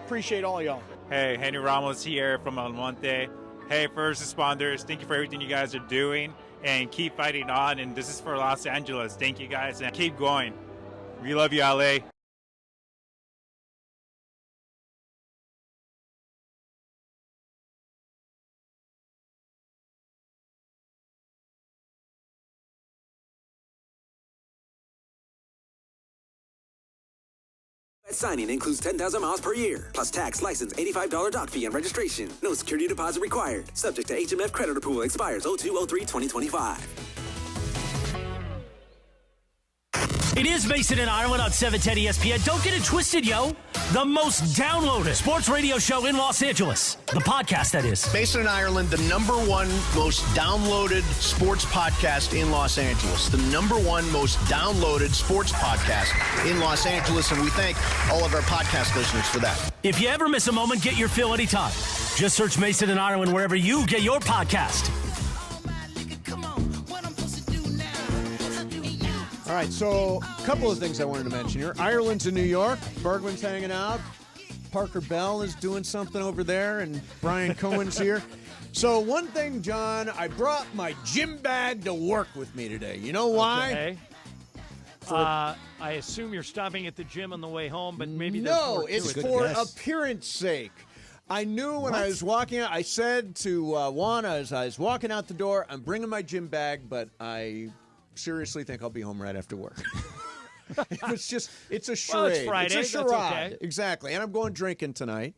appreciate all y'all. Hey, Henry Ramos here from El Monte. Hey, first responders, thank you for everything you guys are doing, and keep fighting on. And this is for Los Angeles. Thank you guys, and keep going. We love you, LA. Signing includes 10,000 miles per year, plus tax, license, $85 doc fee, and registration. No security deposit required. Subject to HMF credit approval. Expires 02/03/2025. It is Mason and Ireland on 710 ESPN. Don't get it twisted, yo. The most downloaded sports radio show in Los Angeles. The podcast, that is. Mason and Ireland, the #1 most downloaded sports podcast in Los Angeles. The #1 most downloaded sports podcast in Los Angeles, and we thank all of our podcast listeners for that. If you ever miss a moment, get your fill anytime. Just search Mason and Ireland wherever you get your podcast. All right, so a couple of things I wanted to mention here. Ireland's in New York. Bergman's hanging out. Parker Bell is doing something over there, and Brian Cohen's here. So one thing, John, I brought my gym bag to work with me today. You know why? Okay. I assume you're stopping at the gym on the way home, but maybe there's No, more to it's it. for appearance sake. I knew when I was walking out, I said to Juan as I was walking out the door, I'm bringing my gym bag, but I seriously think I'll be home right after work. It's a charade. Well, it's Friday. It's a That's charade. okay. Exactly. And I'm going drinking tonight.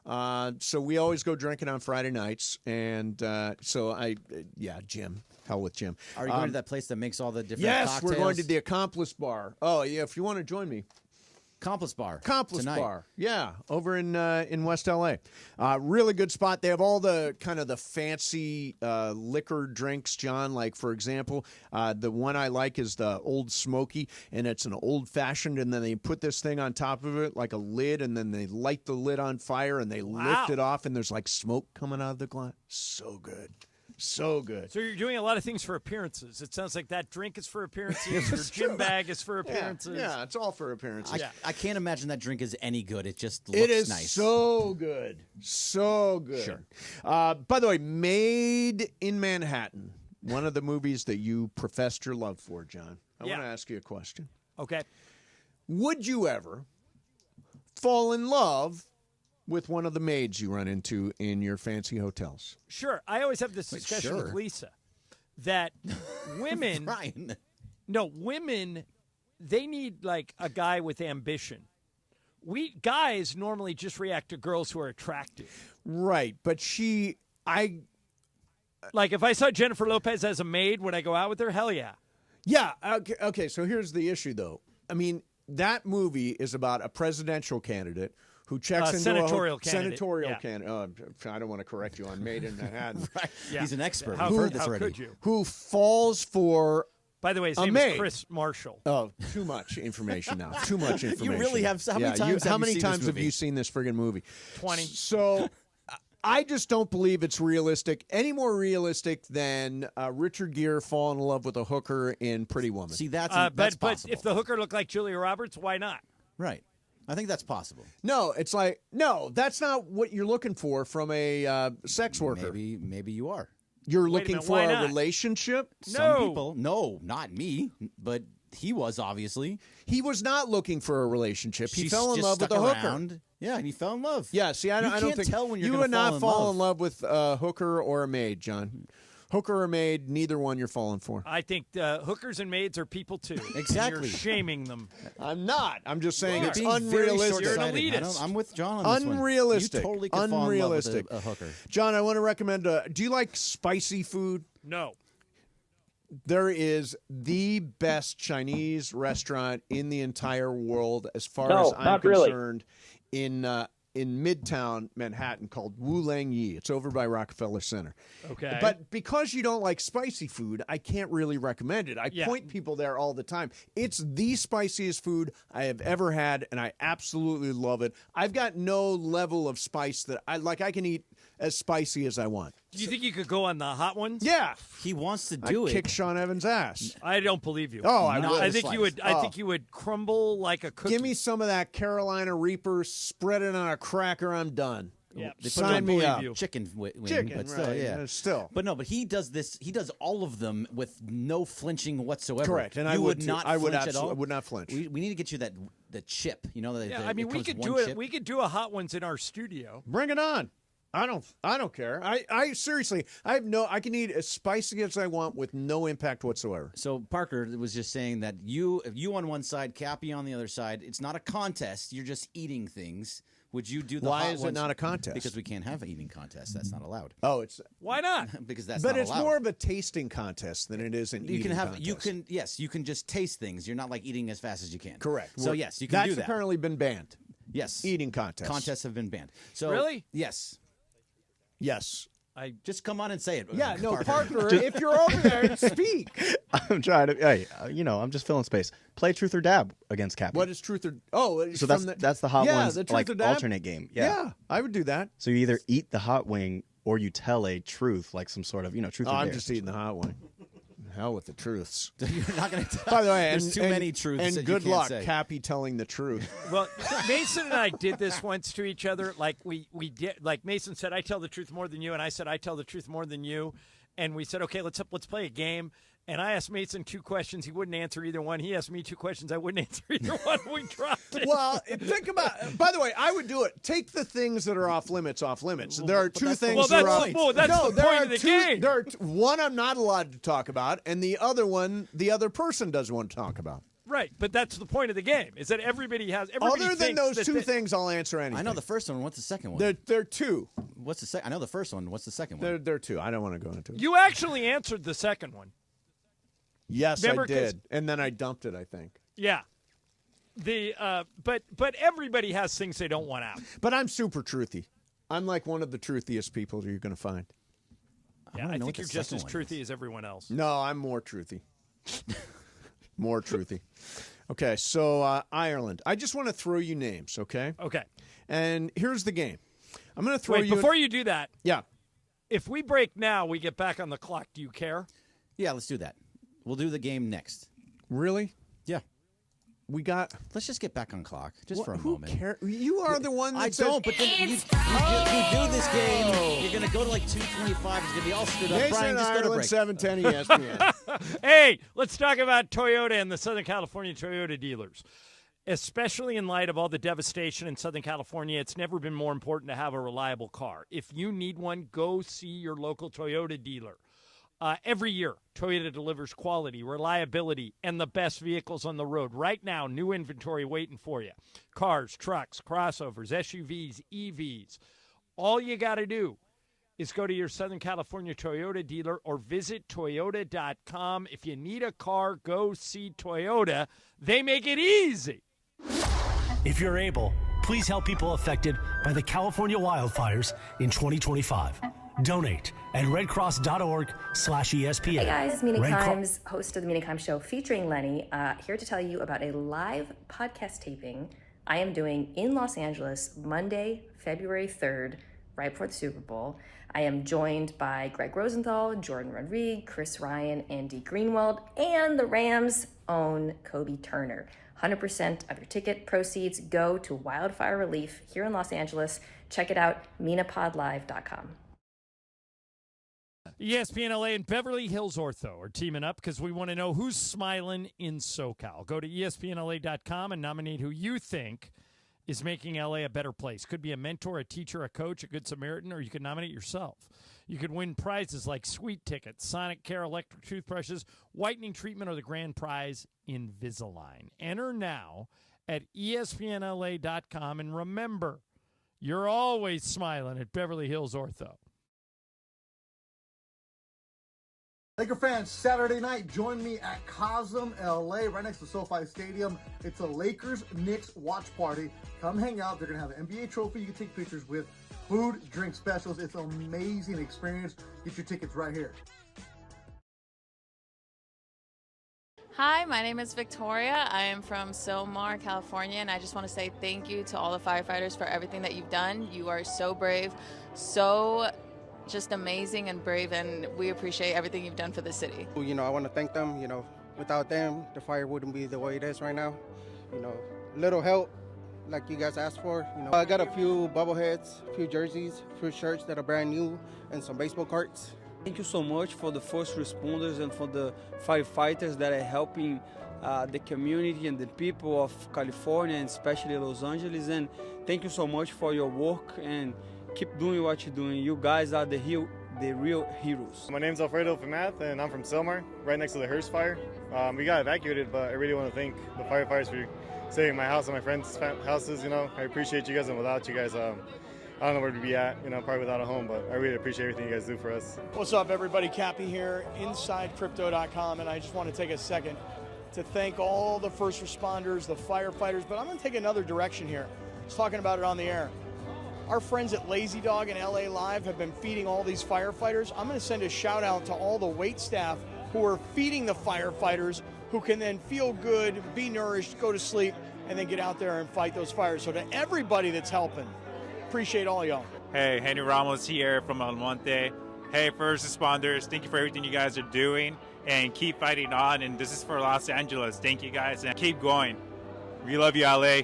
So we always go drinking on Friday nights. And Jim. Hell with Jim. Are you going to that place that makes all the different Yes, cocktails? we're going to the Accomplice Bar. Oh, yeah, if you want to join me. Accomplice Bar. Accomplice tonight. Bar. Yeah, over in West LA. Really good spot. They have all the kind of the fancy liquor drinks, John. Like, for example, the one I like is the Old Smoky, and it's an old-fashioned, and then they put this thing on top of it like a lid, and then they light the lid on fire, and they lift it off, and there's like smoke coming out of the glass. So good. So good. So you're doing a lot of things for appearances. It sounds like that drink is for appearances. Your gym bag is for appearances. Yeah, it's all for appearances. I can't imagine that drink is any good. It just looks It is nice. so good. So good. Sure. By the way, Made in Manhattan, one of the movies that you professed your love for, John. I want to ask you a question. Okay. Would you ever fall in love with one of the maids you run into in your fancy hotels? Sure. I always have this discussion with Lisa that women, women, they need like a guy with ambition. We guys normally just react to girls who are attractive. Right. But like if I saw Jennifer Lopez as a maid, would I go out with her? Hell yeah. Yeah. Okay. So here's the issue, though. I mean, that movie is about a presidential candidate who checks into senatorial candidate. candidate. I don't want to correct you on Made in Manhattan. Right. Yeah. He's an expert. How, We've heard this how already. could you? Who falls for By the way, his a name maid. is Chris Marshall. Oh, too much information now. Too much information. You really have. How many times? How have many you seen times this have movie? you seen this friggin' movie? 20. So I just don't believe it's realistic, any more realistic than Richard Gere falling in love with a hooker in Pretty Woman. See, that's But possible. if the hooker looked like Julia Roberts, why not? Right. I think that's possible. No, it's like, no, that's not what you're looking for from a sex worker. Maybe you are. You're Wait a looking minute, for why a not? relationship? Some people. No, not me. But he was, obviously. He was not looking for a relationship. He She's fell in just love with a stuck hooker. around. Yeah, and he fell in love. Yeah, see, I You don't can't think tell when you're you gonna would not fall fall in in love with a hooker or a maid, John. Hooker or maid, neither one you're falling for. I think hookers and maids are people too. Exactly. And you're shaming them. I'm not. I'm just saying You're it's being very unrealistic. short-sighted. You're an elitist. I'm with John on this one. Unrealistic. You totally could Unrealistic. fall in love with a hooker. John, I want to recommend. Do you like spicy food? No. There is the best Chinese restaurant in the entire world, as far No, as I'm not really. concerned, in Midtown Manhattan, called Wu Lang Yi. It's over by Rockefeller Center. Okay. But because you don't like spicy food, I can't really recommend it. I point people there all the time. It's the spiciest food I have ever had, and I absolutely love it. I've got no level of spice that I like. I can eat as spicy as I want. Do you think you could go on the hot ones? Yeah. He wants to I do it. kick Sean Evans' ass. I don't believe you. Oh, I would. I think you would. I Oh. think you would crumble like a cookie. Give me some of that Carolina Reaper, spread it on a cracker, I'm done. Yeah, They put Sign me up. Chicken wing, Chicken, but still, right, yeah. still. But no, but he does this. He does all of them with no flinching whatsoever. Correct, and you I would too. not I would flinch at absolutely- all. I would not flinch. We need to get you the chip. You know, Yeah, I mean, we could do it. We could do a hot ones in our studio. Bring it on. I don't care. I seriously, I can eat as spicy as I want with no impact whatsoever. So Parker was just saying that you on one side, Cappy on the other side. It's not a contest. You're just eating things. Would you do the Why hot is it ones? not a contest? Because we can't have eating contests. That's not allowed. Oh, it's Why not? Because that's but not it's allowed. more of a tasting contest than it is an You eating can have contest. you can just taste things. You're not like eating as fast as you can. Correct. So yes, you can do That's that. apparently been banned. Yes. Eating contests. Contests have been banned. So Really? Yes. Yes. I just come on and say it. Yeah, no, Parker, if you're over there, speak. I'm trying to. Hey, I'm just filling space. Play truth or dab against Cappy. What is truth or? Oh, So that's the hot ones the truth like or dab? alternate game. Yeah. I would do that. So you either eat the hot wing or you tell a truth, like some sort of truth or I'm dare. just eating the hot one. Hell with the truths. You're not going to. By the way, there's too many truths. And that good you can't luck, say. Cappy telling the truth. Well, Mason and I did this once to each other. Like we did. Like Mason said, "I tell the truth more than you," and I said, "I tell the truth more than you." And we said, "Okay, let's play a game." And I asked Mason 2 questions. He wouldn't answer either one. He asked me 2 questions. I wouldn't answer either one. We dropped it. Well, think about. By the way, I would do it. Take the things that are off limits. There are 2 things. That's that are off. that's the point of the game. There are one I'm not allowed to talk about, and the other one the other person doesn't want to talk about. Right, but that's the point of the game. Is that everybody Other than thinks those that 2 things, I'll answer anything. I know the first one. What's the second one? There are 2. What's the second? I know the first one. What's the second one? There are 2. I don't want to go into it. You actually answered the second one. Yes, Remember, I did, and then I dumped it. I think. Yeah. But everybody has things they don't want out. But I'm super truthy. I'm like one of the truthiest people you're going to find. Yeah, I think you're just as truthy as everyone else. No, I'm more truthy. More truthy. Okay, so Ireland. I just want to throw you names, okay? Okay. And here's the game. I'm going to throw you. Before you do that. Yeah. If we break now, we get back on the clock. Do you care? Yeah, let's do that. We'll do the game next. Really? Yeah. Let's just get back on clock just for a who moment. You are the one that I said, don't, but then you do this game. You're going to go to like 225. It's going to be all screwed up. Jason Brian, just go to Ireland, break. 710 ESPN. Hey, let's talk about Toyota and the Southern California Toyota dealers. Especially in light of all the devastation in Southern California, it's never been more important to have a reliable car. If you need one, go see your local Toyota dealer. Every year, Toyota delivers quality, reliability, and the best vehicles on the road. Right now, new inventory waiting for you. Cars, trucks, crossovers, SUVs, EVs. All you got to do is go to your Southern California Toyota dealer or visit Toyota.com. If you need a car, go see Toyota. They make it easy. If you're able, please help people affected by the California wildfires in 2025. Donate at redcross.org/ESPN. Hey guys, Mina Red Cro- Kimes, host of the Mina Kimes Show featuring Lenny, here to tell you about a live podcast taping I am doing in Los Angeles Monday, February 3rd, right before the Super Bowl. I am joined by Greg Rosenthal, Jordan Rodriguez, Chris Ryan, Andy Greenwald, and the Rams' own Kobe Turner. 100% of your ticket proceeds go to wildfire relief here in Los Angeles. Check it out, minapodlive.com. ESPN LA and Beverly Hills Ortho are teaming up because we want to know who's smiling in SoCal. Go to ESPNLA.com and nominate who you think is making LA a better place. Could be a mentor, a teacher, a coach, a good Samaritan, or you could nominate yourself. You could win prizes like sweet tickets, Sonic Care electric toothbrushes, whitening treatment, or the grand prize, Invisalign. Enter now at ESPNLA.com, and remember, you're always smiling at Beverly Hills Ortho. Laker fans, Saturday night, join me at Cosm, LA, right next to SoFi Stadium. It's a Lakers-Knicks watch party. Come hang out. They're going to have an NBA trophy you can take pictures with, food, drink specials. It's an amazing experience. Get your tickets right here. Hi, my name is Victoria. I am from Silmar, California, and I just want to say thank you to all the firefighters for everything that you've done. You are so brave, so just amazing and brave, and we appreciate everything you've done for the city. I want to thank them. Without them, the fire wouldn't be the way it is right now. Little help like you guys asked for. I got a few bobbleheads, a few jerseys, a few shirts that are brand new, and some baseball cards. Thank you so much for the first responders and for the firefighters that are helping the community and the people of California, and especially Los Angeles. And thank you so much for your work, and keep doing what you're doing. You guys are the the real heroes. My name's Alfredo Famath, and I'm from Selmar, right next to the Hearst fire. We got evacuated, but I really want to thank the firefighters for saving my house and my friends' houses. I appreciate you guys, and without you guys, I don't know where to be at, probably without a home, but I really appreciate everything you guys do for us. What's up, everybody? Cappy here, InsideCrypto.com, and I just want to take a second to thank all the first responders, the firefighters, but I'm going to take another direction here. I was talking about it on the air. Our friends at Lazy Dog and LA Live have been feeding all these firefighters. I'm going to send a shout out to all the wait staff who are feeding the firefighters, who can then feel good, be nourished, go to sleep, and then get out there and fight those fires. So to everybody that's helping, appreciate all y'all. Hey, Henry Ramos here from El Monte. Hey, first responders, thank you for everything you guys are doing, and keep fighting on. And this is for Los Angeles. Thank you guys, and keep going. We love you, LA.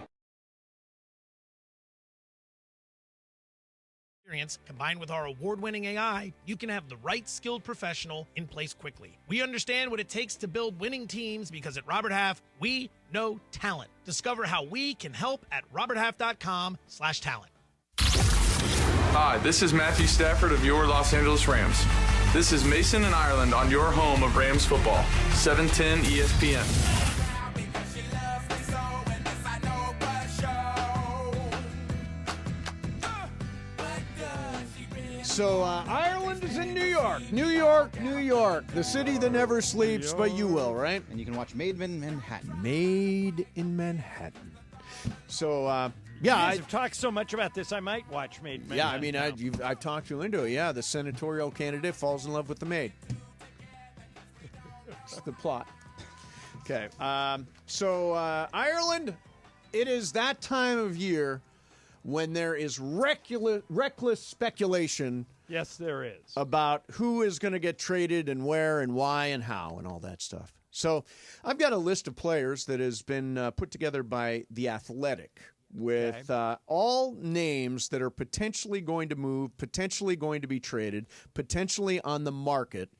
Combined with our award-winning AI, you can have the right skilled professional in place quickly. We understand what it takes to build winning teams because at Robert Half, we know talent. Discover how we can help at roberthalf.com/talent. Hi, this is Matthew Stafford of your Los Angeles Rams. This is Mason and Ireland on your home of Rams football, 710 ESPN. So Ireland is in New York. New York, New York. The city that never sleeps, but you will, right? And you can watch Made in Manhattan. Made in Manhattan. So, You guys have talked so much about this, I might watch Made in Yeah, Manhattan. I mean, I've talked you into it. Yeah, the senatorial candidate falls in love with the maid. It's the plot. Okay. So Ireland, it is that time of year when there is reckless speculation. Yes, there is. About who is going to get traded and where and why and how and all that stuff. So I've got a list of players that has been put together by The Athletic with all names that are potentially going to move, potentially going to be traded, potentially on the market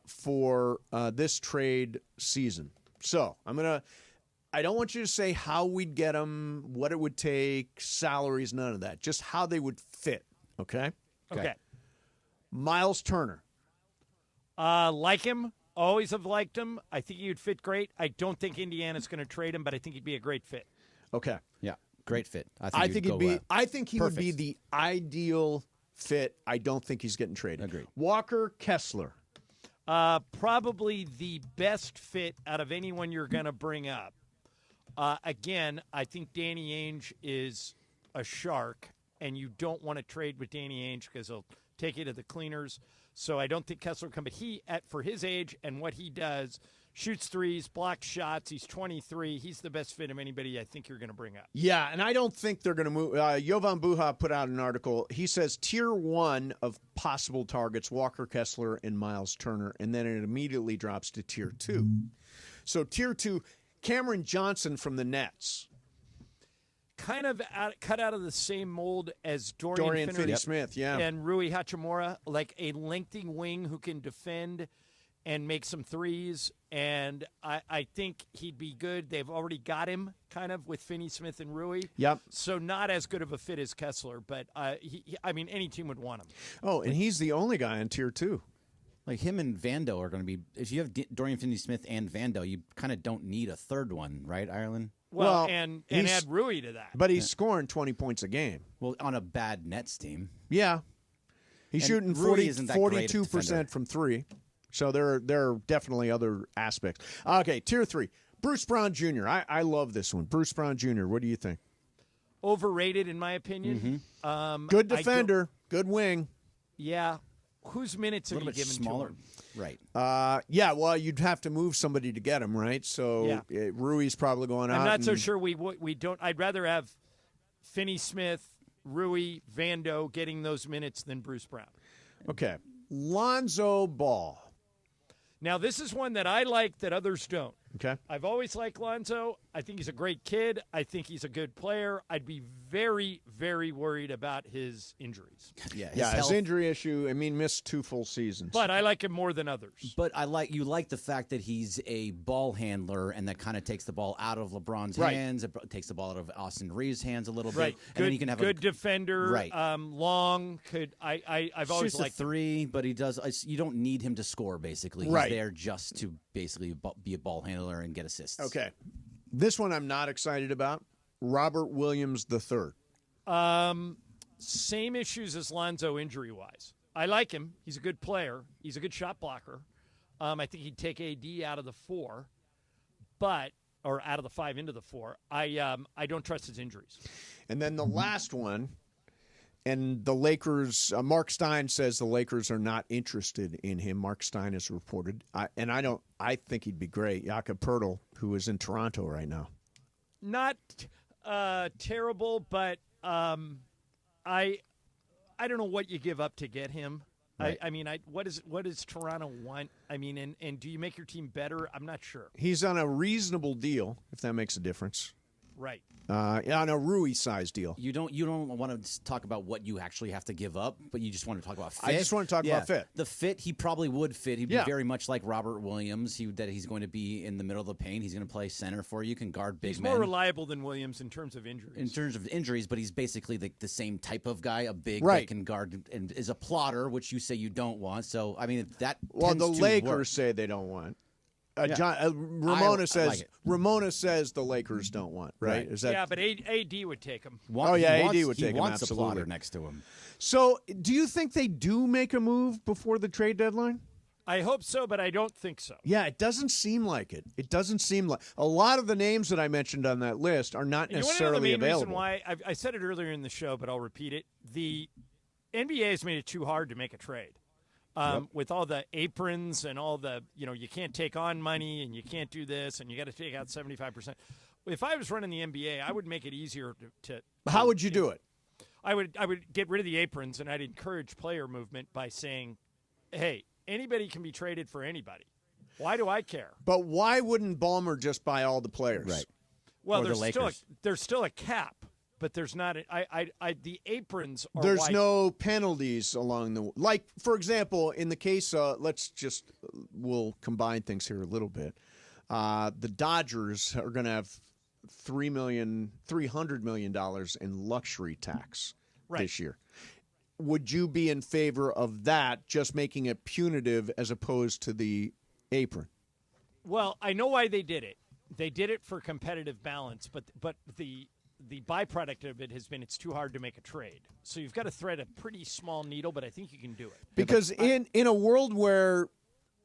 for this trade season. So I don't want you to say how we'd get them, what it would take, salaries, none of that. Just how they would fit, okay? Okay. Miles Turner. Like him. Always have liked him. I think he would fit great. I don't think Indiana's going to trade him, but I think he'd be a great fit. Okay. Yeah, great fit. I think he would be the ideal fit. I don't think he's getting traded. Agreed. Walker Kessler. Probably the best fit out of anyone you're going to bring up. Again, I think Danny Ainge is a shark, and you don't want to trade with Danny Ainge because he'll take you to the cleaners. So I don't think Kessler will come. But he, for his age and what he does, shoots threes, blocks shots. He's 23. He's the best fit of anybody I think you're going to bring up. Yeah, and I don't think they're going to move. Jovan Buha put out an article. He says tier 1 of possible targets, Walker Kessler and Miles Turner, and then it immediately drops to tier 2. So tier 2, Cameron Johnson from the Nets. Kind of cut out of the same mold as Dorian Finney-Smith, yeah. And Rui Hachimura, like a lengthy wing who can defend and make some threes. And I think he'd be good. They've already got him kind of with Finney-Smith and Rui. Yep. So not as good of a fit as Kessler, but I mean, any team would want him. Oh, and he's the only guy in tier 2. Like him and Vando are going to be. If you have Dorian Finney-Smith and Vando, you kind of don't need a third one, right, Ireland? Well, and add Rui to that. But he's scoring 20 points a game. Well, on a bad Nets team. Yeah. He's shooting 42% from 3. So there are definitely other aspects. Okay, tier 3. Bruce Brown Jr. I love this one. Bruce Brown Jr., what do you think? Overrated, in my opinion. Good defender, good wing. Yeah. Whose minutes are you giving to him? Right. Yeah, well, you'd have to move somebody to get him, right? So Rui's probably going out. I'm not so sure we don't. I'd rather have Finney-Smith, Rui, Vando getting those minutes than Bruce Brown. Okay. Lonzo Ball. Now, this is one that I like that others don't. Okay. I've always liked Lonzo. I think he's a great kid. I think he's a good player. I'd be very, very worried about his injuries. His injury issue. I mean, missed 2 full seasons. But I like him more than others. But you like the fact that he's a ball handler and that kind of takes the ball out of LeBron's Right. hands. It takes the ball out of Austin Reeves' hands a little Right. bit. And then you can have good defender. Right. Long. I've always shoots the liked 3, but he does. You don't need him to score. Basically, he's Right. there just to basically be a ball handler and get assists. Okay. This one I'm not excited about. Robert Williams III. Same issues as Lonzo injury-wise. I like him. He's a good player. He's a good shot blocker. I think he'd take AD out of the 4, or out of the 5 into the 4. I don't trust his injuries. And then the last one, and the Lakers, Mark Stein says the Lakers are not interested in him. Mark Stein has reported. I think he'd be great. Jakob Poeltl, who is in Toronto right now. Not terrible, but I don't know what you give up to get him. Right. What does Toronto want? And do you make your team better? I'm not sure. He's on a reasonable deal, if that makes a difference. Right. On a Rui size deal. You don't want to talk about what you actually have to give up, but you just want to talk about fit. I just want to talk about fit. The fit, he probably would fit. He'd be very much like Robert Williams. He's going to be in the middle of the paint. He's going to play center for you. Can guard big He's men. more reliable than Williams in terms of injuries. But he's basically the same type of guy, a big Right. that can guard and is a plotter, which you say you don't want. So that. Well, tends the to Lakers work. say they don't want. Yeah. Ramona I says like it. Ramona says the Lakers don't want. Right? Is that? Yeah, but AD would take him. AD would take him. He wants a Absolutely. plotter next to him. So, do you think they do make a move before the trade deadline? I hope so, but I don't think so. Yeah, it doesn't seem like it. It doesn't seem like a lot of the names that I mentioned on that list are not And necessarily you want to know the main available. reason why? I said it earlier in the show, but I'll repeat it. The NBA has made it too hard to make a trade. With all the aprons and all the, you can't take on money and you can't do this and you got to take out 75%. If I was running the NBA, I would make it easier to How would you do it? I would get rid of the aprons and I'd encourage player movement by saying, hey, anybody can be traded for anybody. Why do I care? But why wouldn't Ballmer just buy all the players? Right. Well, Or the there's still a cap, but there's not. The aprons are. There's why- no penalties along the like. For example, in the case, we'll combine things here a little bit. The Dodgers are going to have $300 million in luxury tax this year. Would you be in favor of that, just making it punitive as opposed to the apron? Well, I know why they did it. They did it for competitive balance, but the byproduct of it has been it's too hard to make a trade. So you've got to thread a pretty small needle, but I think you can do it. Because in a world where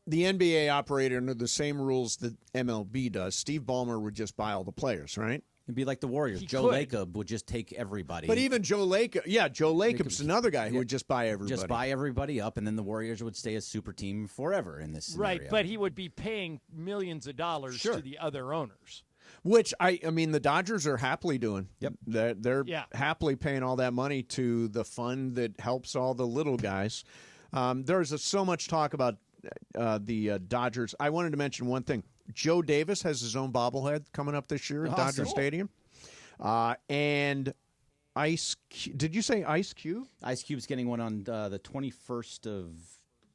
the NBA operated under the same rules that MLB does, Steve Ballmer would just buy all the players, right? It'd be like the Warriors. He Joe could. Lacob would just take everybody. But even Joe Lacob's another guy who would just buy everybody. Just buy everybody up, and then the Warriors would stay a super team forever in this scenario. Right, but he would be paying millions of dollars to the other owners. Which, I mean, the Dodgers are happily doing. Yep. They're happily paying all that money to the fund that helps all the little guys. There's so much talk about the Dodgers. I wanted to mention one thing. Joe Davis has his own bobblehead coming up this year at Dodger Stadium. And did you say Ice Cube? Ice Cube's getting one on the 21st of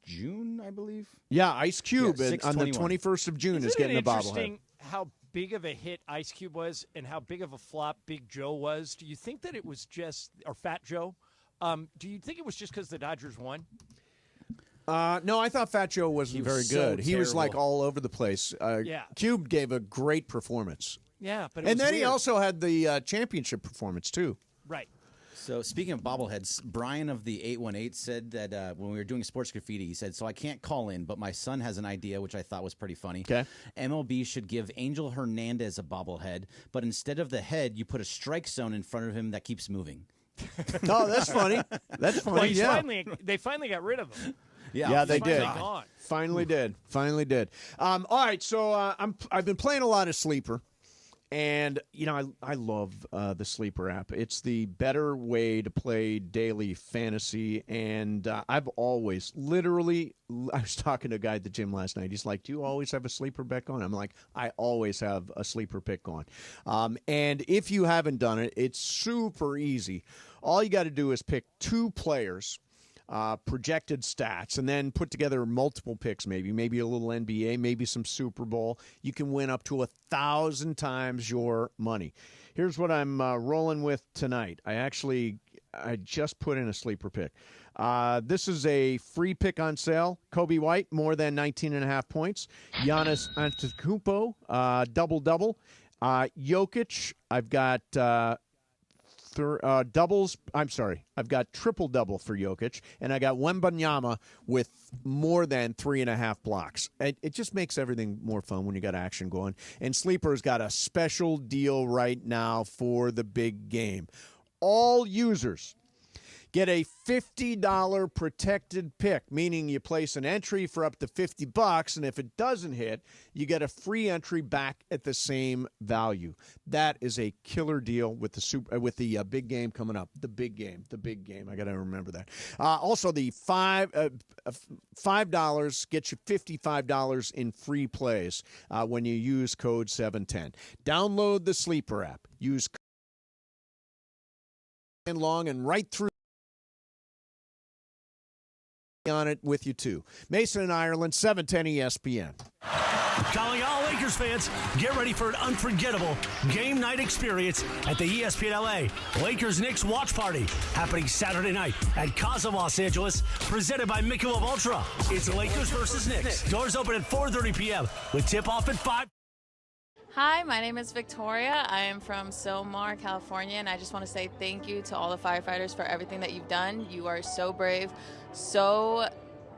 June, I believe. Yeah, Ice Cube Yeah, on the 6/21. 21st of June is Isn't getting it a bobblehead. interesting how big of a hit Ice Cube was and how big of a flop Big Joe was? Do you think that it was just, or Fat Joe, do you think it was just because the Dodgers won? No, I thought Fat Joe wasn't very so good. He was like terrible. all over the place. Yeah. Cube gave a great performance. Yeah, but And then he also had the championship performance, too. Right. So speaking of bobbleheads, Brian of the 818 said that when we were doing sports graffiti, he said, so I can't call in, but my son has an idea, which I thought was pretty funny. Okay. MLB should give Angel Hernandez a bobblehead, but instead of the head, you put a strike zone in front of him that keeps moving. Oh, that's funny. That's funny, Well, yeah. they finally got rid of him. Yeah, they did. Gone. Finally did. All right, so I've been playing a lot of Sleeper, And, I love the Sleeper app. It's the better way to play daily fantasy. And I've always, literally, I was talking to a guy at the gym last night. He's like, do you always have a sleeper pick on? I'm like, I always have a sleeper pick on. And if you haven't done it, it's super easy. All you got to do is pick 2 players, projected stats, and then put together multiple picks, maybe a little NBA, maybe some Super Bowl. You can win up to 1,000 times your money. Here's what I'm rolling with tonight. I just put in a sleeper pick. This is a free pick on sale. Kobe White, more than 19.5 points. Giannis Antetokounmpo, double-double. Jokic, I've got doubles. I'm sorry. I've got triple-double for Jokic, and I got Wembanyama with more than 3.5 blocks. It just makes everything more fun when you got action going. And Sleeper's got a special deal right now for the big game. All users get a $50 protected pick, meaning you place an entry for up to $50, and if it doesn't hit, you get a free entry back at the same value. That is a killer deal with the big game coming up. The big game. I got to remember that. Also, the $5 gets you $55 in free plays when you use code 710. Download the Sleeper app. Use code long and right through on it with you too. Mason and Ireland, 710 ESPN. Calling all Lakers fans, get ready for an unforgettable game night experience at the ESPN LA Lakers Knicks watch party happening Saturday night at Casa Los Angeles, presented by Michelob Ultra. It's Lakers versus Knicks. Doors open at 4:30 p.m. with tip-off at 5. Hi, my name is Victoria. I am from Silmar, California, and I just want to say thank you to all the firefighters for everything that you've done. You are so brave, so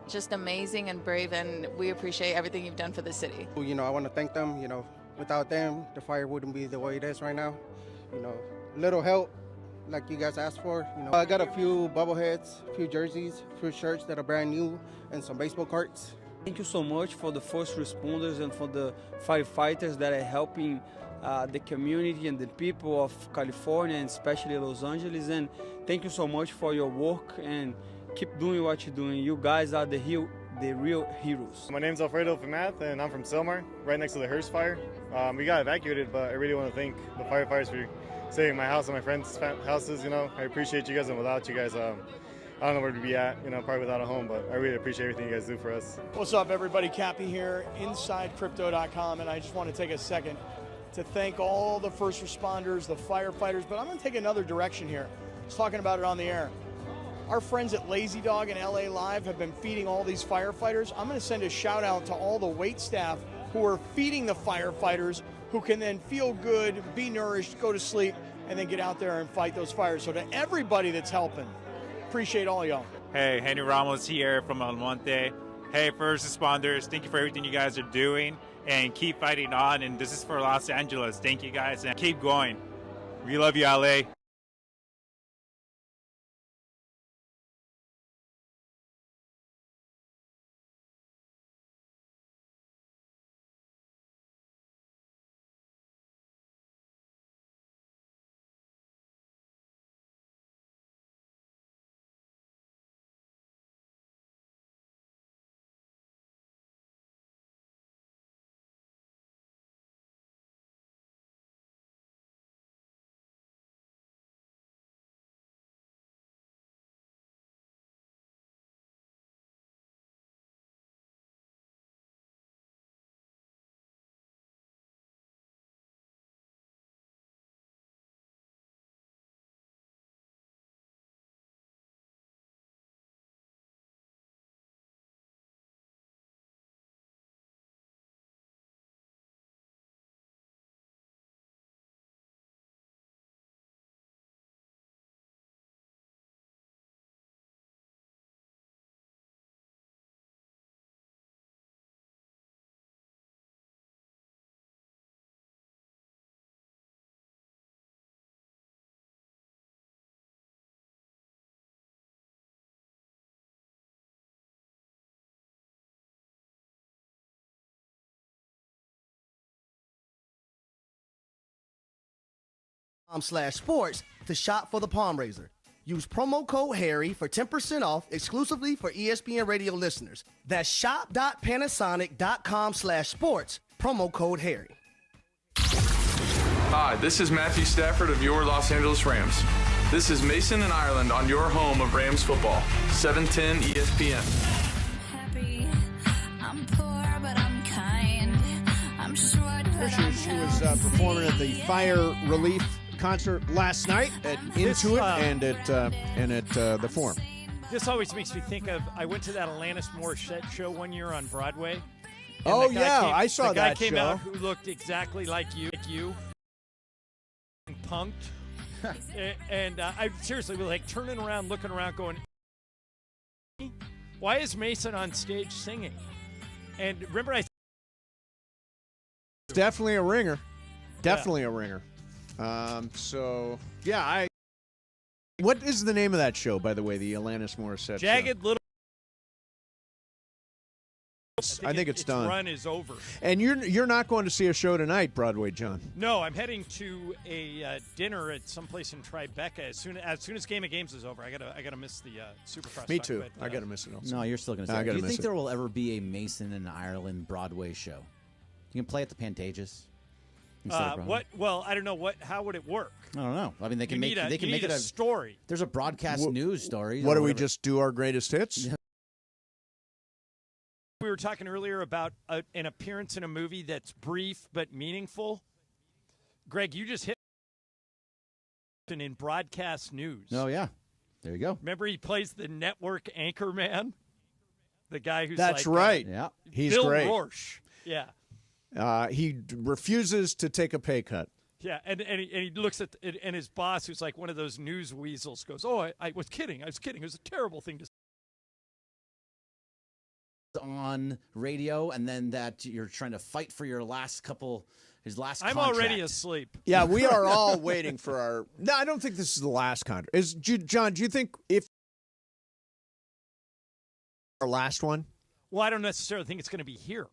just amazing and brave, and we appreciate everything you've done for the city. I want to thank them. Without them, the fire wouldn't be the way it is right now. Little help like you guys asked for. I got a few bobbleheads, a few jerseys, a few shirts that are brand new, and some baseball cards. Thank you so much for the first responders and for the firefighters that are helping the community and the people of California, and especially Los Angeles. And thank you so much for your work, and keep doing what you're doing. You guys are the real heroes. My name's Alfredo Famath, and I'm from Silmar, right next to the Hearst fire. We got evacuated, but I really want to thank the firefighters for saving my house and my friends' houses. I appreciate you guys, and without you guys, I don't know where to be at, probably without a home, but I really appreciate everything you guys do for us. What's up, everybody? Cappy here, inside crypto.com, and I just want to take a second to thank all the first responders, the firefighters, but I'm going to take another direction here. I was talking about it on the air. Our friends at Lazy Dog and LA Live have been feeding all these firefighters. I'm going to send a shout out to all the wait staff who are feeding the firefighters, who can then feel good, be nourished, go to sleep, and then get out there and fight those fires. So to everybody that's helping, appreciate all y'all. Hey, Henry Ramos here from El Monte. Hey, first responders, thank you for everything you guys are doing, and keep fighting on. And this is for Los Angeles. Thank you guys, and keep going. We love you, LA. shop.com/sports to shop for the palm raiser. Use promo code Harry for 10% off exclusively for ESPN radio listeners. That's shop.panasonic.com/sports, promo code Harry. Hi, this is Matthew Stafford of your Los Angeles Rams. This is Mason and Ireland on your home of Rams football, 710 ESPN. She was performing at the Fire Relief concert last night at Intuit and at the Forum. This always makes me think of, I went to that Alanis Morissette show one year on Broadway. Oh, yeah, I saw that show. The guy came show. out who looked exactly like you. Punked. and I seriously was like turning around, looking around, going, why is Mason on stage singing? And remember Definitely a ringer. Definitely a ringer. So, yeah, what is the name of that show, by the way, the Alanis Morissette Jagged show? Little... I think it's done. Its run is over. And you're not going to see a show tonight, Broadway John. No, I'm heading to a dinner at someplace in Tribeca as soon as Game of Games is over. I gotta miss the Supercross. Me too. I gotta miss it also. No, you're still going to see it. Do you think there will ever be a Mason and Ireland Broadway show? You can play at the Pantages. What? Well, I don't know. How would it work? I don't know. I mean, they can make it a story. There's a broadcast news story. What do we just do? Our greatest hits? Yeah. We were talking earlier about an appearance in a movie that's brief but meaningful. Greg, you just hit in broadcast news. Oh yeah, there you go. Remember, he plays the network anchor man, the guy who's that's like, right. Yeah, he's Bill great. Rorsch. Yeah. He refuses to take a pay cut. Yeah, and he looks at and his boss, who's like one of those news weasels, goes, "Oh, I was kidding. It was a terrible thing to say." On radio, and then that you're trying to fight for his last I'm contract. already asleep. Yeah, we are all waiting for our... No, I don't think this is the last contract. John, do you think if our last one? Well, I don't necessarily think it's going to be here.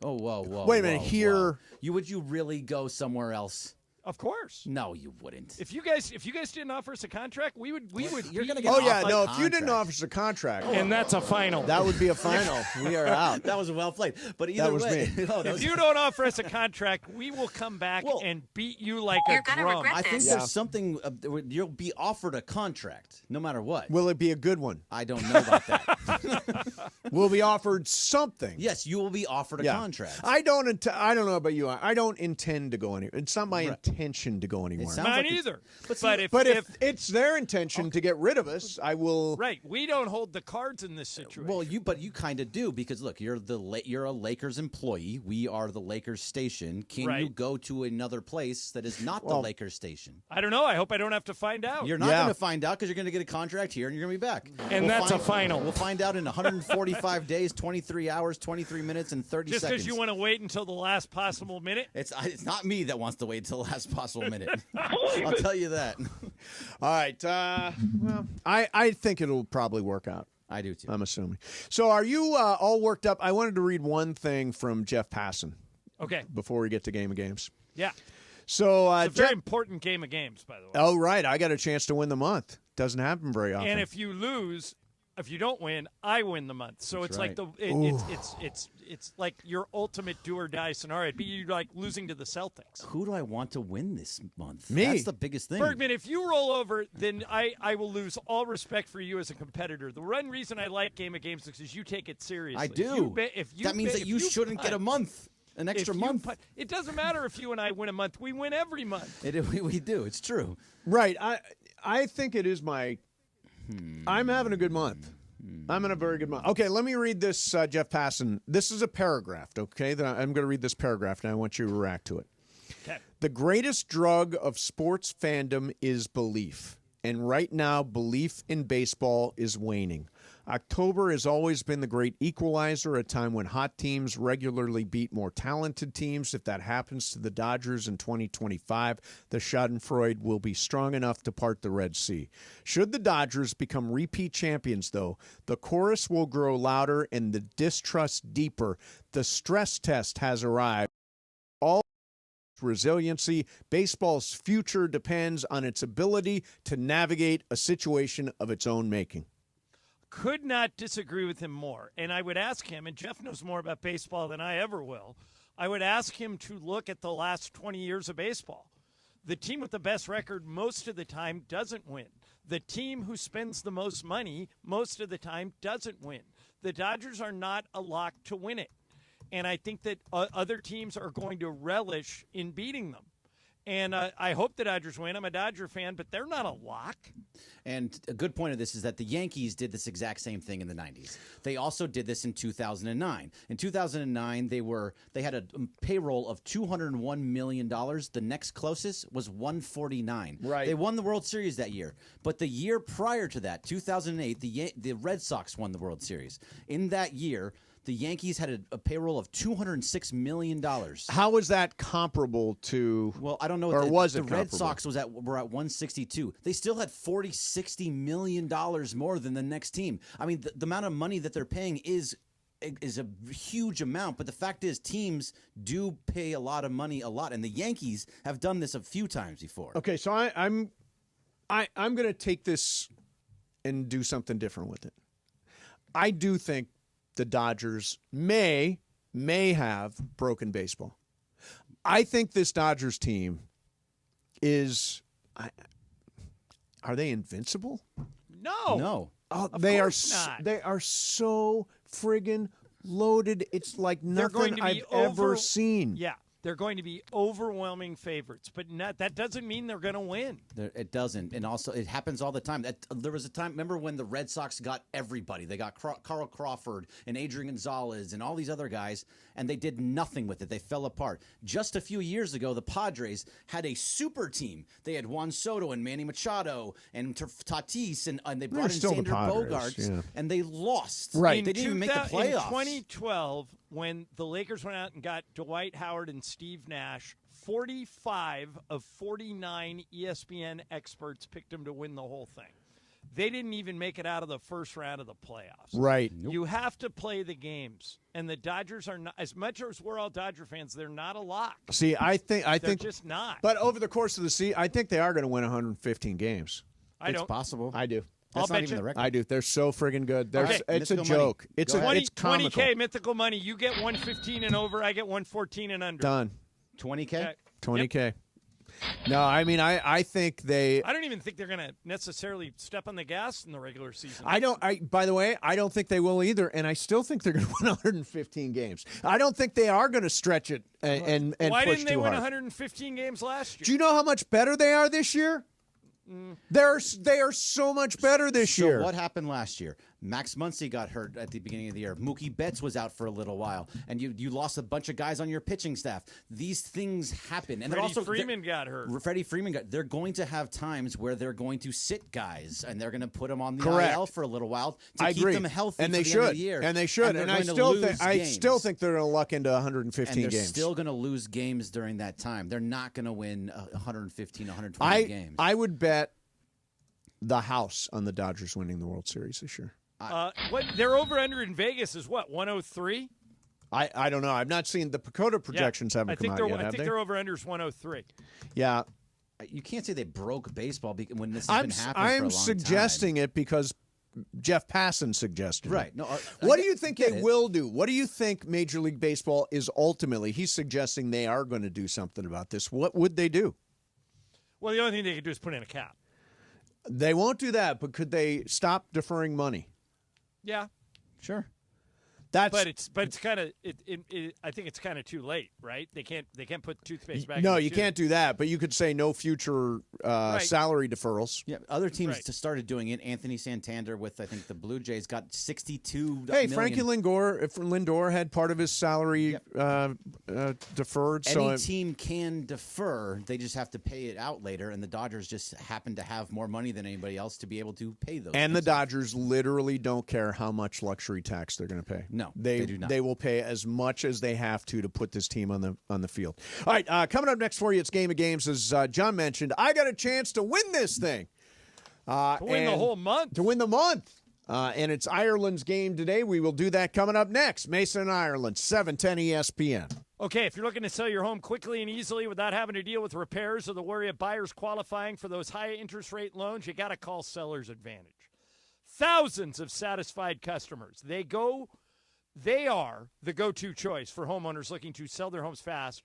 Oh, whoa. Wait a minute, here... Would you really go somewhere else? Of course. No, you wouldn't. If you guys didn't offer us a contract, we would. You're going to get. Oh yeah, off no. a If you didn't contract. offer us a contract, and that's a final. That would be a final. We are out. That was well played. But either that was way, me. If you don't offer us a contract, we will come back and beat you like a drum. I think there's something. You'll be offered a contract, no matter what. Will it be a good one? I don't know about that. We'll be offered something. Yes, you will be offered a contract. I don't know about you. I don't intend to go anywhere. It's not my intention to go anywhere. Mine either. But if it's their intention to get rid of us, I will. Right. We don't hold the cards in this situation. Well, you kind of do, because look, you're a Lakers employee. We are the Lakers station. Can you go to another place that is not the Lakers station? I don't know. I hope I don't have to find out. You're not going to find out, because you're going to get a contract here and you're going to be back. And that's a final. We'll find out in 145 days, 23 hours, 23 minutes, and 30 Just seconds. because you want to wait until the last possible minute? It's not me that wants to wait until the last possible minute. I'll tell you that. All right. Well, I think it'll probably work out. I do too. I'm assuming. So are you all worked up? I wanted to read one thing from Jeff Passan. Okay. Before we get to Game of Games. Yeah. So it's a very important game of games, by the way. Oh, right. I got a chance to win the month. Doesn't happen very often. And if you lose, if you don't win, I win the month. So That's it's right. like it's like your ultimate do or die scenario. It'd be you like losing to the Celtics. Who do I want to win this month? Me. That's the biggest thing. Bergman, if you roll over, then I will lose all respect for you as a competitor. The one reason I like Game of Games is because you take it seriously. I do. That means that you shouldn't get a month. An extra month. It doesn't matter if you and I win a month. We win every month. We do. It's true. Right. I think it is my... I'm having a good month. I'm in a very good month. Okay, let me read this, Jeff Passan. This is a paragraph, okay? I'm going to read this paragraph, and I want you to react to it. Okay. The greatest drug of sports fandom is belief. And right now, belief in baseball is waning. October has always been the great equalizer, a time when hot teams regularly beat more talented teams. If that happens to the Dodgers in 2025, the Schadenfreude will be strong enough to part the Red Sea. Should the Dodgers become repeat champions, though, the chorus will grow louder and the distrust deeper. The stress test has arrived. All resiliency. Baseball's future depends on its ability to navigate a situation of its own making. Could not disagree with him more. And I would ask him, and Jeff knows more about baseball than I ever will, I would ask him to look at the last 20 years of baseball. The team with the best record most of the time doesn't win. The team who spends the most money most of the time doesn't win. The Dodgers are not a lock to win it. And I think that other teams are going to relish in beating them. And I hope the Dodgers win. I'm a Dodger fan, but they're not a lock. And a good point of this is that the Yankees did this exact same thing in the 90s. They also did this in 2009. In 2009, they had a payroll of $201 million. The next closest was $149. Right. They won the World Series that year. But the year prior to that, 2008, the Red Sox won the World Series. In that year, the Yankees had a payroll of $206 million. How is that comparable to? Well, I don't know. Or was it the Red comparable? Sox were at 162. They still had $60 million more than the next team. I mean, the amount of money that they're paying is a huge amount. But the fact is, teams do pay a lot of money a lot, and the Yankees have done this a few times before. Okay, so I'm going to take this and do something different with it. I do think the Dodgers may have broken baseball. I think this Dodgers team is. Are they invincible? No. Oh, Of they are. course not. They are so friggin' loaded. It's like nothing I've ever seen. Yeah, they're going to be overwhelming favorites, but that doesn't mean they're going to win. It doesn't. And also, it happens all the time. There was a time, remember when the Red Sox got everybody? They got Carl Crawford and Adrian Gonzalez and all these other guys, and they did nothing with it. They fell apart. Just a few years ago, the Padres had a super team. They had Juan Soto and Manny Machado and Tatis, and they brought in still the Sander Padres, Bogarts, yeah. and they lost. Right. They didn't even make the playoffs. In 2012, when the Lakers went out and got Dwight Howard and Steve Nash, 45 of 49 ESPN experts picked them to win the whole thing. They didn't even make it out of the first round of the playoffs. Right. You have to play the games, and the Dodgers are not. As much as we're all Dodger fans, they're not a lock. See, I think they're just not. But over the course of the season, I think they are going to win 115 games. I don't. It's possible. I do. That's I'll not bet even you. the record. I do. They're so friggin' good. Okay. It's a Mythical joke. money. It's Go a ahead. it's comical. 20K mythical money. You get 115 and over. I get 114 and under. Done. 20K? Okay. 20K. Yep. No, I mean I think they. I don't even think they're going to necessarily step on the gas in the regular season. By the way, I don't think they will either, and I still think they're going to win 115 games. I don't think they are going to stretch it and Why push didn't they too win hard. 115 games last year? Do you know how much better they are this year? They are so much better this year. So what happened last year? Max Muncy got hurt at the beginning of the year. Mookie Betts was out for a little while, and you lost a bunch of guys on your pitching staff. These things happen, and Freddie Freeman got hurt. Freddie Freeman got. They're going to have times where they're going to sit guys, and they're going to put them on the Correct. IL for a little while to I keep agree. them healthy. And for they the should. End of the year. And they should. And I they're going to lose still games. think they're going to luck into 115 and they're games. still going to lose games during that time. They're not going to win 115, 120 games. I would bet the house on the Dodgers winning the World Series this year. What their over under in Vegas is what 103. I don't know. I've not seen the Pacoda projections. Haven't come out yet. I Have think they? their over under is 103. Yeah. You can't say they broke baseball when this has been happening for a I'm long suggesting it because Jeff Passan suggested it. Right. No. What do you think they will do? What do you think Major League Baseball is ultimately? He's suggesting they are going to do something about this. What would they do? Well, the only thing they could do is put in a cap. They won't do that, but could they stop deferring money? Yeah, sure. But it's kind of I think it's kind of too late, right? They can't put toothpaste back. No, in the you tube. can't do that. But you could say no future salary deferrals. Yeah, other teams just started doing it. Anthony Santander with I think the Blue Jays got 62. Hey, million. Frankie Lindor had part of his salary deferred. Any team can defer. They just have to pay it out later, and the Dodgers just happen to have more money than anybody else to be able to pay those. And the Dodgers literally don't care how much luxury tax they're going to pay. No, they do not. They will pay as much as they have to put this team on the field. All right, coming up next for you, it's Game of Games. As John mentioned, I got a chance to win this thing. To win the whole month. To win the month. And it's Ireland's game today. We will do that coming up next. Mason and Ireland, 710 ESPN. Okay, if you're looking to sell your home quickly and easily without having to deal with repairs or the worry of buyers qualifying for those high interest rate loans, you got to call Seller's Advantage. Thousands of satisfied customers. They are the go-to choice for homeowners looking to sell their homes fast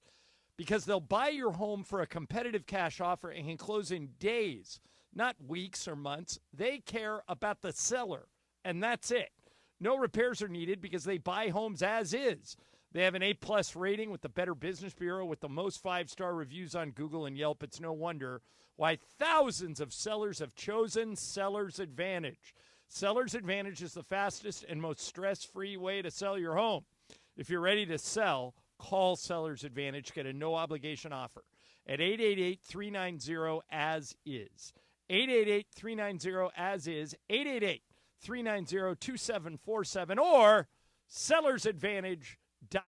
because they'll buy your home for a competitive cash offer and can close in days, not weeks or months. They care about the seller, and that's it. No repairs are needed because they buy homes as is. They have an A-plus rating with the Better Business Bureau with the most 5-star reviews on Google and Yelp. It's no wonder why thousands of sellers have chosen Seller's Advantage. Seller's Advantage is the fastest and most stress-free way to sell your home. If you're ready to sell, call Seller's Advantage. Get a no-obligation offer at 888-390-AS-IS. 888-390-AS-IS. 888-390-2747 or sellersadvantage.com.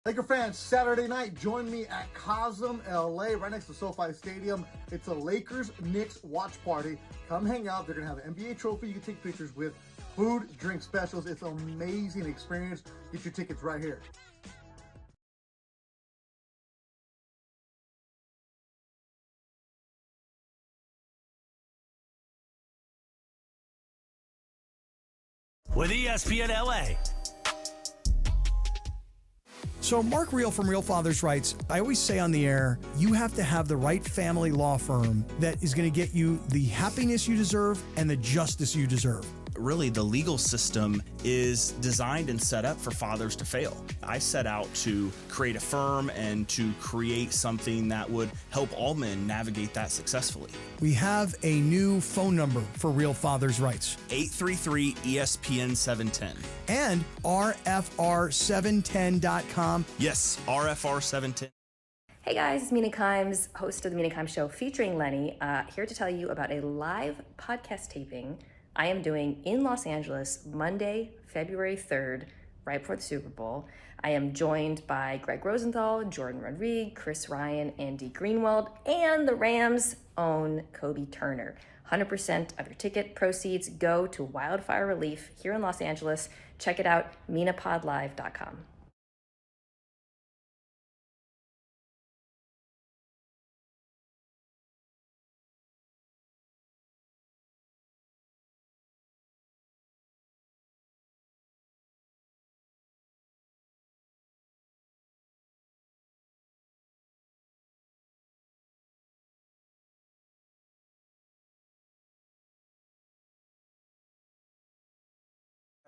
Laker fans, Saturday night, join me at Cosm, LA, right next to SoFi Stadium. It's a Lakers-Knicks watch party. Come hang out. They're going to have an NBA trophy you can take pictures with, food, drink specials. It's an amazing experience. Get your tickets right here. With ESPN LA. So Mark Reel from Real Fathers writes, I always say on the air, you have to have the right family law firm that is going to get you the happiness you deserve and the justice you deserve. Really, the legal system is designed and set up for fathers to fail. I set out to create a firm and to create something that would help all men navigate that successfully. We have a new phone number for Real Fathers Rights. 833-ESPN-710. And RFR710.com. Yes, RFR710. Hey guys, it's Mina Kimes, host of The Mina Kimes Show featuring Lenny, here to tell you about a live podcast taping I am doing in Los Angeles Monday, February 3rd, right before the Super Bowl. I am joined by Greg Rosenthal, Jordan Rodriguez, Chris Ryan, Andy Greenwald, and the Rams' own Kobe Turner. 100% of your ticket proceeds go to wildfire relief here in Los Angeles. Check it out, minapodlive.com.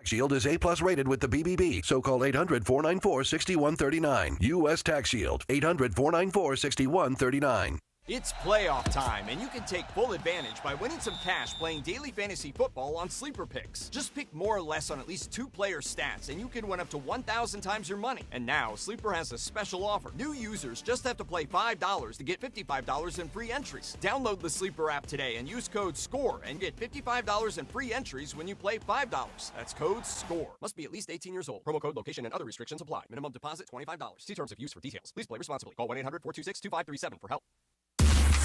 Shield is A-plus rated with the BBB, so call 800-494-6139. U.S. Tax Shield, 800-494-6139. It's playoff time, and you can take full advantage by winning some cash playing daily fantasy football on Sleeper Picks. Just pick more or less on at least 2 player stats, and you can win up to 1,000 times your money. And now, Sleeper has a special offer. New users just have to play $5 to get $55 in free entries. Download the Sleeper app today and use code SCORE and get $55 in free entries when you play $5. That's code SCORE. Must be at least 18 years old. Promo code, location, and other restrictions apply. Minimum deposit, $25. See terms of use for details. Please play responsibly. Call 1-800-426-2537 for help.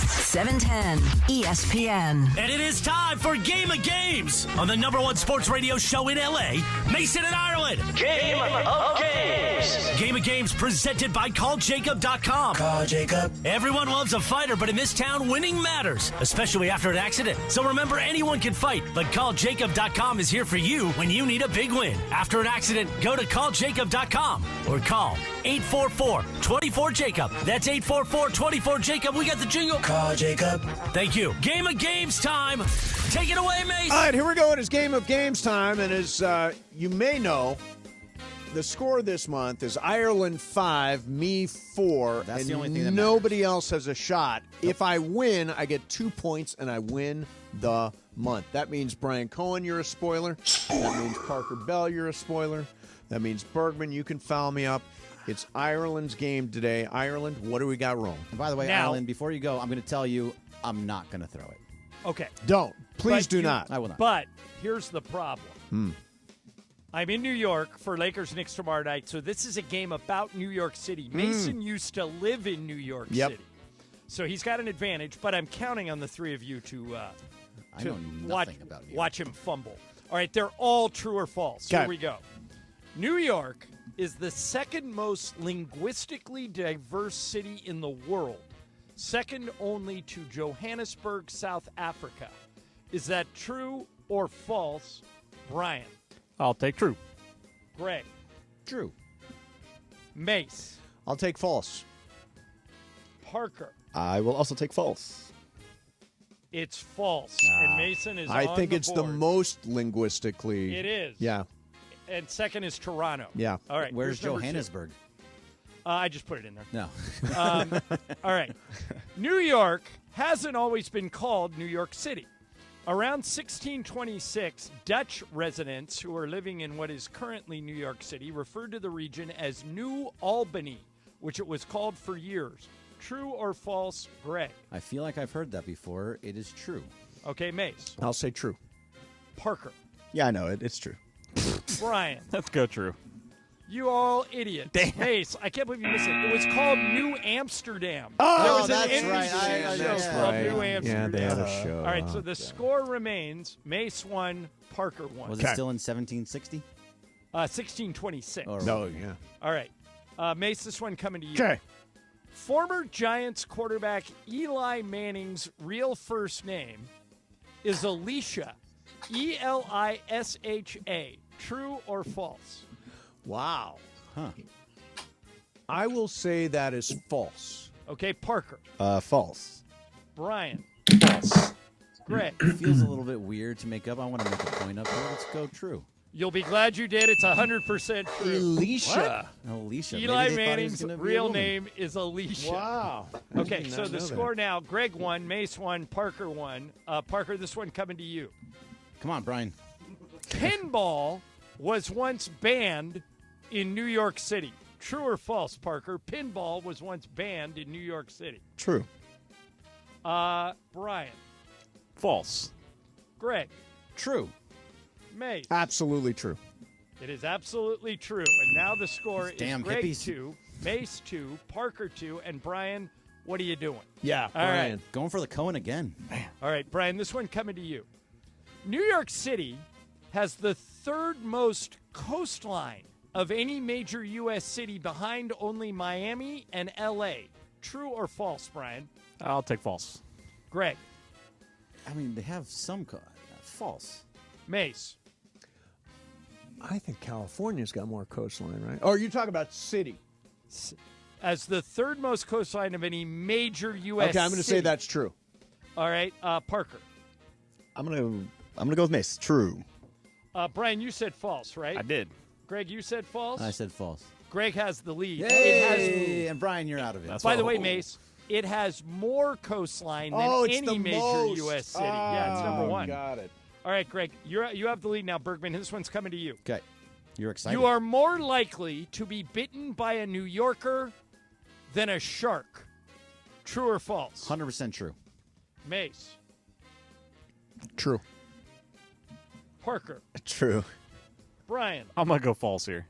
710 ESPN. And it is time for Game of Games on the #1 sports radio show in LA, Mason and Ireland. Game of Games. Game of Games presented by CallJacob.com. Call Jacob. Everyone loves a fighter, but in this town, winning matters, especially after an accident. So remember, anyone can fight, but CallJacob.com is here for you when you need a big win. After an accident, go to CallJacob.com or call 844-24-JACOB. That's 844-24-JACOB. We got the jingle. Call Jacob. Thank you. Game of Games time. Take it away, Mace. All right, here we go. It is Game of Games time. And as you may know, the score this month is Ireland 5, me 4. That's and the only thing that nobody else has a shot. If I win, I get 2 points, and I win the month. That means Brian Cohen, you're a spoiler. That means Parker Bell, you're a spoiler. That means Bergman, you can foul me up. It's Ireland's game today. Ireland, what do we got wrong? And by the way, Now- Ireland, before you go, I'm going to tell you I'm not going to throw it. Okay. Don't. Please But do you- not. I will not. But here's the problem. I'm in New York for Lakers Knicks tomorrow night, so this is a game about New York City. Mason used to live in New York City, so he's got an advantage. But I'm counting on the three of you to I know nothing about New York. watch him fumble. All right, they're all true or false. Okay. Here we go. New York is the second most linguistically diverse city in the world, second only to Johannesburg, South Africa. Is that true or false, Brian? I'll take true. Greg? True. Mace? I'll take false. Parker? I will also take false. It's false. And Mason is I on think the it's the board. most linguistically. It is. Yeah. And second is Toronto. Yeah. All right. Where's here's number 2. Johannesburg? I just put it in there. No. All right. New York hasn't always been called New York City. Around 1626, Dutch residents who are living in what is currently New York City referred to the region as New Albany, which it was called for years. True or false, Greg? I feel like I've heard that before. It is true. Okay, Mace. I'll say true. Parker. Yeah, I know it. It's true. Brian. Let's go true. You all idiots. Damn. Mace, I can't believe you missed it. It was called New Amsterdam. Oh, there was that's an right. NBC show That's called right. New Amsterdam. Yeah, they had a show. All right, so the score remains Mace 1, Parker 1. Was it still in 1760? 1626. Oh, No, yeah. All right. Mace, this one coming to you. Okay. Former Giants quarterback Eli Manning's real first name is Elisha. Elisha. True or false? Wow. Huh. I will say that is false. Okay, Parker. False. Brian. False. Greg. It feels a little bit weird to make up. I want to make a point up here. Let's go true. You'll be glad you did. It's 100% true. Elisha. Alicia. Eli Maybe they thought he was Manning's gonna be a real woman. name is Alicia. Wow. Okay, Did so not the know score now, Greg 1, Mace 1, Parker 1. Parker, this one coming to you. Come on, Brian. Pinball was once banned in New York City. True or false, Parker? Pinball was once banned in New York City. True. Brian. False. Greg. True. Mace. Absolutely true. It is absolutely true. And now the score is damn Greg hippies. 2, Mace 2, Parker 2, and Brian, what are you doing? Yeah, All Brian. right. Going for the Cohen again. All right, Brian, this one coming to you. New York City has the third most coastline of any major U.S. city behind only Miami and L.A. True or false, Brian? I'll take false. Greg. I mean, they have some false. Mace. I think California's got more coastline, right? Oh, you're talking about city. As the third most coastline of any major U.S. Okay, I'm going to say that's true. All right, Parker. I'm gonna go with Mace. True. Brian, you said false, right? I did. Greg, you said false? I said false. Greg has the lead. Yay! And Brian, you're out of it. By the way, Mace, it has more coastline than it's any the major most. U.S. city. Yeah, it's number one. Got it. All right, Greg, you have the lead now, Bergman. This one's coming to you. Okay. You're excited. You are more likely to be bitten by a New Yorker than a shark. True or false? 100% true. Mace. True. Parker. True. Brian. I'm gonna go false here.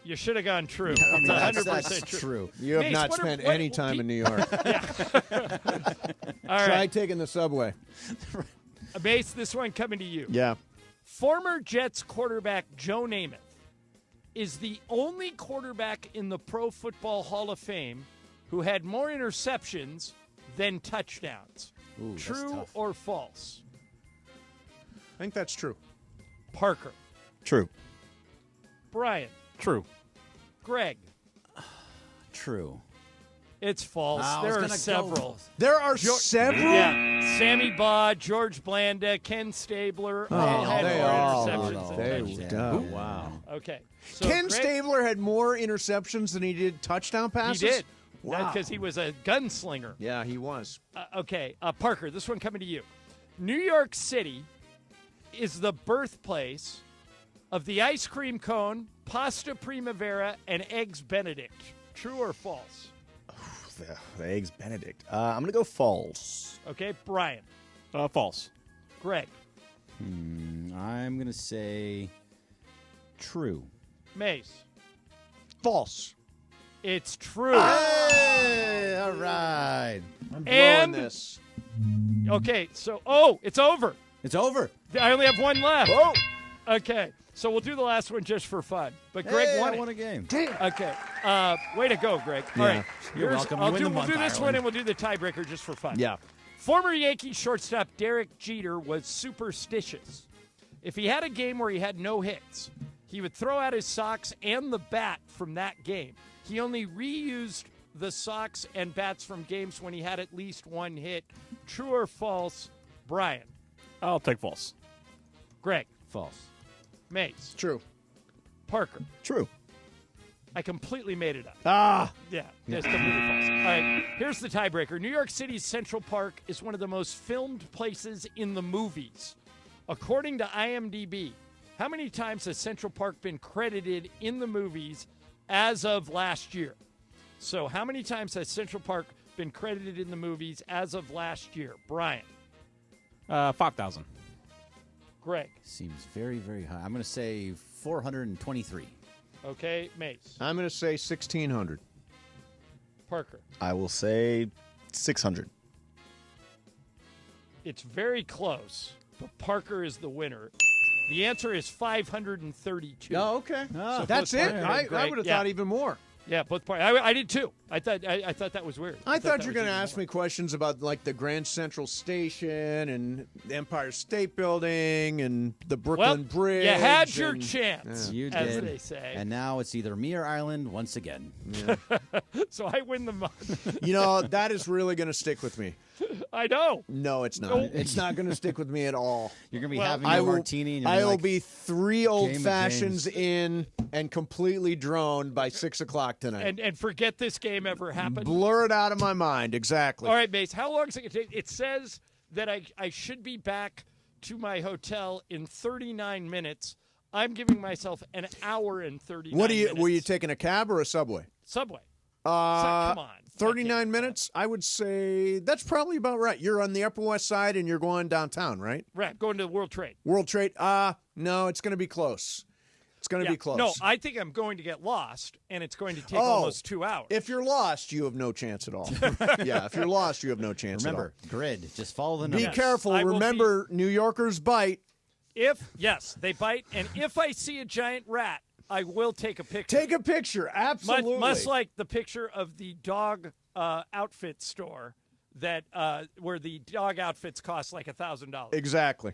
You should have gone true. I mean, It's that's 100% true. You have Mace, not what are- spent what- any time in New York. All Try right. taking the subway. Mace, this one coming to you. Yeah. Former Jets quarterback Joe Namath is the only quarterback in the Pro Football Hall of Fame who had more interceptions than touchdowns. Ooh, that's True tough. or false? I think that's true. Parker. True. Brian. True. Greg. True. It's false. I was There are gonna go several. false. There are several? Yeah. Sammy Baugh, George Blanda, Ken Stabler all had they more all. interceptions than They, touchdowns. wow. Okay. So Ken Greg, Stabler had more interceptions than he did touchdown He passes? did. Wow. Because he was a gunslinger. Yeah, he was. Okay. Parker, this one coming to you. New York City is the birthplace of the ice cream cone, pasta primavera, and eggs Benedict. True or false? The eggs Benedict. I'm gonna go false. Okay, Brian. False. Greg. I'm going to say true. Mace. False. It's true. Hey, all right. I'm blowing And- this. Okay, so, it's over. It's over. I only have one left. Oh. Okay, so we'll do the last one just for fun. But Greg won I it. won a game. Okay, way to go, Greg. All Yeah. right, You're welcome. You win the we'll do month, this one, Ireland. and we'll do the tiebreaker just for fun. Yeah. Former Yankee shortstop Derek Jeter was superstitious. If he had a game where he had no hits, he would throw out his socks and the bat from that game. He only reused the socks and bats from games when he had at least one hit. True or false, Brian? I'll take false. Greg? False. Mace? True. Parker? True. I completely made it up. Ah. Yeah, that's completely false. All right, here's the tiebreaker. New York City's Central Park is one of the most filmed places in the movies. According to IMDb, how many times has Central Park been credited in the movies as of last year? So how many times has Central Park been credited in the movies as of last year? Brian? 5,000. Greg? Seems very, very high. I'm going to say 423. Okay, Mace? I'm going to say 1,600. Parker? I will say 600. It's very close, but Parker is the winner. The answer is 532. Oh, okay. So That's both it. Parker and I Greg- would have yeah. thought even more. Yeah, both parties. I did too. I thought that was weird. I thought you were that going to was ask me questions about like the Grand Central Station and the Empire State Building and the Brooklyn Bridge. You had your and- chance, You as did. they say. And now it's either me or Ireland once again. So I win the month. You know, that is really going to stick with me. I know. No, it's not. Nope. It's not going to stick with me at all. You're going to be Well, having I your will- martini and you're I will like, be 3 Game old of fashions James. in and completely droned by 6 o'clock tonight. And forget this game ever happened. Blur it out of my mind. Exactly. All right, Mace. How long is it going to take? It says that I should be back to my hotel in 39 minutes. I'm giving myself an hour and 39 What do you? minutes. Were you taking a cab or a subway? Subway. Come on. 39 minutes? I would say that's probably about right. You're on the Upper West Side and you're going downtown, right? Right, going to the World Trade. World Trade? No, it's going to be close. It's going to be close. No, I think I'm going to get lost, and it's going to take Oh, almost 2 hours. If you're lost, you have no chance at all. Yeah, if you're lost, you have no chance remember, at grid. Just follow the all. numbers. Be careful. I will Remember, New Yorkers bite. Yes, they bite, and if I see a giant rat, I will take a picture. Take a picture. Absolutely. Much like the picture of the dog outfit store that where the dog outfits cost like $1,000. Exactly.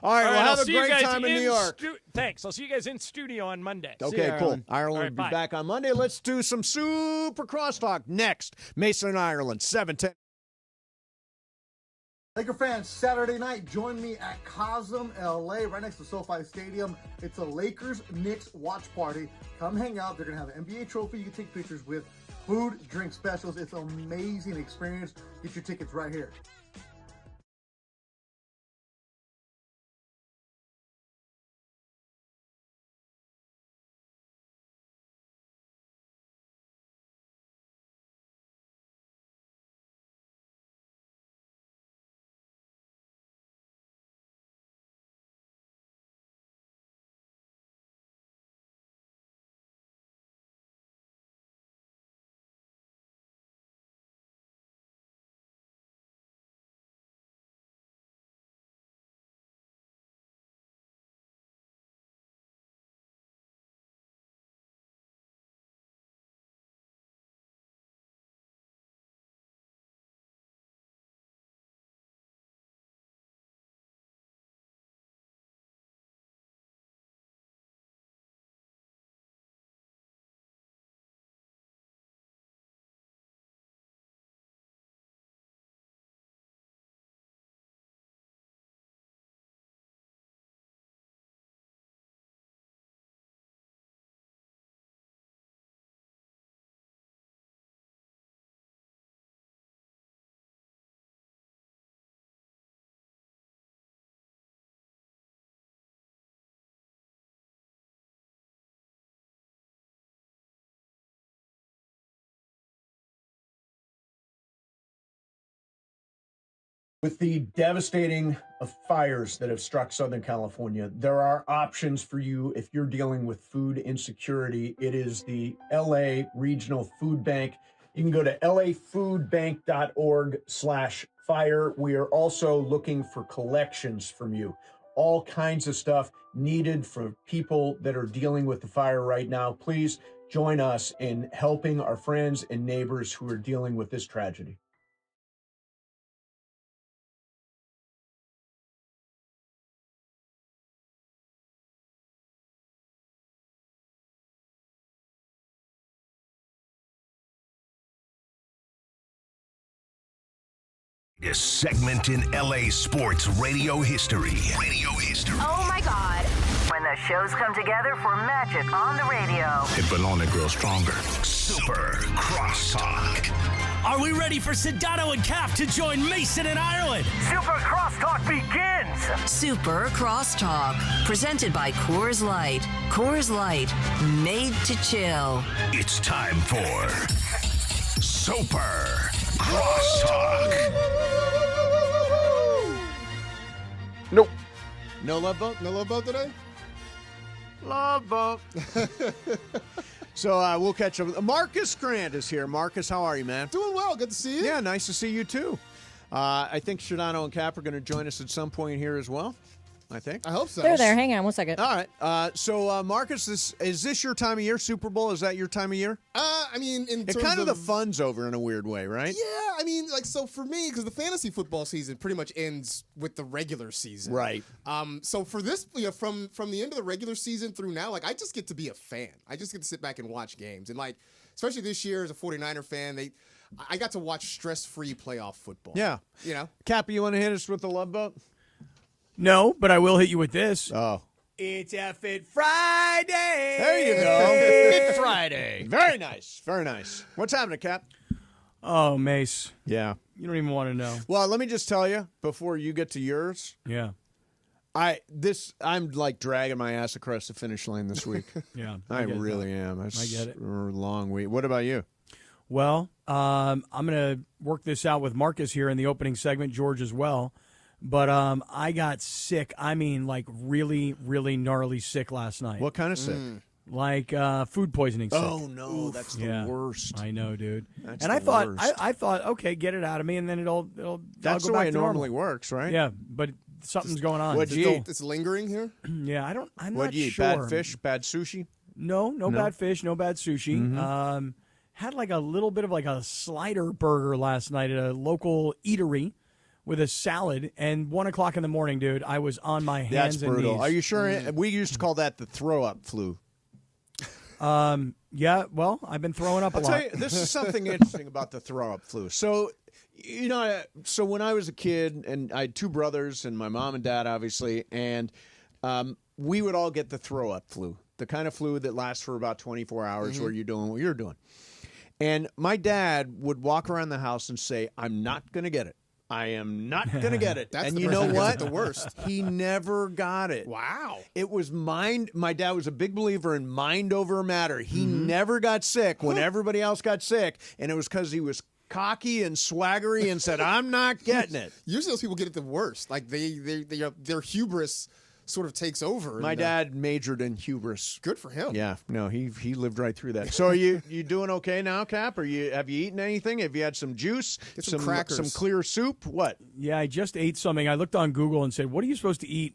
All right, well, I'll have a see you great guys time in New York. Thanks. I'll see you guys in studio on Monday. Okay, cool. Ireland. Ireland All right, will bye. be back on Monday. Let's do some super crosstalk next. Mason, Ireland, 7:10. Laker fans, Saturday night, join me at Cosm, LA, right next to SoFi Stadium. It's a Lakers-Knicks watch party. Come hang out. They're going to have an NBA trophy you can take pictures with, food, drink specials. It's an amazing experience. Get your tickets right here. With the devastating fires that have struck Southern California, there are options for you if you're dealing with food insecurity. It is the LA Regional Food Bank. You can go to lafoodbank.org/fire. We are also looking for collections from you. all kinds of stuff needed for people that are dealing with the fire right now. Please join us in helping our friends and neighbors who are dealing with this tragedy. A segment in LA sports radio history. Oh my God. When the shows come together for magic on the radio. It will only grow stronger. Super Crosstalk. Are we ready for Sedano and Cap to join Mason in Ireland? Super Crosstalk begins. Super Crosstalk. Presented by Coors Light. Coors Light. Made to chill. It's time for Super Crosstalk. Nope. No love vote? No love vote today? Love vote. So we'll catch up. Marcus Grant is here. Marcus, how are you, man? Doing well. Good to see you. Yeah, nice to see you, too. I think Shadano and Cap are going to join us at some point here as well. I think. I hope so. They're there. Hang on 1 second. All right. So, Marcus, is this your time of year, Super Bowl? Is that your time of year? I mean, in terms kind of the fun's over in a weird way, right? Yeah, I mean, like, so for me, because the fantasy football season pretty much ends with the regular season. Right. So for this, from the end of the regular season through now, like, I just get to be a fan. I just get to sit back and watch games. And, like, especially this year as a 49er fan, I got to watch stress-free playoff football. Yeah. You know? Cap, you want to hit us with the love vote? No, but I will hit you with this. Oh. It's F-It Friday. There you go. It's Friday. Very nice. Very nice. What's happening, Cap? Oh, Mace. Yeah. You don't even want to know. Well, let me just tell you before you get to yours. Yeah. I'm like dragging my ass across the finish line this week. Yeah. I really am. I get it. A long week. What about you? Well, I'm going to work this out with Marcus here in the opening segment, George as well. But I got sick. I mean, like really, really gnarly sick last night. What kind of sick? Like food poisoning sick. Oh no, that's the worst. I know, dude. That's and the I thought, worst. I thought, okay, get it out of me, and then it'll That's I'll go the way back it to normally normal. works, right? Yeah, but something's going on. What'd you eat? It's lingering here? Yeah, I'm What'd not you eat? sure. Bad fish? Bad sushi? No bad fish, no bad sushi. Mhm. Had like a little bit of like a slider burger last night at a local eatery with a salad, and 1 o'clock in the morning, dude, I was on my hands That's and brutal. knees. Are you sure? We used to call that the throw-up flu. Yeah, well, I've been throwing up a I'll lot. tell you, this is something interesting about the throw-up flu. So, so when I was a kid, and I had two brothers, and my mom and dad, obviously, and we would all get the throw-up flu, the kind of flu that lasts for about 24 hours where you're doing what you're doing. And my dad would walk around the house and say, I'm not going to get it. I am not going to get it. That's and the you person know who gets what? it the worst. He never got it. Wow. It was mind. My dad was a big believer in mind over matter. He never got sick when everybody else got sick, and it was because he was cocky and swaggery and said, I'm not getting it. Usually those people get it the worst. Like their hubris sort of takes over. My dad majored in hubris. Good for him. Yeah, no, he lived right through that. So are you doing okay now, Cap? Have you eaten anything? Have you had some juice? Get some crackers. Some clear soup? What? Yeah, I just ate something. I looked on Google and said, what are you supposed to eat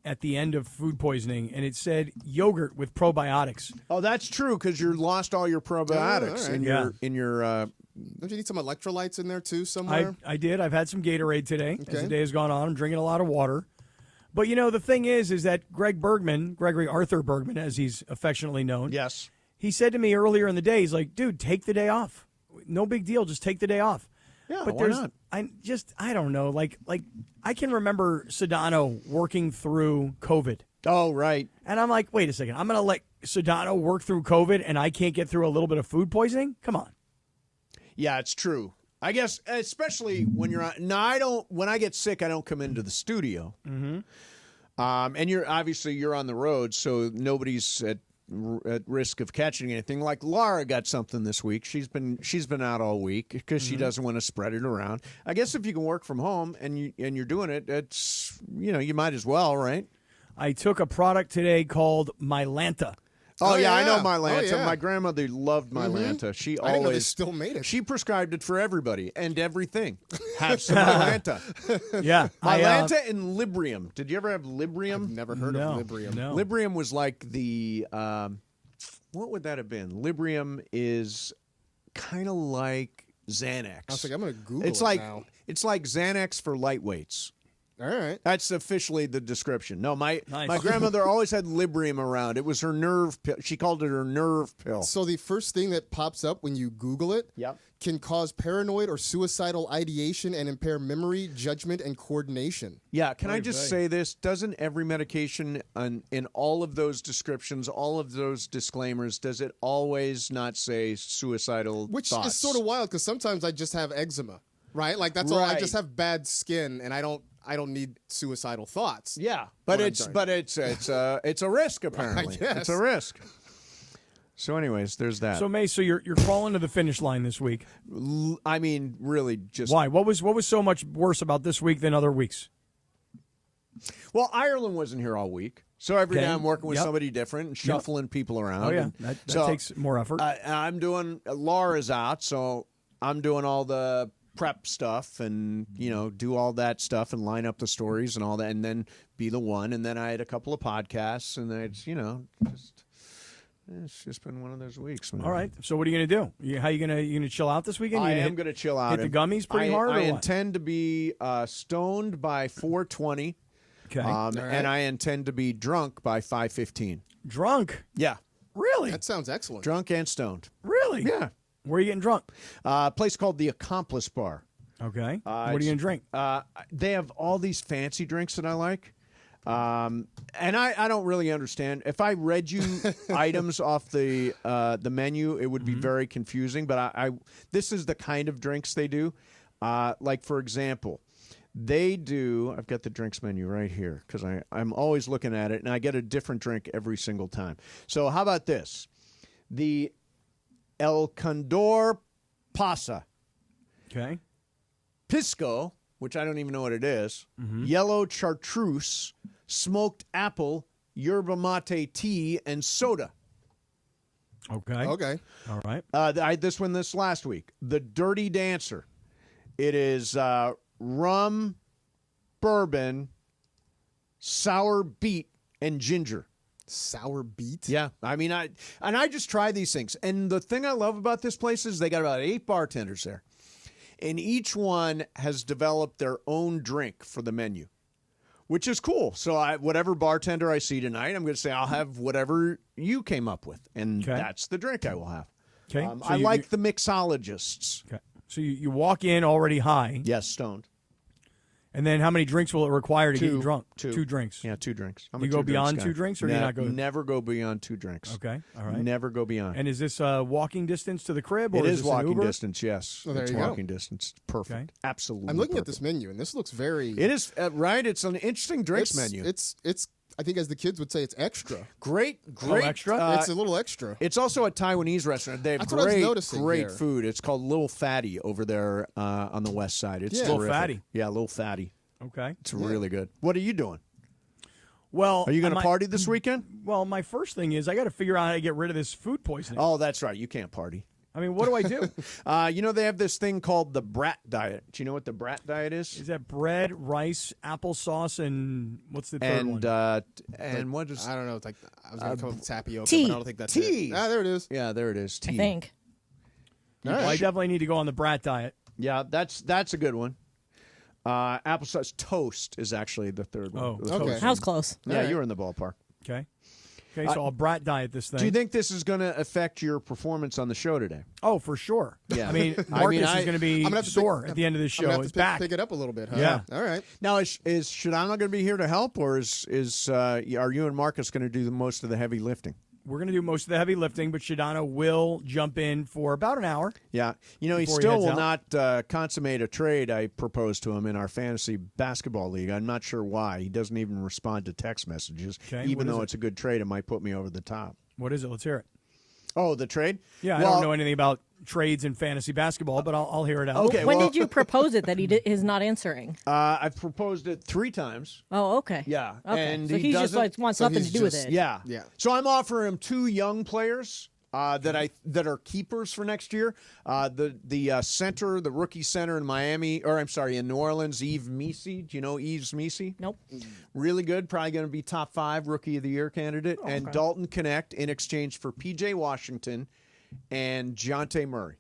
at the end of food poisoning? And it said yogurt with probiotics. Oh, that's true because you lost all your probiotics all right. in your. Don't you need some electrolytes in there too somewhere? I did. I've had some Gatorade today as Okay. the day has gone on. I'm drinking a lot of water. But, the thing is that Gregory Arthur Bergman, as he's affectionately known. Yes. He said to me earlier in the day, he's like, dude, take the day off. No big deal. Just take the day off. Yeah, but why not? I don't know. Like I can remember Sedano working through COVID. Oh, right. And I'm like, wait a second. I'm going to let Sedano work through COVID and I can't get through a little bit of food poisoning? Come on. Yeah, it's true. I guess, especially when you're on. No, when I get sick, I don't come into the studio. Mm-hmm. And you're on the road, so nobody's at risk of catching anything. Like Laura got something this week. She's been out all week because she doesn't want to spread it around. I guess if you can work from home and you're doing it, it's you might as well, right? I took a product today called Mylanta. Oh, yeah, I know yeah. Mylanta. Oh, yeah. My grandmother loved Mylanta. She I didn't know they always still made it. She prescribed it for everybody and everything. Have some Mylanta. Yeah. Mylanta and Librium. Did you ever have Librium? I've never heard of Librium. No. Librium was like the what would that have been? Librium is kind of like Xanax. I was like, I'm going to Google It's it like now. it's like Xanax for lightweights. All right. That's officially the description. No, my Nice. grandmother always had Librium around. It was her nerve pill. She called it her nerve pill. So the first thing that pops up when you Google it can cause paranoid or suicidal ideation and impair memory, judgment, and coordination. Yeah, can I just say this? Doesn't every medication in all of those descriptions, all of those disclaimers, does it always not say suicidal Which thoughts? is sort of wild because sometimes I just have eczema, right? Like that's all. I just have bad skin, and I don't need suicidal thoughts. Yeah, but when I'm it's done. it's a risk apparently. guess. It's a risk. So, anyways, there's that. So, May, you're crawling to the finish line this week. I mean, really, just Why? What was so much worse about this week than other weeks? Well, Ireland wasn't here all week, so every Okay. day I'm working with Yep. somebody different and shuffling people around. Oh, yeah. and That so takes more effort. I'm doing Laura's out, so I'm doing all the prep stuff and do all that stuff and line up the stories and all that, and then be the one. And then I had a couple of podcasts, and it's it's just been one of those weeks. Man. All right. So what are you going to do? How you gonna chill out this weekend? I am going to chill out. Hit the gummies pretty hard. I or what? intend to be stoned by 4:20. Okay. And I intend to be drunk by 5:15. Drunk? Yeah. Really? That sounds excellent. Drunk and stoned. Really? Yeah. Where are you getting drunk? A place called the Accomplice Bar. Okay. What are you going to drink? They have all these fancy drinks that I like. And I don't really understand. If I read you items off the menu, it would be very confusing. But I this is the kind of drinks they do. Like, for example, they do, I've got the drinks menu right here because I'm always looking at it, and I get a different drink every single time. So how about this? The El Condor Pasa. Okay. Pisco, which I don't even know what it is. Yellow chartreuse, smoked apple, yerba mate tea, and soda. Okay. Okay. All right. This last week. The Dirty Dancer. It is rum, bourbon, sour beet, and ginger. Sour beet? Yeah. I mean, I just try these things. And the thing I love about this place is they got about 8 bartenders there. And each one has developed their own drink for the menu, which is cool. So whatever bartender I see tonight, I'm going to say, I'll have whatever you came up with. And that's the drink I will have. Okay. I like the mixologists. Okay. So you walk in already high. Yes, stoned. And then how many drinks will it require to get you Two. drunk? Two. 2 drinks. Yeah, 2 drinks. I'm You a go 2 drinks beyond guy. 2 drinks, or do you not go? Never go beyond 2 drinks. Okay. All right. Never go beyond. And is this walking distance to the crib? Or It is this an walking Uber? distance, yes. Oh, there it's you go. walking distance. Perfect. Okay. Absolutely. I'm looking at perfect. this menu, and this looks very. It is, right? It's an interesting drinks menu. It's. I think, as the kids would say, it's extra. Great. extra? It's a little extra. It's also a Taiwanese restaurant. They have That's what I was great, noticing great here. food. It's called Little Fatty over there on the west side. It's Yeah. Little terrific. Fatty. Yeah, Little Fatty. Okay. It's really good. What are you doing? Well, Are you going to my- party this weekend? Well, my first thing is I got to figure out how to get rid of this food poisoning. Oh, that's right. You can't party. I mean, what do I do? They have this thing called the Brat Diet. Do you know what the Brat Diet is? Is that bread, rice, applesauce, and what's the third one? And what is? I don't know. It's like I was going to come up with tapioca, tea. but I don't think that's Tea. it. Ah, there it is. Yeah, there it is. I Tea. think. Well, I definitely need to go on the brat diet. Yeah, that's a good one. Applesauce toast is actually the third one. Oh, The okay. toast. I was close. Yeah, you were in the ballpark. Okay. Okay, so I'll brat diet this thing. Do you think this is going to affect your performance on the show today? Oh, for sure. Yeah. I mean, I Marcus mean, is going to be I'm gonna have to sore pick- at the end of the I'm show. gonna have His to back. pick it up a little bit, huh? Yeah. All right. Now, is Shadana going to be here to help, or are you and Marcus going to do most of the heavy lifting? We're going to do most of the heavy lifting, but Shadano will jump in for about an hour. Yeah. He Before he still heads will out. not consummate a trade I proposed to him in our fantasy basketball league. I'm not sure why. He doesn't even respond to text messages. Okay, Even what is though it? it's a good trade, it might put me over the top. What is it? Let's hear it. Oh, the trade? Yeah, I don't know anything about trades in fantasy basketball, but I'll hear it out. Okay. When did you propose it that he is not answering? I've proposed it 3 times. Oh, okay. Yeah. Okay. And So he just doesn't- wants nothing to do with it. Yeah. So I'm offering him 2 young players that are keepers for next year. The center, the rookie center in in New Orleans, Yves Missi. Do you know Yves Missi? Nope. Really good. Probably going to be top 5 rookie of the year candidate. Oh, and okay. Dalton Connect in exchange for P.J. Washington and Dejounte Murray,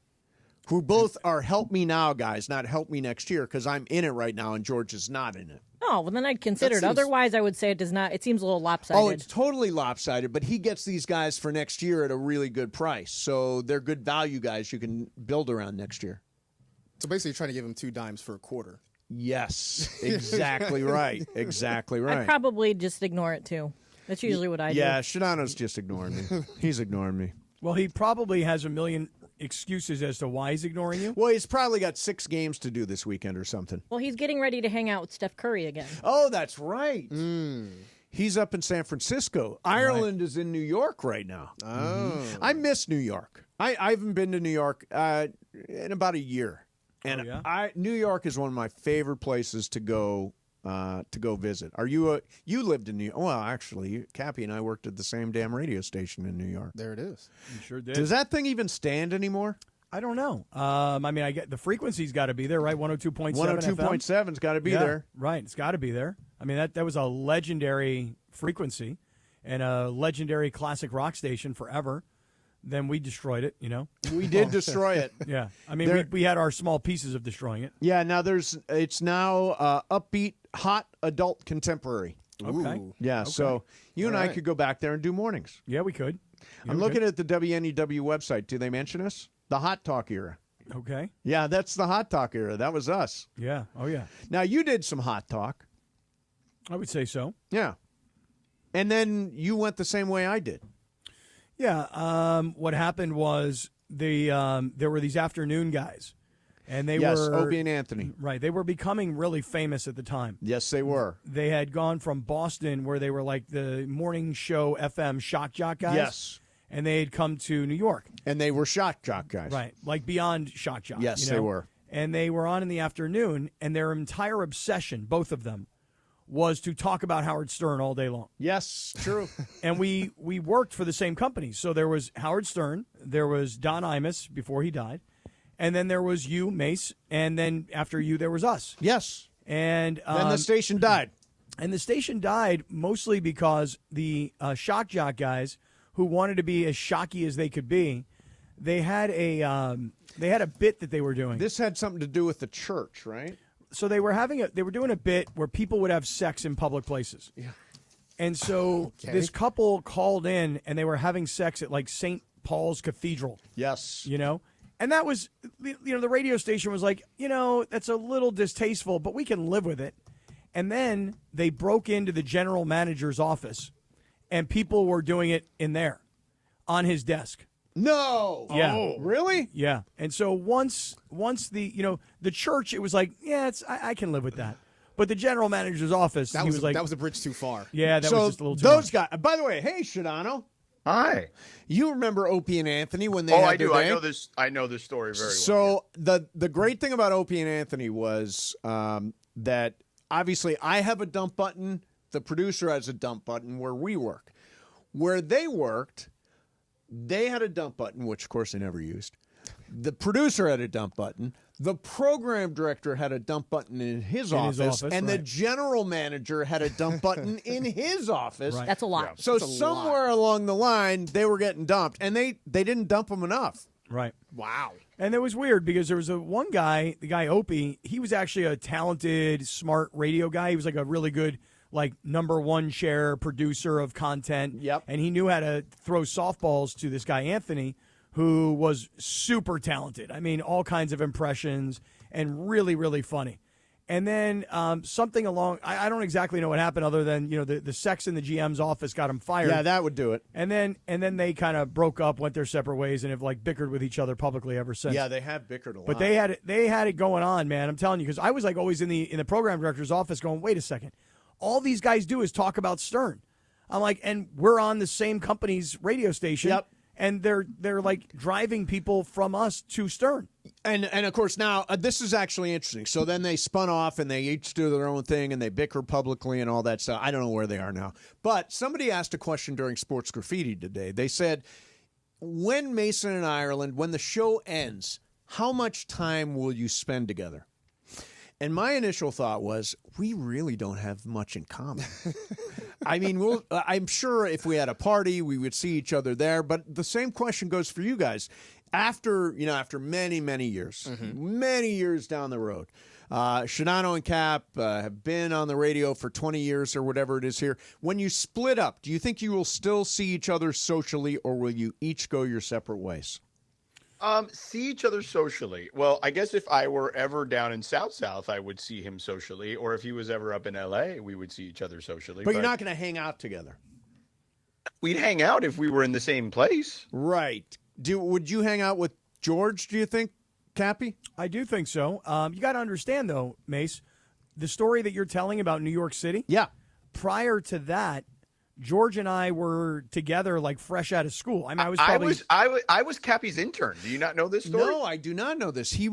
who both are help me now guys, not help me next year, because I'm in it right now and George is not in it. Oh, well, then I'd consider it. That seems- Otherwise, I would say it does not. It seems a little lopsided. Oh, it's totally lopsided, but he gets these guys for next year at a really good price. So they're good value guys you can build around next year. So basically, you're trying to give him 2 dimes for a quarter. Yes, exactly right. Exactly right. I'd probably just ignore it, too. That's usually what I do. Yeah, Shadano's just ignoring me. He's ignoring me. Well, he probably has a million excuses as to why he's ignoring you. Well, he's probably got 6 games to do this weekend or something. Well, he's getting ready to hang out with Steph Curry again. Oh, that's right. He's up in San Francisco. Ireland is in New York right now. Oh. I miss New York. I haven't been to New York in about a year. And New York is one of my favorite places to go visit. Are you you lived in New York? Well, actually, Cappy and I worked at the same damn radio station in New York. There it is. You sure did. Does that thing even stand anymore? I don't know. I mean, I get the frequency's got to be there, right? 102.7 102.7's got to be there. Right, it's got to be there. I mean, that was a legendary frequency and a legendary classic rock station forever. Then we destroyed it, you know. We did destroy it. Yeah, I mean, we had our small pieces of destroying it. Yeah, now it's now upbeat, hot, adult contemporary. Okay. Yeah, Okay. so you and All I right. could go back there and do mornings. Yeah, we could. Yeah, I'm we looking could. at the WNEW website. Do they mention us? The Hot Talk era. Okay. Yeah, that's the Hot Talk era. That was us. Yeah. Oh, yeah. Now, you did some Hot Talk. I would say so. Yeah. And then you went the same way I did. Yeah. What happened was there were these afternoon guys, and they Yes, were Opie and Anthony. Right. They were becoming really famous at the time. Yes, they were. They had gone from Boston, where they were like the morning show FM shock jock guys. Yes. And they had come to New York. And they were shock jock guys. Right. Like beyond shock jock. Yes, you they know? were. And they were on in the afternoon, and their entire obsession, both of them, was to talk about Howard Stern all day long. Yes, true. And we worked for the same company. So there was Howard Stern, there was Don Imus before he died, and then there was you, Mace, and then after you there was us. Yes. And Then the station died. And the station died mostly because the shock jock guys who wanted to be as shocky as they could be, they had a bit that they were doing. This had something to do with the church, right? So they were doing a bit where people would have sex in public places. Yeah. And so Okay. this couple called in and they were having sex at like St. Paul's Cathedral. Yes. You know? And that was, the radio station was like, that's a little distasteful, but we can live with it. And then they broke into the general manager's office and people were doing it in there on his desk. No. Yeah. Oh, really? Yeah. And so once the church, it was like, yeah, I can live with that. But the general manager's office, That he was was like, that was a bridge too far. yeah, that So was just a little too those much. guys. By the way, hey, Shadano. Hi. You remember Opie and Anthony when they Oh, had I their do. day? I know this story very well. So the great thing about Opie and Anthony was that obviously I have a dump button. The producer has a dump button where we work. Where they worked, they had a dump button, which of course they never used. The producer had a dump button. The program director had a dump button in his office, and the right. general manager had a dump button in his office. That's a lot. So somewhere along the line, they were getting dumped, and they didn't dump them enough. Right. Wow. And it was weird because there was one guy, the guy Opie, he was actually a talented, smart radio guy. He was like a really good, like, #1 share producer of content. Yep. And he knew how to throw softballs to this guy, Anthony, who was super talented. I mean, all kinds of impressions and really, really funny. And then something along, I don't exactly know what happened other than, the sex in the GM's office got him fired. Yeah, that would do it. And then they kind of broke up, went their separate ways, and have like bickered with each other publicly ever since. Yeah, they have bickered a lot. But they had it going on, man. I'm telling you, because I was like always in the program director's office going, wait a second, all these guys do is talk about Stern. I'm like, and we're on the same company's radio station. Yep. and they're like driving people from us to Stern. And of course now this is actually interesting. So then they spun off and they each do their own thing and they bicker publicly and all that stuff. I don't know where they are now. But somebody asked a question during Sports Graffiti today. They said, when Mason and Ireland, when the show ends, how much time will you spend together? And my initial thought was, we really don't have much in common. I mean, I'm sure if we had a party, we would see each other there. But the same question goes for you guys. After many, many years, many years down the road, Shadano and Cap have been on the radio for 20 years or whatever it is here. When you split up, do you think you will still see each other socially, or will you each go your separate ways? See each other socially. Well, I guess if I were ever down in South, I would see him socially. Or if he was ever up in L.A., we would see each other socially. But you're not going to hang out together. We'd hang out if we were in the same place. Right. Would you hang out with George, do you think, Cappy? I do think so. You got to understand, though, Mace, the story that you're telling about New York City. Yeah. Prior to that, George and I were together like fresh out of school. I mean, I was Cappy's intern. Do you not know this story? No, I do not know this. You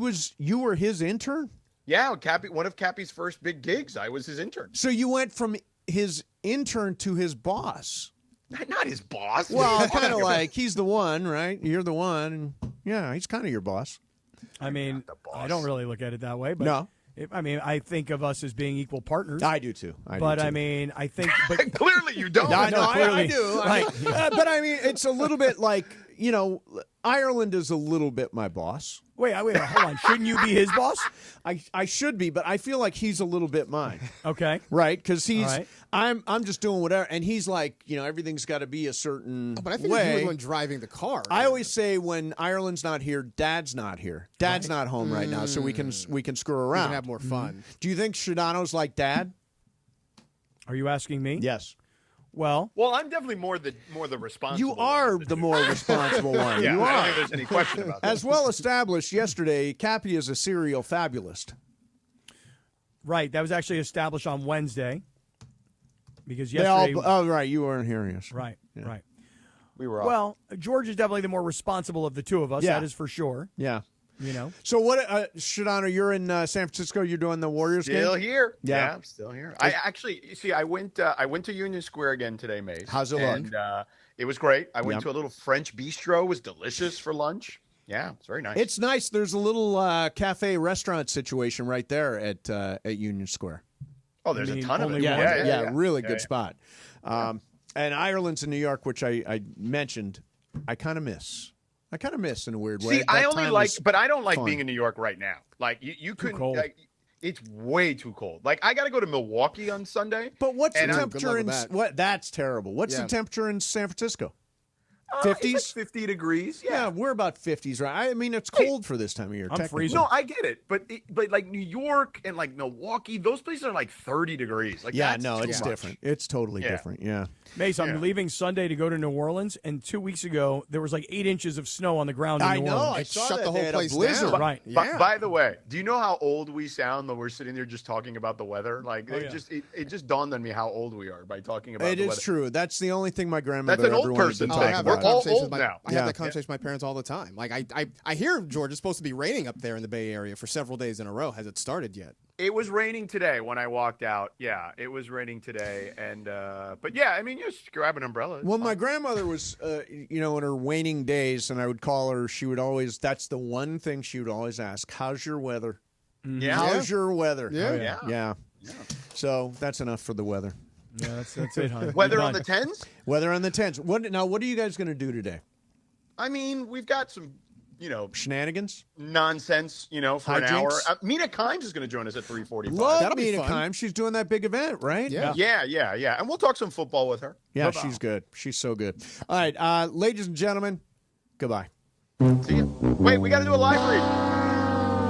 were his intern? Yeah, one of Cappy's first big gigs. I was his intern. So you went from his intern to his boss. Not his boss. Well, kind of like he's the one, right? You're the one. And yeah, he's kind of your boss. I mean, I don't really look at it that way, but no. I think of us as being equal partners. I do too. I mean, I think. But clearly you don't. No, clearly. I do. Right. But I mean, it's a little bit like, Ireland is a little bit my boss. Wait, hold on. Shouldn't you be his boss? I should be, but I feel like he's a little bit mine. Okay. Right? Because right. I'm just doing whatever, and he's like, everything's got to be a certain But I think way. you're the one driving the car. I always say when Ireland's not here, Dad's not here. Dad's not home right now, so we can screw around. We can have more fun. Do you think Shadano's like Dad? Are you asking me? Yes. Well, I'm definitely more the responsible. You are the more responsible one. Yeah, you I are. don't think there's any question about that. As well established yesterday, Cappy is a serial fabulist. Right. That was actually established on Wednesday. Because yesterday. Right. You weren't hearing us. Right. Yeah. Right. We were off. Well, George is definitely the more responsible of the two of us. Yeah. That is for sure. Yeah. So what, Shadano, you're in San Francisco. You're doing the Warriors game? Still here. Yeah. I'm still here. I went to Union Square again today, Mace. How's it look? And it was great. I went to a little French bistro. It was delicious for lunch. Yeah, it's very nice. It's nice. There's a little cafe restaurant situation right there at Union Square. Oh, there's a ton of it. Yeah, really good spot. And Ireland's in New York, which I mentioned. I kind of miss in a weird way. See, I only but I don't like being in New York right now. Like you couldn't. cold. It's way too cold. Like I got to go to Milwaukee on Sunday. But what's the and temperature in what? That's terrible. What's the temperature in San Francisco? 50s? It's like 50 degrees. Yeah, we're about 50s, right? I mean, it's cold for this time of year. I'm freezing. No, I get it, but like New York and like Milwaukee, those places are like 30 degrees. Like yeah, that's no, too it's much. different. It's totally different. Yeah. Mace, I'm leaving Sunday to go to New Orleans, and 2 weeks ago there was like 8 inches of snow on the ground in New Orleans. I saw shut that. the whole They had a place blizzard. down. Right. Yeah. By the way, do you know how old we sound when we're sitting there just talking about the weather? Like it just dawned on me how old we are by talking about It the is weather. true. That's the only thing my grandmother That's an ever old wanted person to thing. talk We're about. all old now. I have that conversation with my parents all the time. Like I hear, George, it's supposed to be raining up there in the Bay Area for several days in a row. Has it started yet? It was raining today when I walked out. Yeah, it was raining today, and but yeah, I mean, just grab an umbrella. It's Well, fine. my grandmother was, in her waning days, and I would call her. She would always. That's the one thing she would always ask. How's your weather? Yeah. How's your weather? Yeah. Yeah. So that's enough for the weather. Yeah, that's it, honey. Weather You're on the done. 10s. Weather on the 10s. What are you guys going to do today? I mean, we've got some, Shenanigans? nonsense, for an hour. Hijinks? Mina Kimes is going to join us at 3:45. Love That'll be Mina fun. Kimes. She's doing that big event, right? Yeah. Yeah. And we'll talk some football with her. Yeah, she's good. She's so good. All right, ladies and gentlemen, goodbye. See you. Wait, we got to do a live read.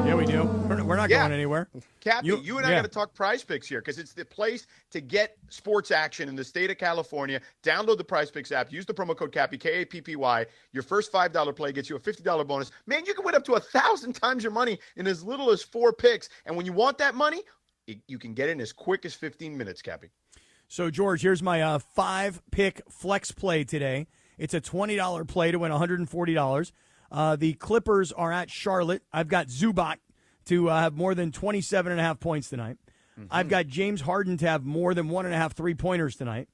Yeah, we do. We're not going anywhere. Cappy, you and I yeah. got to talk Prize Picks here because it's the place to get sports action in the state of California. Download the Prize Picks app. Use the promo code Cappy, K-A-P-P-Y. Your first $5 play gets you a $50 bonus. Man, you can win up to 1,000 times your money in as little as 4 picks. And when you want that money, you can get it in as quick as 15 minutes, Cappy. So, George, here's my 5-pick flex play today. It's a $20 play to win $140. The Clippers are at Charlotte. I've got Zubac to have more than 27.5 points tonight. I've got James Harden to have more than 1.5 3-pointers tonight.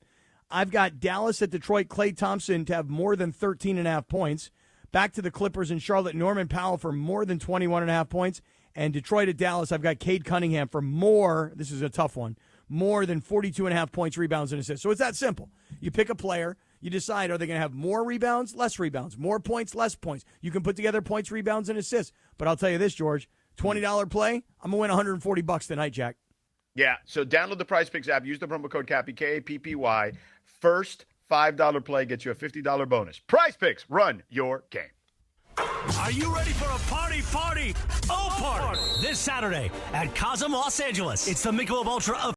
I've got Dallas at Detroit, Klay Thompson to have more than 13.5 points. Back to the Clippers in Charlotte, Norman Powell for more than 21.5 points. And Detroit at Dallas, I've got Cade Cunningham for more, this is a tough one, more than 42.5 points, rebounds, and assists. So it's that simple. You pick a player, you decide, are they going to have more rebounds, less rebounds, more points, less points. You can put together points, rebounds, and assists. But I'll tell you this, George, $20 play, I'm going to win $140 tonight, Jack. Yeah, so download the Prize Picks app. Use the promo code Cappy, K-A-P-P-Y. First $5 play gets you a $50 bonus. Prize Picks, run your game. Are you ready for a party? Oh, party! This Saturday at Cosm, Los Angeles. It's the Michelob Ultra